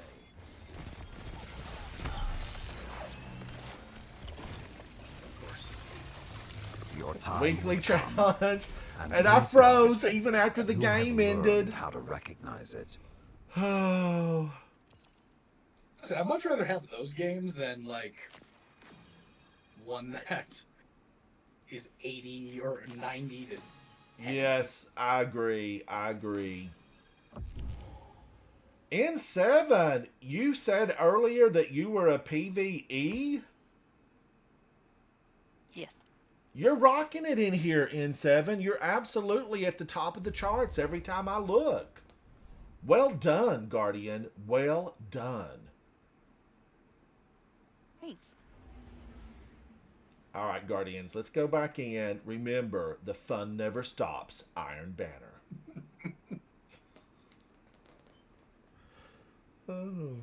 Your time Weekly will come, challenge. And I froze even after the you have game learned ended. how to recognize it. Oh. So I'd much rather have those games than like one that is 80 or 90 to 10. Yes, I agree. I agree. N7, you said earlier that you were a PvE? Yes. You're rocking it in here, N7. You're absolutely at the top of the charts every time I look. Well done, Guardian. Well done. Thanks. All right, Guardians, let's go back in. Remember, the fun never stops. Iron Banner. Oh.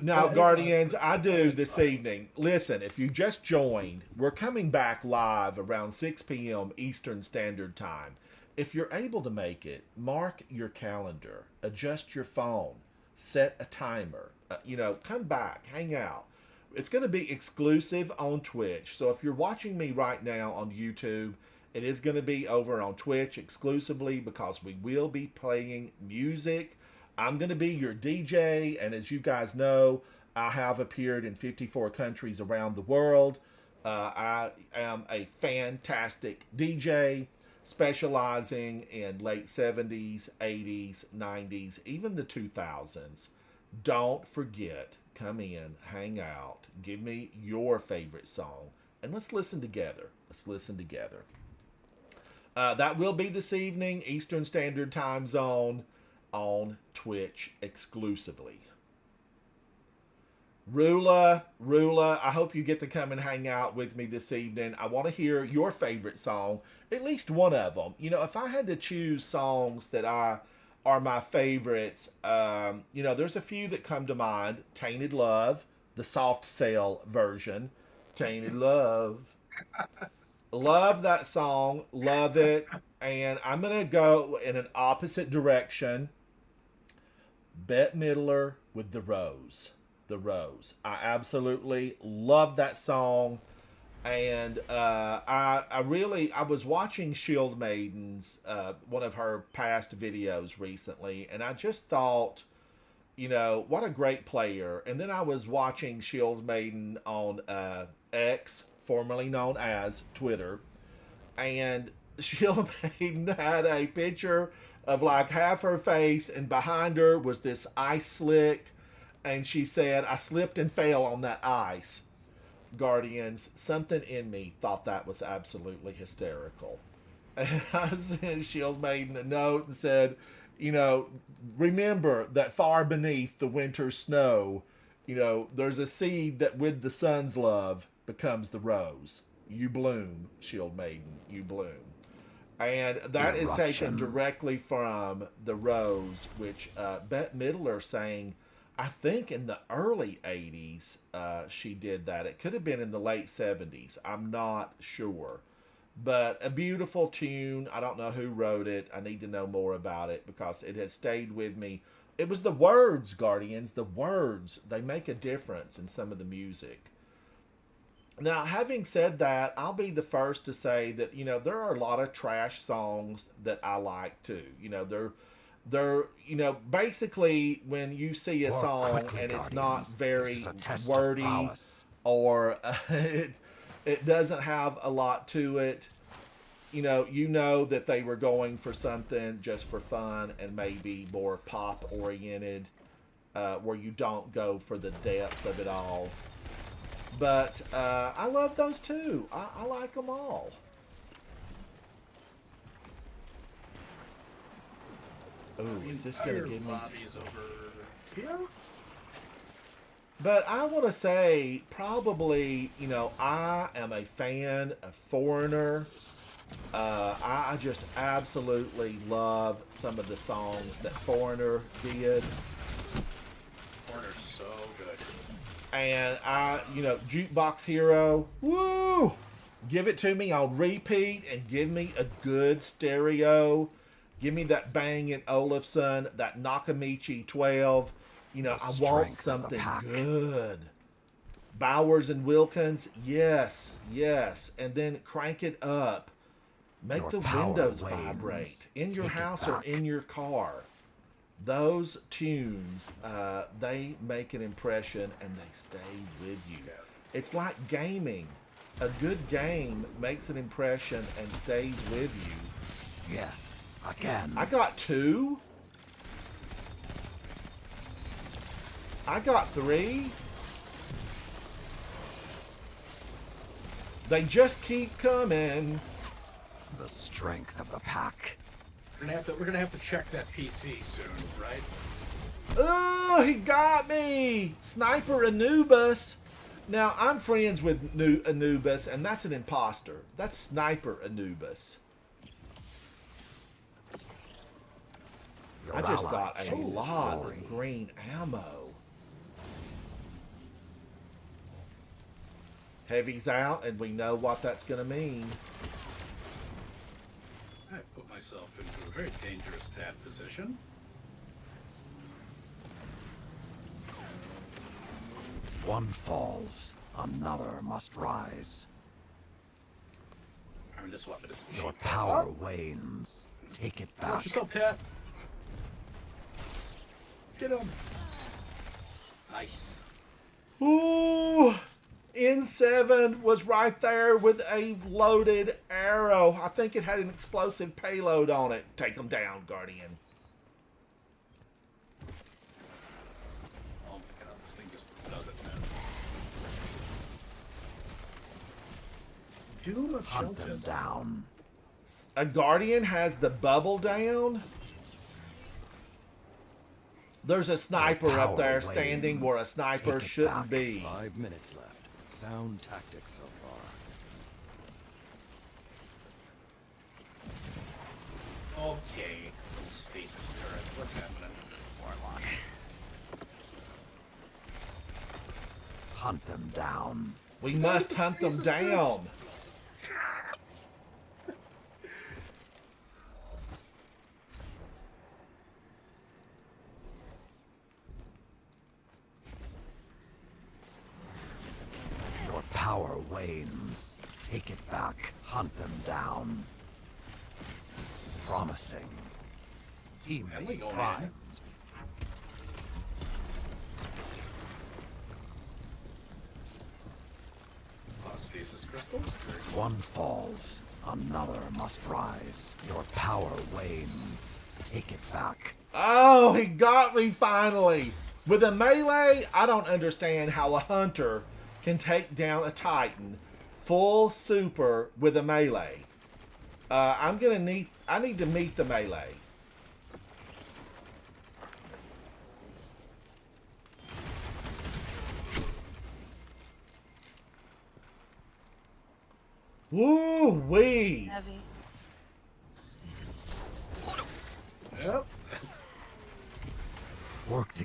Now, Guardians, I do this evening. Listen, if you just joined, we're coming back live around 6 p.m. Eastern Standard Time. If you're able to make it, mark your calendar, adjust your phone, set a timer. Come back, hang out. It's going to be exclusive on Twitch. So if you're watching me right now on YouTube, it is going to be over on Twitch exclusively because we will be playing music. I'm going to be your DJ, and as you guys know, I have appeared in 54 countries around the world. I am a fantastic DJ, specializing in late 70s, 80s, 90s, even the 2000s. Don't forget, come in, hang out, give me your favorite song, and let's listen together. Let's listen together. That will be this evening, Eastern Standard Time Zone, on Twitch exclusively. Rula, I hope you get to come and hang out with me this evening. I want to hear your favorite song, at least one of them. If I had to choose songs that are my favorites, there's a few that come to mind. Tainted Love, the Soft Cell version. Tainted Love. Love that song. Love it. And I'm going to go in an opposite direction. Bette Midler with The Rose. The Rose. I absolutely love that song. And I was watching Shield Maiden's, one of her past videos recently, and I just thought, what a great player. And then I was watching Shield Maiden on X, formerly known as Twitter, and Shield Maiden had a picture of like half her face, and behind her was this ice slick, and she said, "I slipped and fell on that ice." Guardians, something in me thought that was absolutely hysterical. And I sent Shield Maiden a note and said, remember that far beneath the winter snow, there's a seed that with the sun's love becomes the rose. You bloom, Shield Maiden, you bloom. And that is taken Eruption. directly from The Rose, which Bette Midler sang, I think in the early 80s she did that. It could have been in the late 70s. I'm not sure. But a beautiful tune. I don't know who wrote it. I need to know more about it because it has stayed with me. It was the words, Guardians. The words, they make a difference in some of the music. Now, having said that, I'll be the first to say that, you know, there are a lot of trash songs that I like too. You know, they're you know, basically when you see a More song quickly, and it's Guardians. not This very is a test of wordy prowess. or it doesn't have a lot to it, you know that they were going for something just for fun and maybe more pop oriented, where you don't go for the depth of it all. But I love those too. I like them all. Ooh, is this gonna give me? Lobbies over here? But I want to say, probably, you know, I am a fan of Foreigner. I just absolutely love some of the songs that Foreigner did. Corner's so good. And you know, Jukebox Hero, woo! Give it to me on repeat and give me a good stereo. Give me that Bang & Olufsen, that Nakamichi 12. You know, The I want strength of the something pack. good. Bowers and Wilkins, yes. And then crank it up. Make Your the power windows wanes. vibrate in your Take it house or back. in your car. Those tunes, they make an impression and they stay with you. It's like gaming. A good game makes an impression and stays with you. Yes, again. I got 2. I got 3. They just keep coming. The strength of the pack. We're gonna have to check that PC soon, right? Oh, he got me! Sniper Anubis. Now, I'm friends with Anubis, and that's an imposter. That's Sniper Anubis. Your I just ally got a chases lot glory. of green ammo. Heavy's out, and we know what that's going to mean. I put myself into a very dangerous bad position. One falls, another must rise. I mean, this weapon is Your cheap. power wanes. Take it back. Watch yourself, Tat. Get him. Nice. Ooh, N7 was right there with a loaded arrow. I think it had an explosive payload on it. Take him down, Guardian. Oh my god, this thing just doesn't miss. Doom of Hunt them Shelter. down. A Guardian has the bubble down. There's a sniper up power there standing where a wanes. sniper Take it shouldn't back. be. 5 minutes left. Sound tactics so far. Okay. Stasis turret. What's happening? Warlock. Hunt them down. We must hunt them down. Your power wanes. Take it back. Hunt them down. Promising. Friendly Teammate going primed. Stasis crystal. One falls, another must rise. Your power wanes. Take it back. Oh, he got me finally. With a melee, I don't understand how a hunter can take down a titan full super with a melee. I need to meet the melee. Woo wee. Heavy.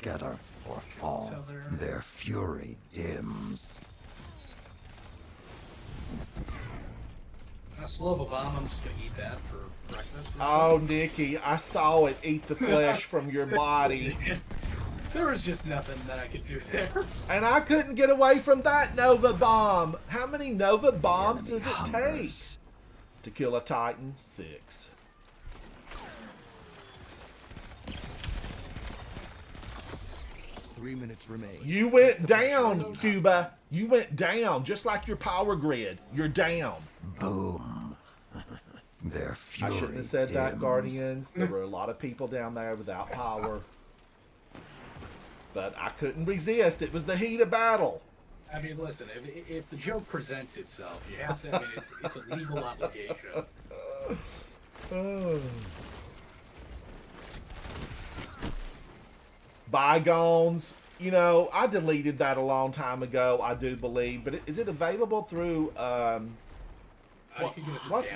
together or fall. Their fury dims. I still have a bomb. I'm just gonna eat that for breakfast. Oh, Nikki, I saw it eat the flesh from your body. There was just nothing that I could do there. And I couldn't get away from that Nova Bomb. How many Nova Bombs does it take to kill a Titan? 6. Three minutes remain. You went down, Cuba. You went down, just like your power grid. You're down. Boom. Their fury I shouldn't have said that, dims. Guardians. There were a lot of people down there without power. But I couldn't resist. It was the heat of battle. I mean, listen, if the joke presents itself, you have to, I mean, it's a legal obligation. Bygones. You know, I deleted that a long time ago, I do believe. But is it available through...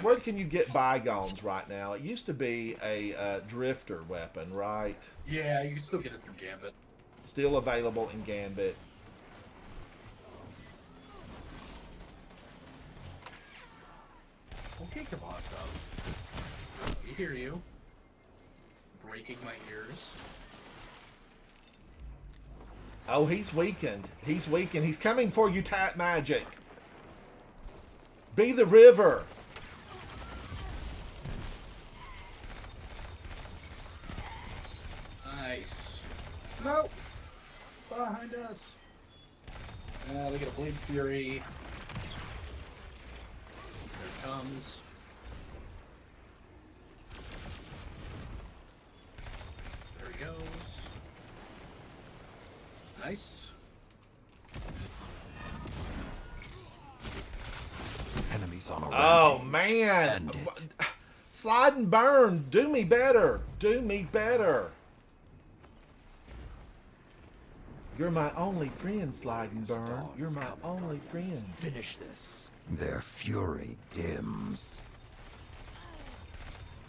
where can you get Bygones right now? It used to be a drifter weapon, right? Yeah, you can still get it through Gambit. Still available in Gambit. Okay, come on, stuff. We hear you. Breaking my ears. Oh, he's weakened. He's weakened. He's coming for you, Tat Magic. Be the river. Nice. Nope. Behind us. They get a Blade Fury. There it comes. There he goes. Nice. Enemies on a Oh, rampage. man. End it. Slide and burn. Do me better. Do me better. You're my only friend, Slide and Burn. You're my only friend. Finish this. Their fury dims.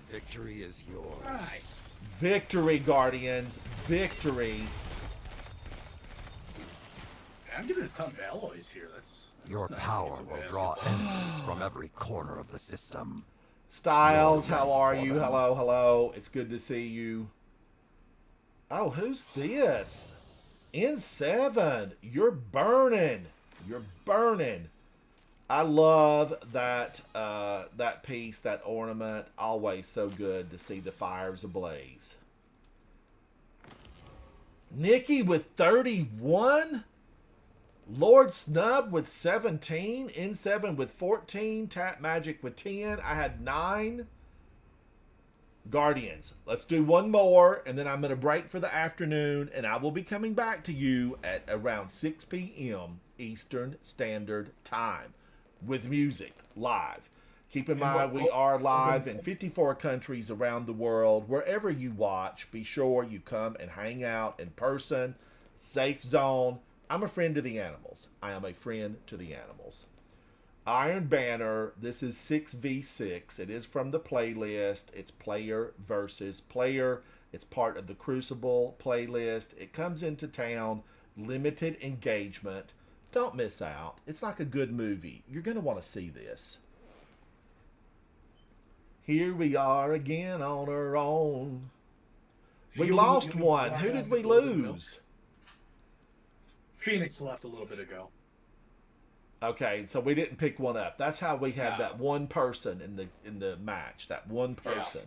Victory is yours. Nice. Victory, Guardians. Victory. I'm giving a ton of alloys here. That's Your nice. power will draw enemies from every corner of the system. Styles, how are you? Hello, hello. It's good to see you. Oh, who's this? N7. You're burning. You're burning. I love that that piece, that ornament. Always so good to see the fires ablaze. Nikki with 31. Lord Snub with 17. N7 with 14. Tat Magic with 10. I had 9. Guardians, let's do one more, and then I'm going to break for the afternoon, and I will be coming back to you at around 6 p.m. Eastern Standard Time with music live. Keep in mind, we are live in 54 countries around the world. Wherever you watch, be sure you come and hang out in person. Safe zone. I'm a friend to the animals. I am a friend to the animals. Iron Banner, this is 6v6. It is from the playlist. It's player versus player. It's part of the Crucible playlist. It comes into town, limited engagement. Don't miss out. It's like a good movie. You're going to want to see this. Here we are again on our own. We lost one. Who did we lose? Phoenix left a little bit ago. Okay, so we didn't pick one up. That's how we had that one person in the match. That one person.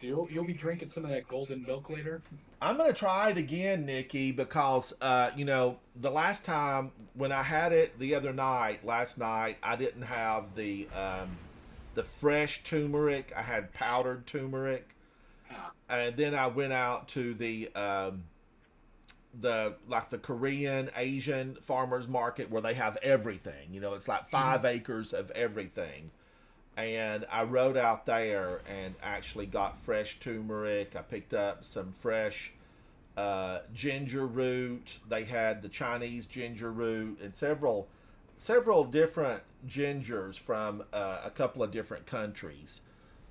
You'll be drinking some of that golden milk later. I'm gonna try it again, Nikki, because you know, the last time when I had it the other night, last night, I didn't have the fresh turmeric. I had powdered turmeric, and then I went out to the Korean Asian farmers market where they have everything. You know, it's like 5 acres of everything. And I rode out there and actually got fresh turmeric. I picked up some fresh ginger root. They had the Chinese ginger root and several different gingers from a couple of different countries.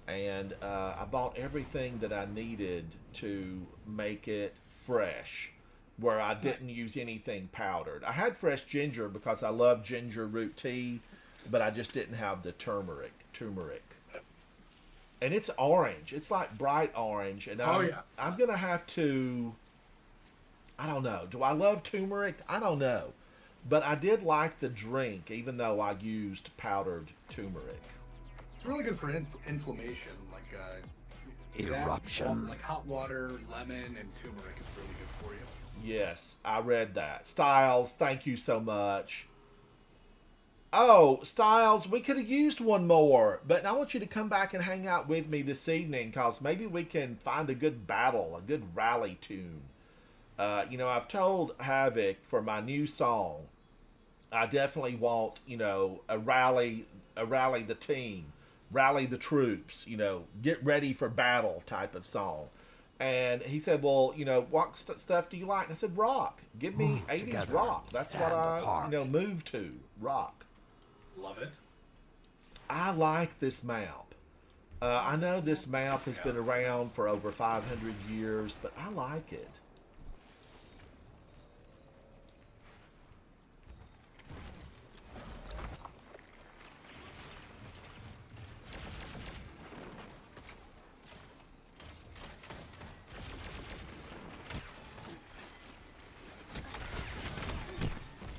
and I bought everything that I needed to make it fresh, where I didn't use anything powdered. I had fresh ginger because I love ginger root tea, but I just didn't have the turmeric. And it's orange. It's like bright orange, and I'm gonna have to. I don't know. Do I love turmeric? I don't know, but I did like the drink, even though I used powdered turmeric. It's really good for inflammation, like Eruption. that, like hot water, lemon, and turmeric is really good for you. Yes, I read that. Styles, thank you so much. Oh, Styles, we could have used one more, but I want you to come back and hang out with me this evening, because maybe we can find a good battle, a good rally tune. You know, I've told Havoc for my new song, I definitely want, you know, a rally the team, rally the troops, you know, get ready for battle type of song. And he said, well, you know, what stuff do you like? And I said, rock. Give me 80s together, rock. That's what I, apart. you know, move to. Rock. Love it. I like this map. I know this map has been around for over 500 years, but I like it.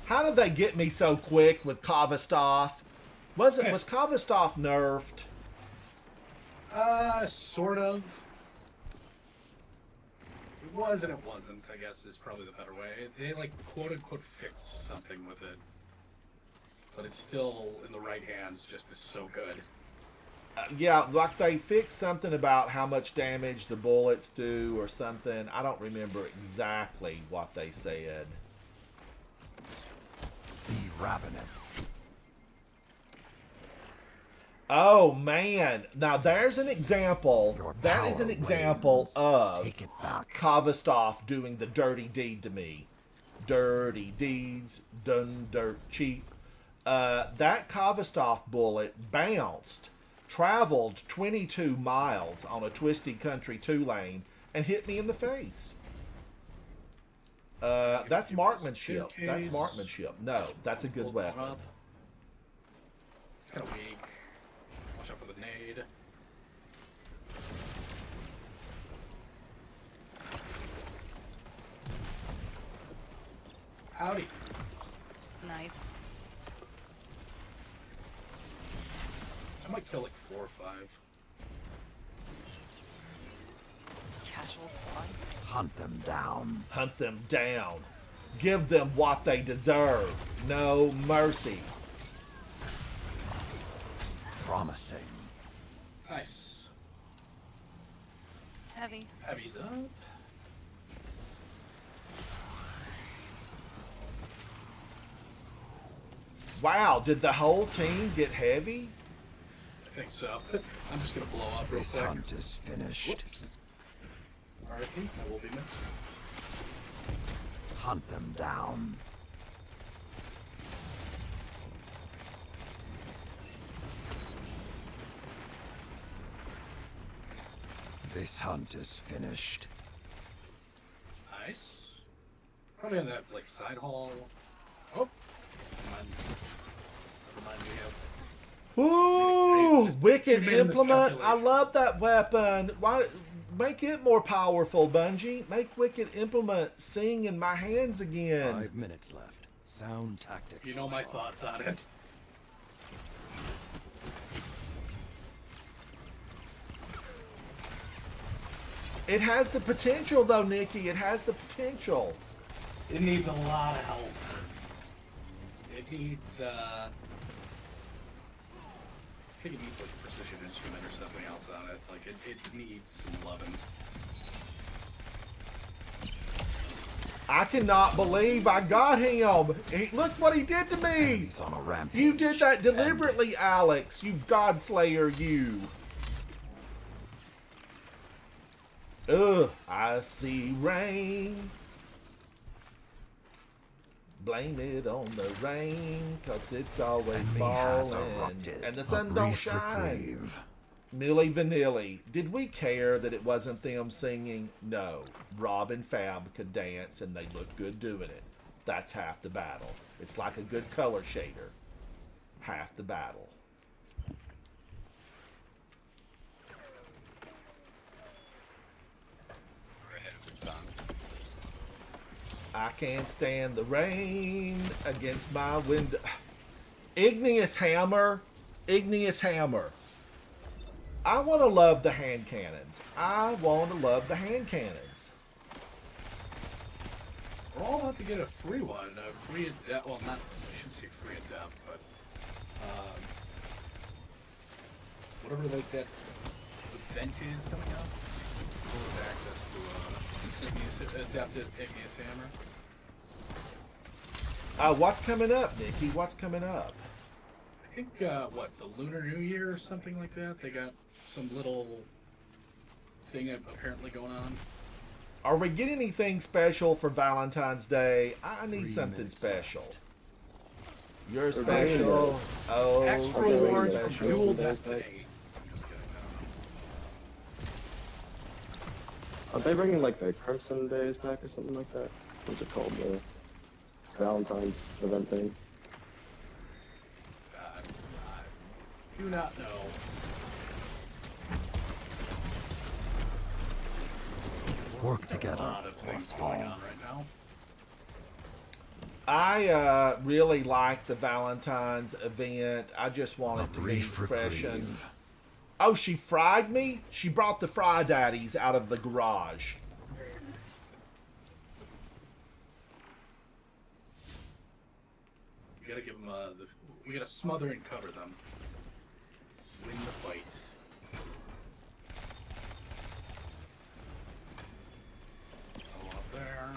How did they get me so quick with Kavastov? Was Kavastov nerfed? Sort of. It was and it wasn't, I guess, is probably the better way. They, like, quote-unquote fixed something with it. But it's still, in the right hands, just is so good. Yeah, like they fixed something about how much damage the bullets do or something. I don't remember exactly what they said. The Ravenous. Oh man! Now there's an example. That is an example of Kavastov doing the dirty deed to me. Dirty deeds done dirt cheap. That Kavastov bullet bounced, traveled 22 miles on a twisty country 2-lane, and hit me in the face. That's marksmanship. That's marksmanship. No, that's a good weapon. It's kind of weak. Watch out for the nade. Howdy. Nice. I might kill like 4 or 5. Casual fun. Hunt them down. Hunt them down. Give them what they deserve. No mercy. Promising. Nice. Heavy. Heavy's up. Wow, did the whole team get heavy? I think so. I'm just gonna blow up real This quick. hunt is finished. Whoops. RIP, I will be missed. Hunt them down. This hunt is finished. Nice. Probably on that like side hall. Oh, never mind. Ooh, wicked made a implement. I miscalculation. love that weapon. Why make it more powerful, Bungie? Make wicked implement sing in my hands again. 5 minutes left. Sound tactics. You know my thoughts on it. It has the potential, though, Nikki. It has the potential. It needs a lot of help. It needs, I think it needs like a precision instrument or something else on it. Like, it needs some loving. I cannot believe I got him. Look what he did to me. He's on a rampage. You did that deliberately, Alex. You Godslayer, you. Ugh, I see rain. Blame it on the rain, 'cause it's always Enemy has falling. erupted. And the A sun don't brief shine. reprieve. Milli Vanilli. Did we care that it wasn't them singing? No. Rob and Fab could dance and they looked good doing it. That's half the battle. It's like a good color shader. Half the battle. We're ahead of the time. I can't stand the rain against my window. Igneous Hammer. Igneous Hammer. I want to love the hand cannons. I want to love the hand cannons. We're all about to get a free one. A free adept. Well, not. I shouldn't say free adept, but whatever like that event is coming up. Full of access to Igneous, adapted Igneous Hammer. What's coming up, Nikki? What's coming up? I think what, the Lunar New Year or something like that. They got some little thing apparently going on. Are we getting anything special for Valentine's Day? I need 3 something minutes special. left. You're special. Oh, Extra so large special. Dual Destiny. I'm just kidding. Are they bringing like the Crimson Days back or something like that? What's it called? The Valentine's event thing? I do not know. Work A together. lot of things going on right now. I really like the Valentine's event. I just want A it to be brief fresh and... reprieve. Oh, she fried me? She brought the fry daddies out of the garage. We gotta give them we gotta smother and cover them. Win the fight. Go up there.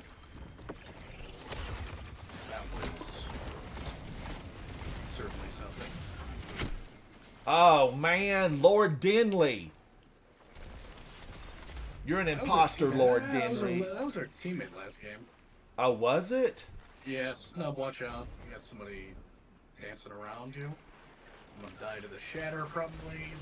That was certainly something. Oh, man. Lord Denley. You're an That was our imposter, teammate. Lord Yeah, Denley. That was our teammate last game. Oh, was it? Yeah, Snub, watch out. You got somebody dancing around you. I'm gonna die to the shatter, probably.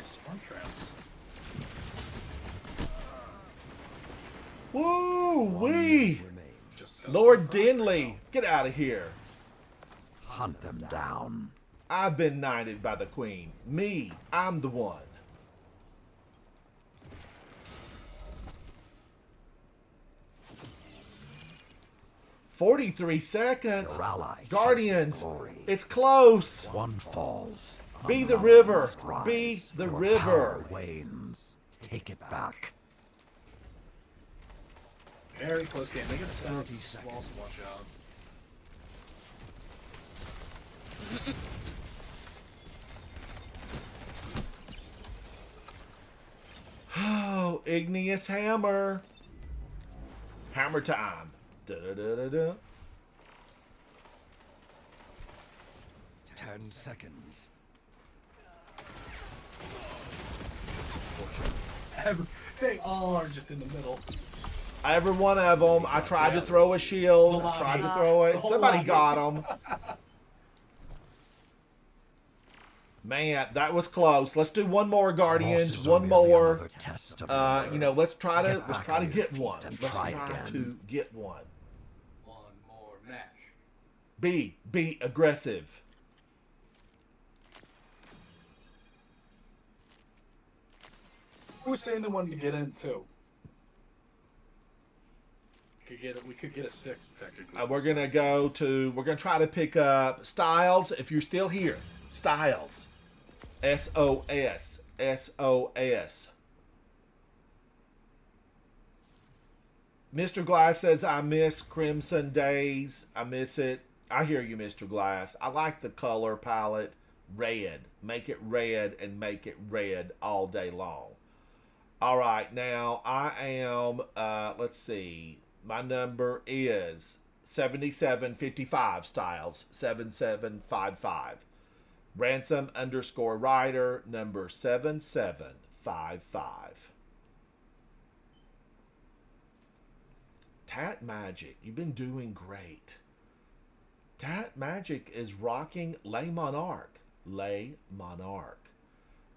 Storm Trance. Woo wee! Remain. Just Lord Denley, get out of here. Hunt them down. I've been knighted by the queen. Me, I'm the one. "43 seconds. Your ally shares Guardians, his glory. it's close. One falls. Be the another river. must rise. Be the Your river. power wanes. Take it back. very close game. They got the sound 30 seconds. walls to watch out. Oh, Igneous Hammer. Hammer time. Da-da-da-da-da. 10 seconds. They all are just in the middle. Every one of them. I tried to throw a shield. The I tried to lobby. throw it. The whole Somebody lobby. got them. Man, that was close. Let's do one more, Loss Guardians. is One only more. another test of your You know, let's try Get to back on your get feet one. and Let's try try again. to get one. One more match. Be aggressive. Who was saying they wanted to get in too? We could get a sixth technically. We're gonna try to pick up Styles. If you're still here, Styles, SOS. Mr. Glass says, I miss Crimson Days. I miss it. I hear you, Mr. Glass. I like the color palette red. Make it red and make it red all day long. All right, now I am, let's see, my number is 7755 Styles, 7755. Ransom_Rider, number 7755. Tat Magic, you've been doing great. Tat Magic is rocking Les Monarch. Les Monarch.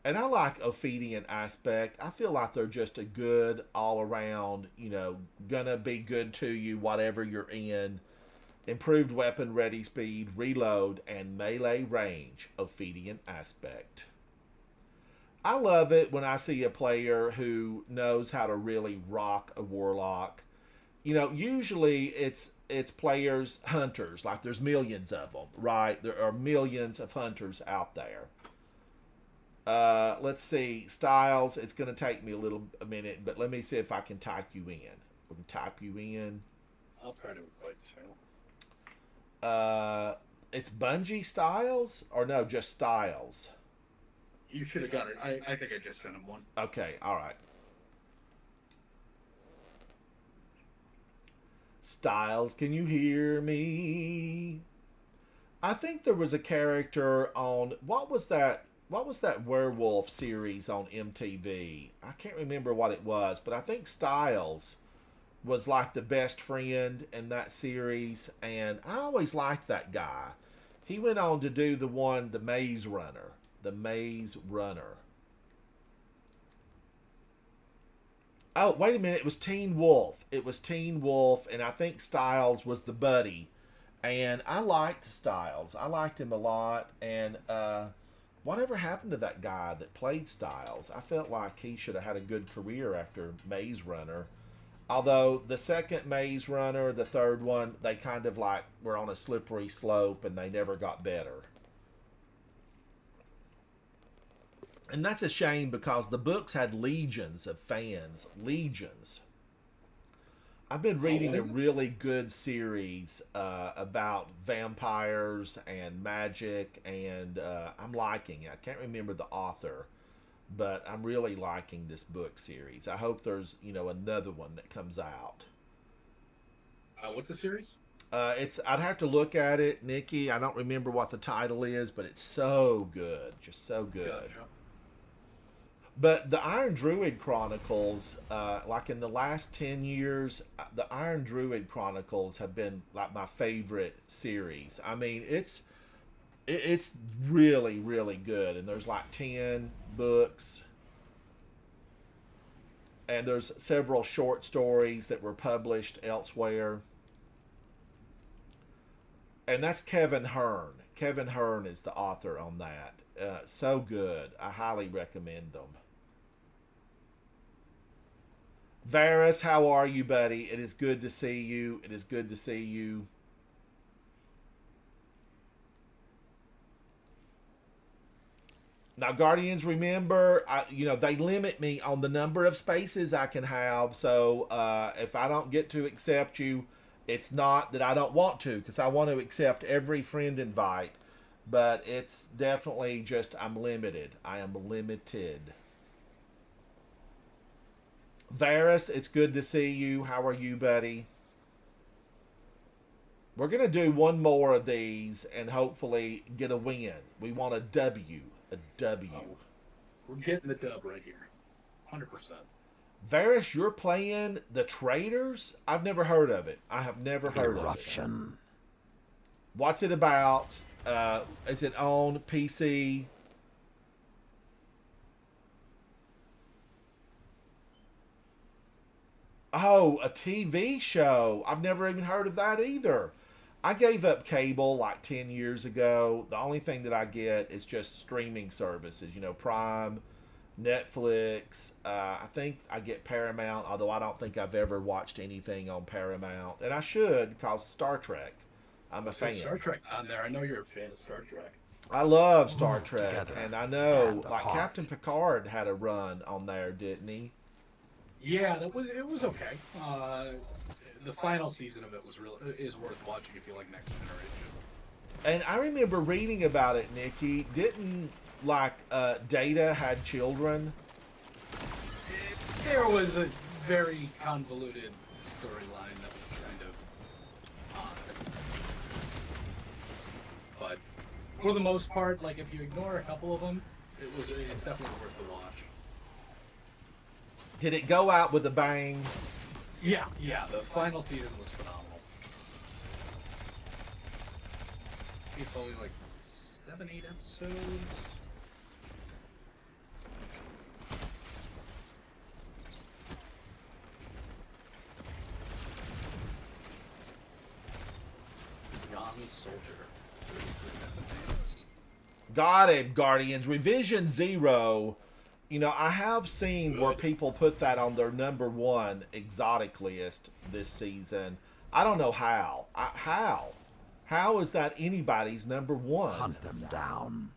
And I like Ophidian Aspect. I feel like they're just a good all around, you know, gonna be good to you, whatever you're in. Improved weapon ready speed, reload, and melee range. Ophidian Aspect. I love it when I see a player who knows how to really rock a Warlock. You know, usually it's players, hunters, like there's millions of them, right? There are millions of hunters out there. Let's see, Styles, it's going to take me a minute, but let me see if I can type you in. We can type you in. I'll try to avoid too. It's Bungie Styles? Or no, just Styles? You should have got it. I think I just sent him one. Okay, alright. Styles, can you hear me? I think there was a character on what was that werewolf series on MTV? I can't remember what it was, but I think Styles was like the best friend in that series, and I always liked that guy. He went on to do the Maze Runner. The Maze Runner. Oh, wait a minute. It was Teen Wolf. It was Teen Wolf, and I think Styles was the buddy. And I liked Styles. I liked him a lot. And whatever happened to that guy that played Styles? I felt like he should have had a good career after Maze Runner. Although the second Maze Runner, the third one, they kind of like were on a slippery slope and they never got better. And that's a shame because the books had legions of fans. Legions. I've been reading a really good series about vampires and magic, and I'm liking it. I can't remember the author, but I'm really liking this book series. I hope there's, another one that comes out. What's the series? I'd have to look at it, Nikki. I don't remember what the title is, but it's so good. Just so good. Gotcha. But the Iron Druid Chronicles, like in the last 10 years, the Iron Druid Chronicles have been like my favorite series. I mean, it's really, really good. And there's like 10 books. And there's several short stories that were published elsewhere. And that's Kevin Hearn. Kevin Hearn is the author on that. So good. I highly recommend them. Varus, how are you, buddy? It is good to see you. It is good to see you. Now, Guardians, remember, they limit me on the number of spaces I can have. So if I don't get to accept you, it's not that I don't want to, because I want to accept every friend invite. But it's definitely just I'm limited. I am limited. Varus, it's good to see you. How are you, buddy? We're going to do one more of these and hopefully get a win. We want a W. A W. Oh, we're getting the dub right here. 100%. Varus, you're playing the Traders? I've never heard of it. I have never heard of it. What's it about? Is it on PC? Oh, a TV show. I've never even heard of that either. I gave up cable like 10 years ago. The only thing that I get is just streaming services. Prime, Netflix. I think I get Paramount, although I don't think I've ever watched anything on Paramount. And I should, because Star Trek. I'm a fan. Star Trek on there. I know you're a fan of Star Trek. I love Star Trek. Together, and I know, like, Captain Picard had a run on there, didn't he? Yeah, it was okay. The final season of it is worth watching if you like Next Generation. And I remember reading about it, Nikki. Didn't like Data had children? There was a very convoluted storyline that was kind of odd. But for the most part, like if you ignore a couple of them, it's definitely worth the watch. Did it go out with a bang? Yeah, the final season was phenomenal. It's only like 7-8 episodes. Young Soldier. Got him, Guardians. Revision 0. You know, I have seen where people put that on their #1 exotic list this season. I don't know how. How? How is that anybody's #1? Hunt them down.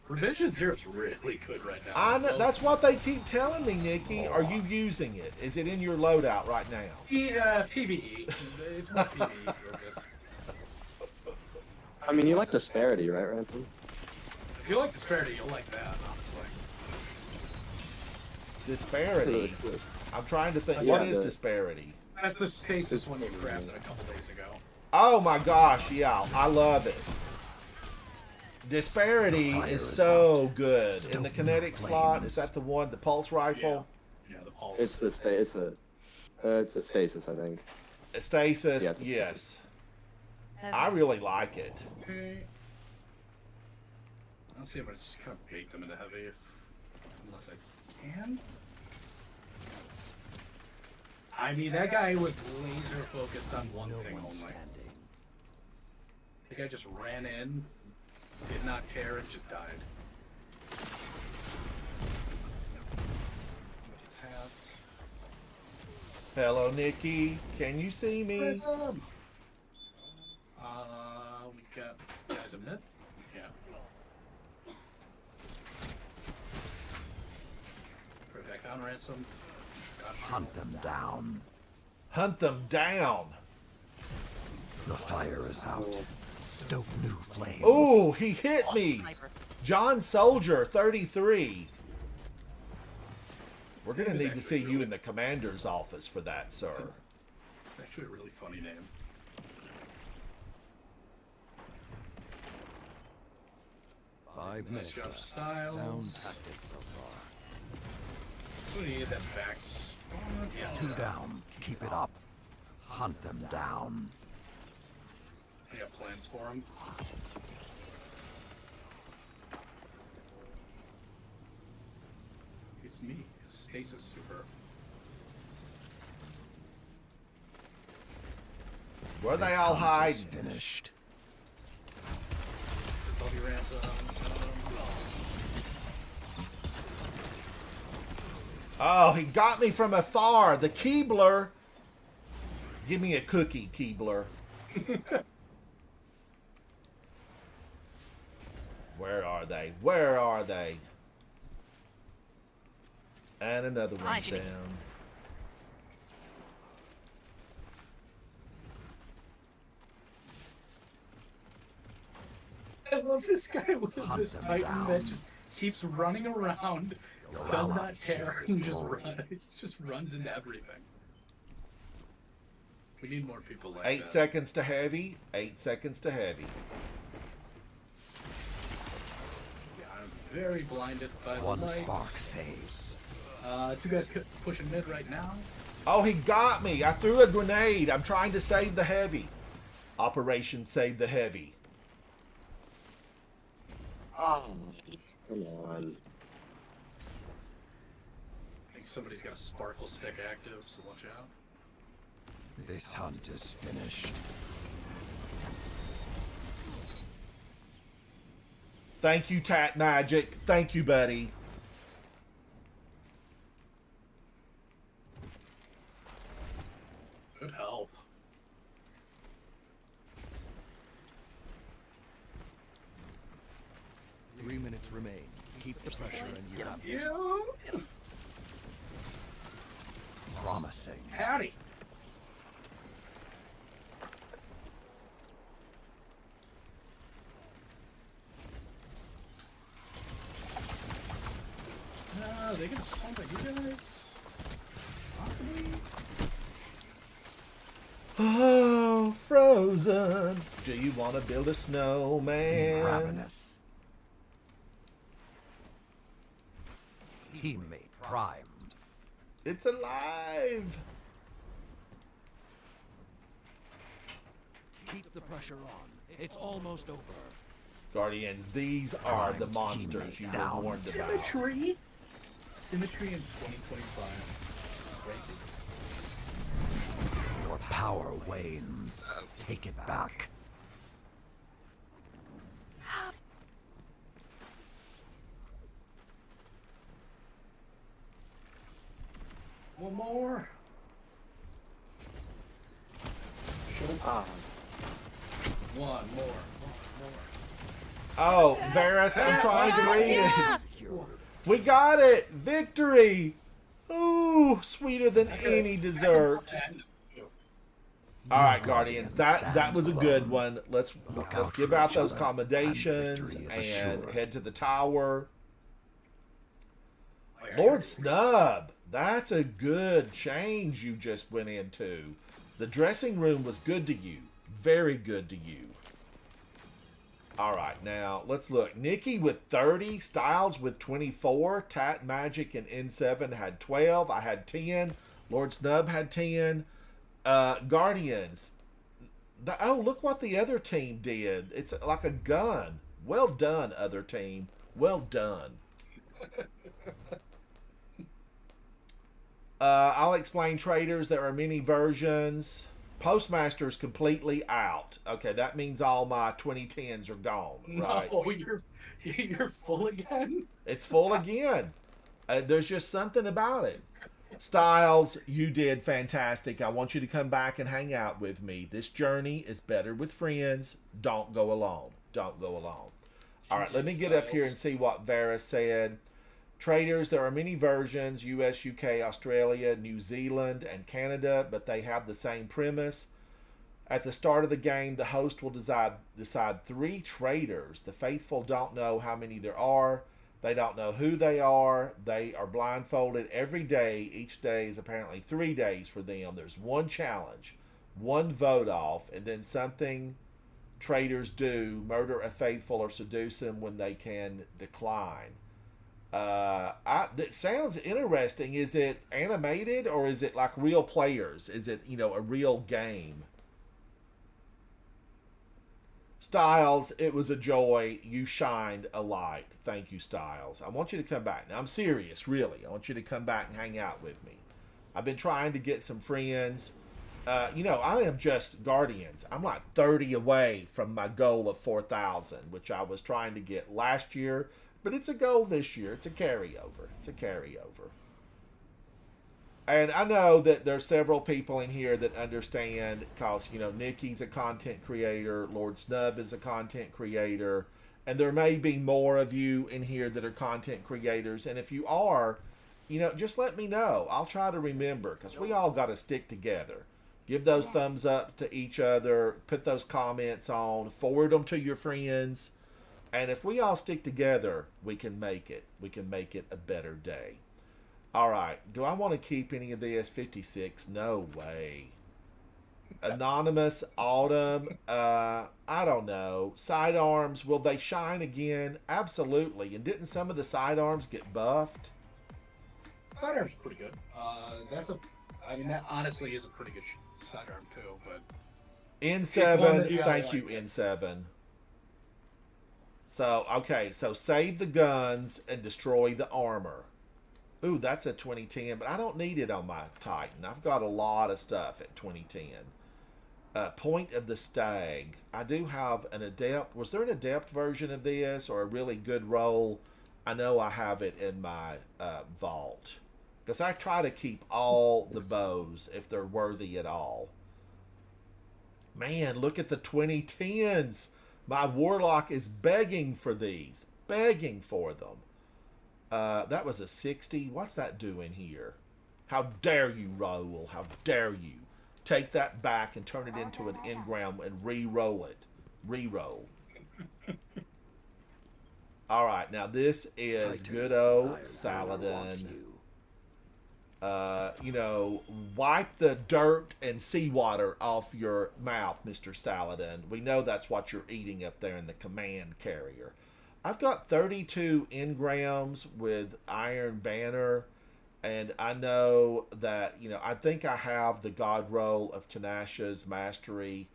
Revision 0 is really good right now. I know, that's what they keep telling me, Nikki. Are you using it? Is it in your loadout right now? Yeah, PvE. It's more PvE focused. I mean, you like Disparity, right, Ransom? If you like Disparity, you'll like that, honestly. Disparity? I'm trying to think. Yeah, What is Disparity? That's the stasis one you crafted a couple days ago. Oh my gosh, yeah. I love it. Disparity is so good. In the kinetic slot, is that the one, the pulse rifle? Yeah, the pulse. It's the it's a stasis, I think. Stasis, Yeah, it's a yes. Heavy. I really like it. Okay. I'll see if I just kind of bait them into heavy, unless I can. I mean, that guy was laser focused on one thing only. The guy just ran in, did not care, and just died. Tapped. Hello, Nikki. Can you see me? We got guys a mid. Yeah. Put it back down, Ransom. Gotcha. Hunt them down. Hunt them down. The fire is out. Stoke new flames. Oh, he hit me. Sniper. John Soldier, 33. We're going to That is need to see actually you really- in the commander's office for that, sir. It's actually a really funny name. Five Nice minutes job, left. Styles. Sound tactics so far. We need that back spawn. Yeah. 2 down. Keep it up. Hunt them down. I got plans for him. It's me, Stasis Super. Where they This all hunt is hiding? finished. Bobby Ransom. Oh, he got me from afar. The Keebler. Give me a cookie, Keebler. Where are they? Where are they? And another Hi, one's Jimmy. down. I love this guy with Hunt this them Titan down. that just keeps running around, Your does ally not care, shares and glory. just runs into everything. We need more people like 8 that. seconds to heavy. 8 seconds to heavy. Yeah, I'm very blinded by the One lights. spark fades. 2 guys pushing mid right now. Oh, he got me. I threw a grenade. I'm trying to save the heavy. Operation Save the Heavy. Oh, come on. I think somebody's got a sparkle stick active, so watch out. This hunt is finished. Thank you, Tat Magic. Thank you, buddy. Good help. Three minutes remain. Keep the pressure and you have You Promising. howdy. Are they gonna spawn by you guys? Possibly. Oh, Frozen. Do you want to build a snowman? Ravenous. Teammate primed. It's alive. Keep the pressure on. It's almost over. Guardians, these are the monsters you were warned about. Symmetry? Symmetry in 2025. Crazy. Your power wanes. Take it back. One more. Ah, One more. Oh, Varus, I'm trying to read Yeah. it. We got it! Victory! Ooh, sweeter than any dessert. All right, Guardians, that was a good one. Let's give out those commendations and head to the tower. Lord Snub, that's a good change you just went into. The dressing room was good to you. Very good to you. All right, now let's look. Nikki with 30, Styles with 24, Tat Magic and N7 had 12. I had 10. Lord Snub had 10. Guardians. Oh, look what the other team did. It's like a gun. Well done, other team. Well done. I'll explain traders. There are many versions. Postmaster's completely out. Okay, that means all my 2010s are gone, right? No, you're full again. It's full again. There's just something about it. Styles, you did fantastic. I want you to come back and hang out with me. This journey is better with friends. Don't go alone. Don't go alone. All right, let me get up here and see what Varus said. Traders, there are many versions, US, UK, Australia, New Zealand, and Canada, but they have the same premise. At the start of the game, the host will decide 3 traders. The faithful don't know how many there are. They don't know who they are. They are blindfolded every day. Each day is apparently 3 days for them. There's one challenge, one vote off, and then something traders do, murder a faithful or seduce him when they can decline. That sounds interesting. Is it animated or is it like real players? Is it, a real game? Styles, it was a joy. You shined a light. Thank you, Styles. I want you to come back. Now, I'm serious, really. I want you to come back and hang out with me. I've been trying to get some friends. I am just Guardians. I'm like 30 away from my goal of 4,000, which I was trying to get last year. But it's a goal this year. It's a carryover. It's a carryover. And I know that there's several people in here that understand because, Nikki's a content creator. Lord Snub is a content creator. And there may be more of you in here that are content creators. And if you are, just let me know. I'll try to remember because we all got to stick together. Give those thumbs up to each other. Put those comments on. Forward them to your friends. And if we all stick together, we can make it. We can make it a better day. All right. Do I want to keep any of this? 56? No way. Anonymous, Autumn, I don't know. Sidearms, will they shine again? Absolutely. And didn't some of the sidearms get buffed? Sidearm's pretty good. That honestly is a pretty good sidearm too, but... N7, thank you, N7. So, okay, so save the guns and destroy the armor. Ooh, that's a 2010, but I don't need it on my Titan. I've got a lot of stuff at 2010. Point of the Stag. I do have an Adept. Was there an Adept version of this or a really good roll? I know I have it in my vault. Because I try to keep all the bows if they're worthy at all. Man, look at the 2010s. My Warlock is begging for these. Begging for them. That was a 60. What's that doing here? How dare you, Raoul? How dare you? Take that back and turn it into an engram and re-roll it. Re-roll. All right, now this is Titan, good I old am wants Saladin. you. Wipe the dirt and seawater off your mouth, Mr. Saladin. We know that's what you're eating up there in the command carrier. I've got 32 engrams with Iron Banner, and I know that, I think I have the God Roll of Tanasha's Mastery.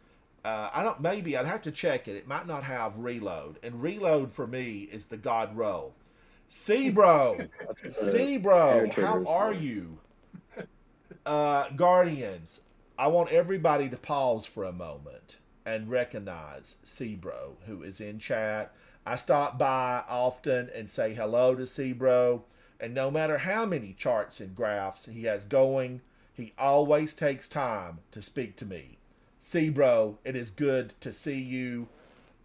Maybe I'd have to check it. It might not have Reload, and Reload for me is the God Roll. Seabro, Seabro, how are you? Guardians, I want everybody to pause for a moment and recognize Seabro, who is in chat. I stop by often and say hello to Seabro, and no matter how many charts and graphs he has going, he always takes time to speak to me. Seabro, it is good to see you.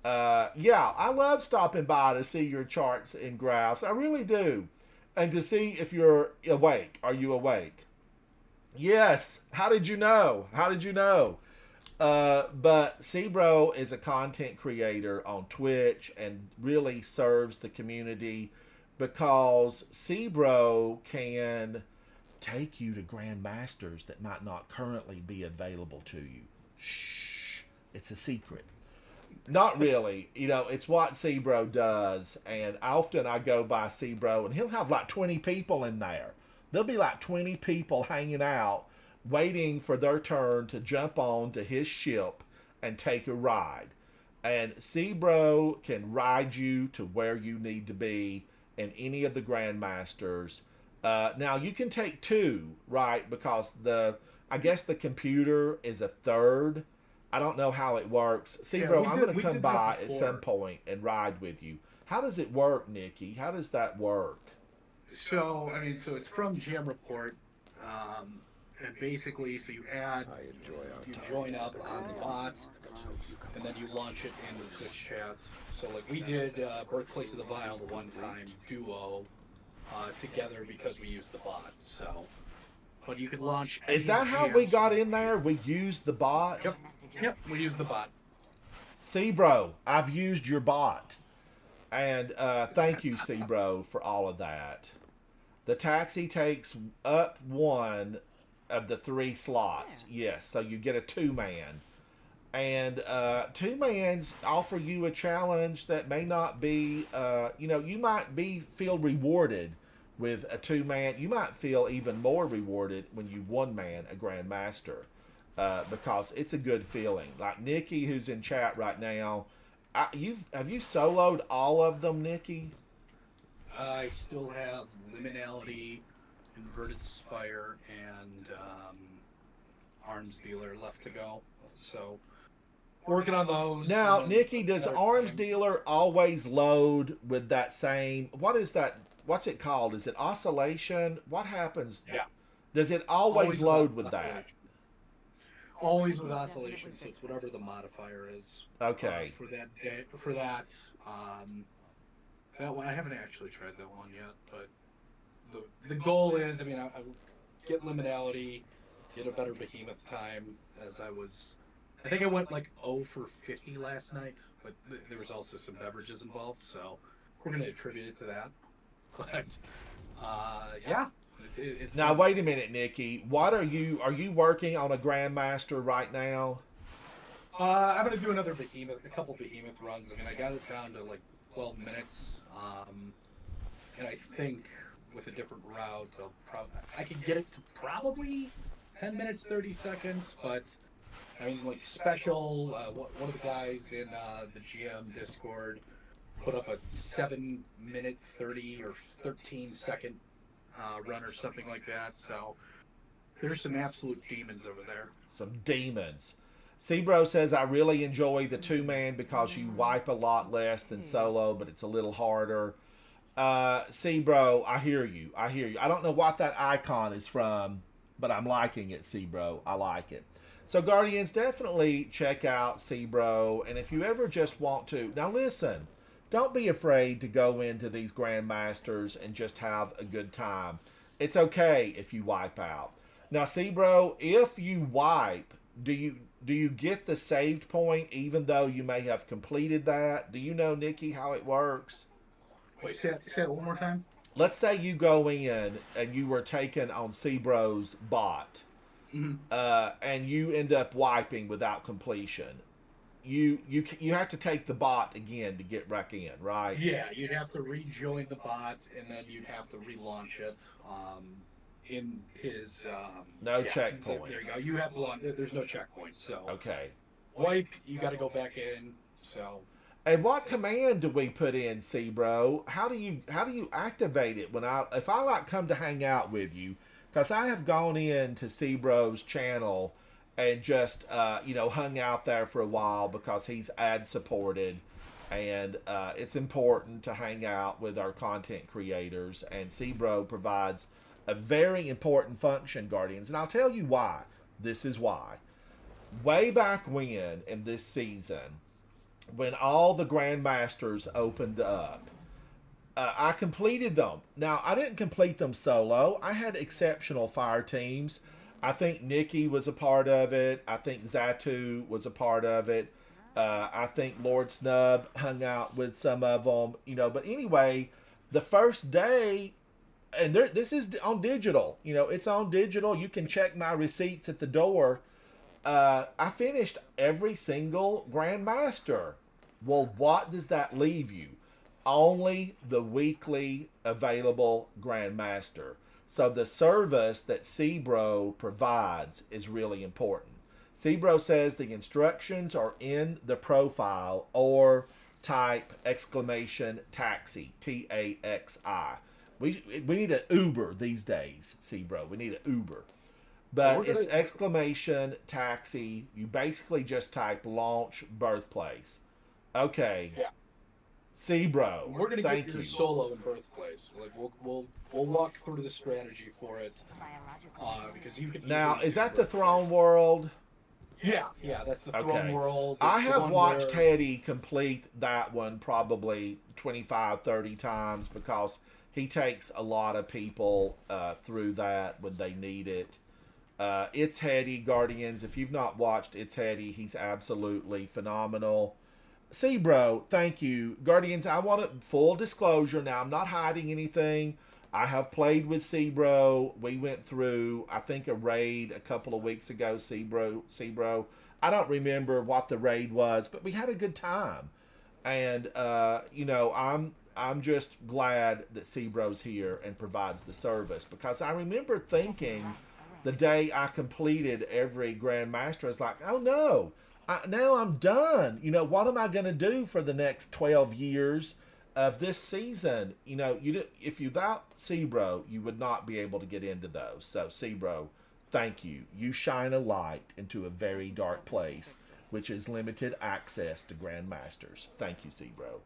Yeah, I love stopping by to see your charts and graphs. I really do. And to see if you're awake. Are you awake? Yes. How did you know? How did you know? But Seabro is a content creator on Twitch and really serves the community because Seabro can take you to Grandmasters that might not currently be available to you. Shh. It's a secret. Not really. It's what Seabro does. And often I go by Seabro and he'll have like 20 people in there. There'll be like 20 people hanging out, waiting for their turn to jump on to his ship and take a ride. And Seabro can ride you to where you need to be in any of the Grandmasters. Now, you can take two, right? Because I guess the computer is a third. I don't know how it works. Seabro, I'm going to come by at some point and ride with you. How does it work, Nikki? How does that work? So it's from Jam Report, and basically, so you join up on the bot, and then you launch it in the Twitch chat. So like we did Birthplace of the Vile the one time, duo, together because we used the bot. So, but you could launch. Is that how we got in there? We used the bot? Yep, we used the bot. Seabro, I've used your bot. And thank you, Seabro, for all of that. The taxi takes up one of the 3 slots. Yes, so you get a 2-man. And 2-mans offer you a challenge that may not be, you might feel rewarded with a 2-man. You might feel even more rewarded when you 1-man a Grandmaster because it's a good feeling. Like Nikki, who's in chat right now, have you soloed all of them, Nikki? I still have Liminality, Inverted Spire, and Arms Dealer left to go. So, working on those. Now, Nikki, does Arms Dealer always load with that same... What is that? What's it called? Is it oscillation? What happens? Yeah. Does it always load with that? Always with oscillation, so it's whatever the modifier is. Okay. For that, that one, I haven't actually tried that one yet, but the goal is, I get Liminality, get a better Behemoth time, I think I went like 0 for 50 last night, but there was also some beverages involved, so we're going to attribute it to that. But, yeah. Now, wait a minute, Nikki. What are you working on a Grandmaster right now? I'm going to do a couple Behemoth runs. I got it down to like 12 minutes, and I think with a different route, I could get it to probably 10 minutes, 30 seconds, but special, one of the guys in the GM Discord put up a 7-minute 30 or 13-second run or something like that, so there's some absolute demons over there. Some demons. Seabro says, I really enjoy the 2-man because you wipe a lot less than solo, but it's a little harder. Seabro, I hear you. I don't know what that icon is from, but I'm liking it, Seabro. I like it. So, Guardians, definitely check out Seabro, and if you ever just want to... Now, listen, don't be afraid to go into these Grandmasters and just have a good time. It's okay if you wipe out. Now, Seabro, if you wipe, do you get the saved point even though you may have completed that? Do you know, Nikki, how it works? Wait, say it one more time. Let's say you go in and you were taken on Sebro's bot, and you end up wiping without completion. You have to take the bot again to get back in, right? Yeah, you'd have to rejoin the bot, and then you'd have to relaunch it. In his no yeah, checkpoints. There you go. You have to launch. There's no checkpoints. So okay. Wipe. You got to go back in. So. And what command do we put in, Sebro? How do you activate it if I like come to hang out with you? Because I have gone in to Sebro's channel and just hung out there for a while because he's ad supported, and it's important to hang out with our content creators. And Sebro provides a very important function, Guardians, and I'll tell you why. This is why. Way back when in this season, when all the Grandmasters opened up, I completed them. Now, I didn't complete them solo. I had exceptional fire teams. I think Nikki was a part of it. I think Zatu was a part of it. I think Lord Snub hung out with some of them. But anyway, the first day, and this is on digital. It's on digital. You can check my receipts at the door. I finished every single Grandmaster. Well, what does that leave you? Only the weekly available Grandmaster. So the service that Sebro provides is really important. Sebro says the instructions are in the profile, or type !taxi, T-A-X-I. We need an Uber these days, Sebro. We need an Uber. But it's !taxi. You basically just type launch birthplace. Okay. Yeah. Sebro, We're gonna thank get your you. solo in birthplace. Like we'll walk through the strategy for it. Because you can. Now, is that the Throne World? Yeah, that's the Throne World. I It's the have one watched where- Teddy complete that one probably 25, 30 times because he takes a lot of people through that when they need it. It's Heady, Guardians. If you've not watched It's Heady, he's absolutely phenomenal. Sebro, thank you. Guardians, I want a full disclosure. Now, I'm not hiding anything. I have played with Sebro. We went through, I think, a raid a couple of weeks ago, Sebro. I don't remember what the raid was, but we had a good time. And, I'm just glad that Sebro's here and provides the service, because I remember thinking the day I completed every Grandmaster, I was like, oh no, now I'm done. What am I going to do for the next 12 years of this season? If without Sebro, you would not be able to get into those. So Sebro, thank you. You shine a light into a very dark place, which is limited access to Grandmasters. Thank you, Sebro.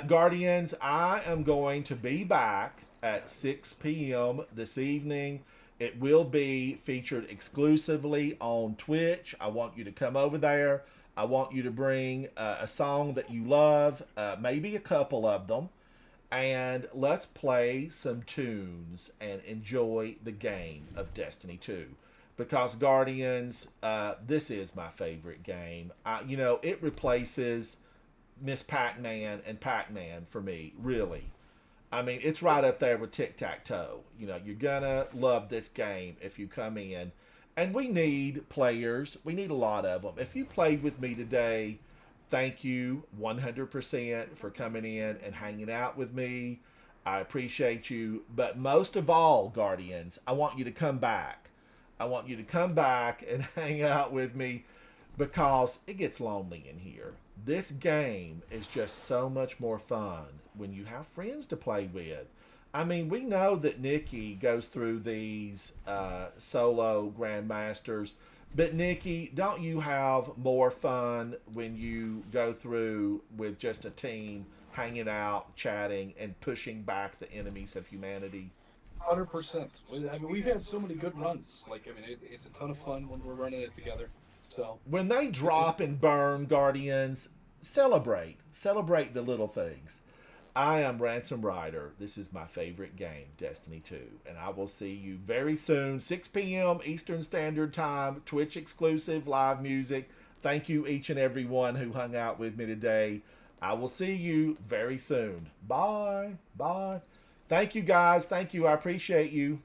Guardians, I am going to be back at 6 p.m. this evening. It will be featured exclusively on Twitch. I want you to come over there. I want you to bring a song that you love, maybe a couple of them, and let's play some tunes and enjoy the game of Destiny 2. Because, Guardians, this is my favorite game. It replaces Miss Pac-Man and Pac-Man for me, really. I mean, it's right up there with Tic-Tac-Toe. You're gonna love this game if you come in. And we need players. We need a lot of them. If you played with me today, thank you 100% for coming in and hanging out with me. I appreciate you. But most of all, Guardians, I want you to come back. I want you to come back and hang out with me, because it gets lonely in here. This game is just so much more fun when you have friends to play with. I mean, we know that Nikki goes through these solo Grandmasters, but Nikki, don't you have more fun when you go through with just a team, hanging out, chatting, and pushing back the enemies of humanity? 100%. I mean, we've had so many good runs. It's a ton of fun when we're running it together. So when they drop and burn, Guardians, celebrate the little things. I am Ransom Rider. This is my favorite game, Destiny 2, and I will see you very soon, 6 p.m. Eastern Standard Time, Twitch exclusive live music. Thank you each and every one who hung out with me today. I will see you very soon. Bye. Bye. Thank you, guys. Thank you. I appreciate you.